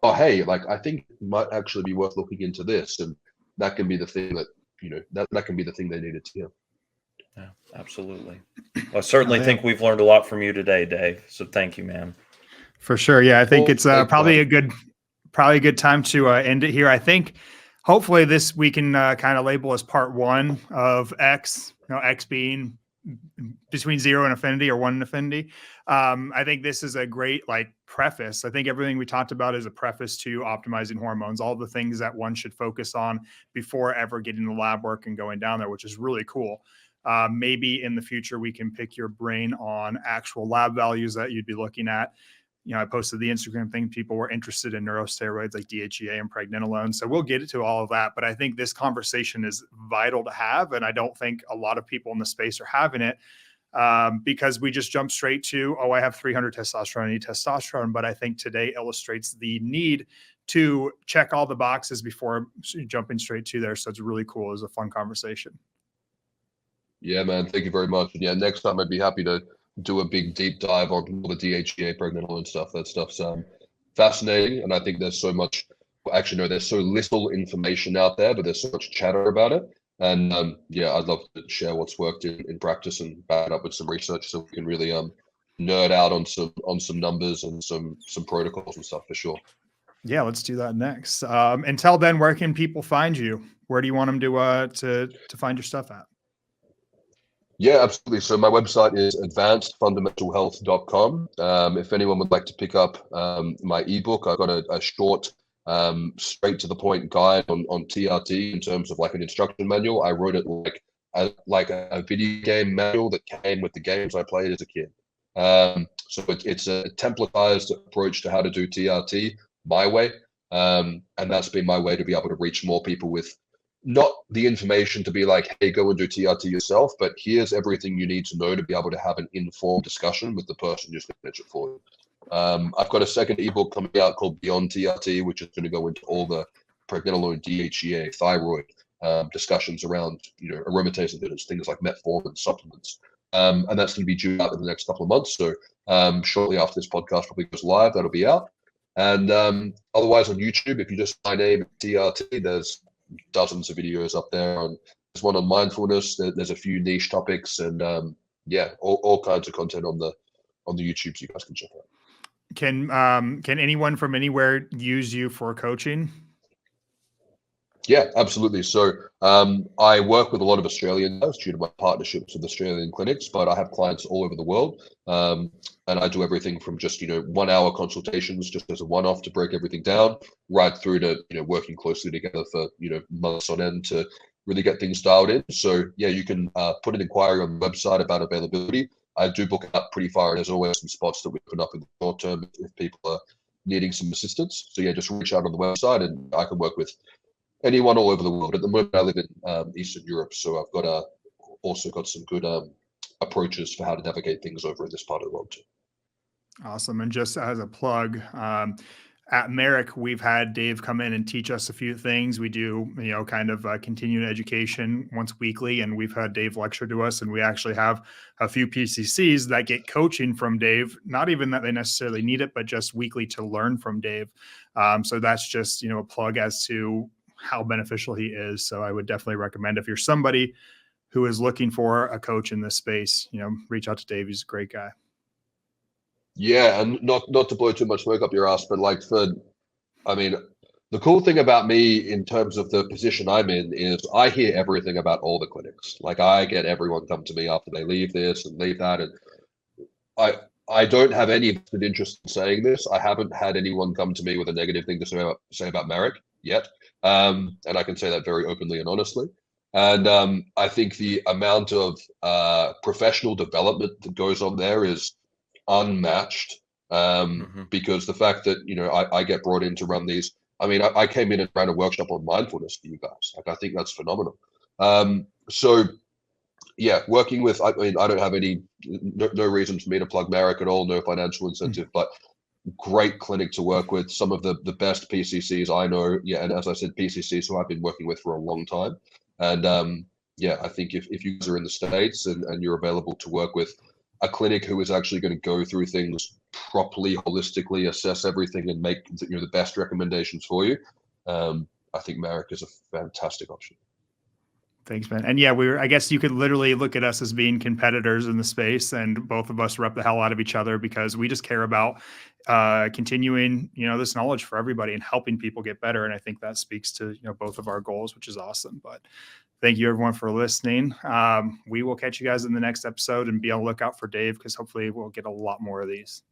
oh, hey, like, I think it might actually be worth looking into this. And that can be the thing that, that can be the thing they needed to hear. Yeah, absolutely. Well, I certainly yeah. think we've learned a lot from you today, Dave. So thank you, man. For sure. Yeah. I think Well, it's probably a good time to end it here. I think hopefully this we can kind of label as part one of X, X being between 0 and affinity or 1 and affinity. I think this is a great preface. I think everything we talked about is a preface to optimizing hormones, all the things that one should focus on before ever getting the lab work and going down there, which is really cool. Maybe in the future we can pick your brain on actual lab values that you'd be looking at. I posted the Instagram thing. People were interested in neurosteroids like DHEA and pregnenolone. So we'll get into all of that. But I think this conversation is vital to have. And I don't think a lot of people in the space are having it because we just jump straight to, oh, I have 300 testosterone, I need testosterone. But I think today illustrates the need to check all the boxes before jumping straight to there. So it's really cool. It was a fun conversation. Yeah, man. Thank you very much. And yeah, next time I'd be happy to do a big deep dive on all the DHEA, pregnenolone stuff. That stuff's fascinating, and I think there's so much. Actually, no, there's so little information out there, but there's so much chatter about it. And yeah, I'd love to share what's worked in practice and back it up with some research, so we can really nerd out on some numbers and some protocols and stuff for sure. Yeah, let's do that next. Until then, where can people find you? Where do you want them to find your stuff at? Yeah, absolutely. So my website is advancedfundamentalhealth.com. If anyone would like to pick up my ebook, I've got a short, straight to the point guide on TRT in terms of an instruction manual. I wrote it like a video game manual that came with the games I played as a kid. So it's a templatized approach to how to do TRT my way. And that's been my way to be able to reach more people with not the information to be like, hey, go and do TRT yourself, but here's everything you need to know to be able to have an informed discussion with the person who's going to manage it for you. I've got a second ebook coming out called Beyond TRT, which is going to go into all the pregnenolone, DHEA, thyroid discussions around, aromatase inhibitors, things like metformin, supplements. And that's going to be due out in the next couple of months. So shortly after this podcast probably goes live, that'll be out. And otherwise on YouTube, if you just my name TRT, there's dozens of videos up there. There's one on mindfulness. There's a few niche topics, and yeah, all kinds of content on the YouTube, so you guys can check out. Can anyone from anywhere use you for coaching? Yeah, absolutely. So I work with a lot of Australian guys due to my partnerships with Australian clinics, but I have clients all over the world. And I do everything from just, 1 hour consultations just as a one-off to break everything down, right through to, working closely together for, months on end to really get things dialed in. So yeah, you can put an inquiry on the website about availability. I do book it up pretty far, and there's always some spots that we put up in the short term if people are needing some assistance. So yeah, just reach out on the website and I can work with anyone all over the world. At the moment, I live in Eastern Europe, so I've also got some good approaches for how to navigate things over in this part of the world too. Awesome. And just as a plug, at Marek, we've had Dave come in and teach us a few things. We do, kind of continuing education once weekly, and we've had Dave lecture to us, and we actually have a few PCCs that get coaching from Dave, not even that they necessarily need it, but just weekly to learn from Dave. So that's just, a plug as to how beneficial he is. So I would definitely recommend, if you're somebody who is looking for a coach in this space, reach out to Dave. He's a great guy. Yeah, and not to blow too much smoke up your ass, but the cool thing about me in terms of the position I'm in is I hear everything about all the clinics. I get everyone come to me after they leave this and leave that, and I don't have any interest in saying this. I haven't had anyone come to me with a negative thing to say about Marek yet, and I can say that very openly and honestly. And I think the amount of professional development that goes on there is unmatched, because the fact that I get brought in to run these. I came in and ran a workshop on mindfulness for you guys. I think that's phenomenal. So Yeah, working with, I mean, I don't have no reason for me to plug Marek at all, no financial incentive, but great clinic to work with. Some of the best PCCs I know. Yeah, and as I said, PCCs who I've been working with for a long time. And yeah, I think if you guys are in the States and you're available to work with a clinic who is actually going to go through things properly, holistically, assess everything, and make the best recommendations for you, I think Marek is a fantastic option. Thanks, man. And yeah, I guess you could literally look at us as being competitors in the space, and both of us rep the hell out of each other because we just care about continuing, this knowledge for everybody and helping people get better. And I think that speaks to, both of our goals, which is awesome. But thank you everyone for listening. We will catch you guys in the next episode, and be on the lookout for Dave, because hopefully we'll get a lot more of these.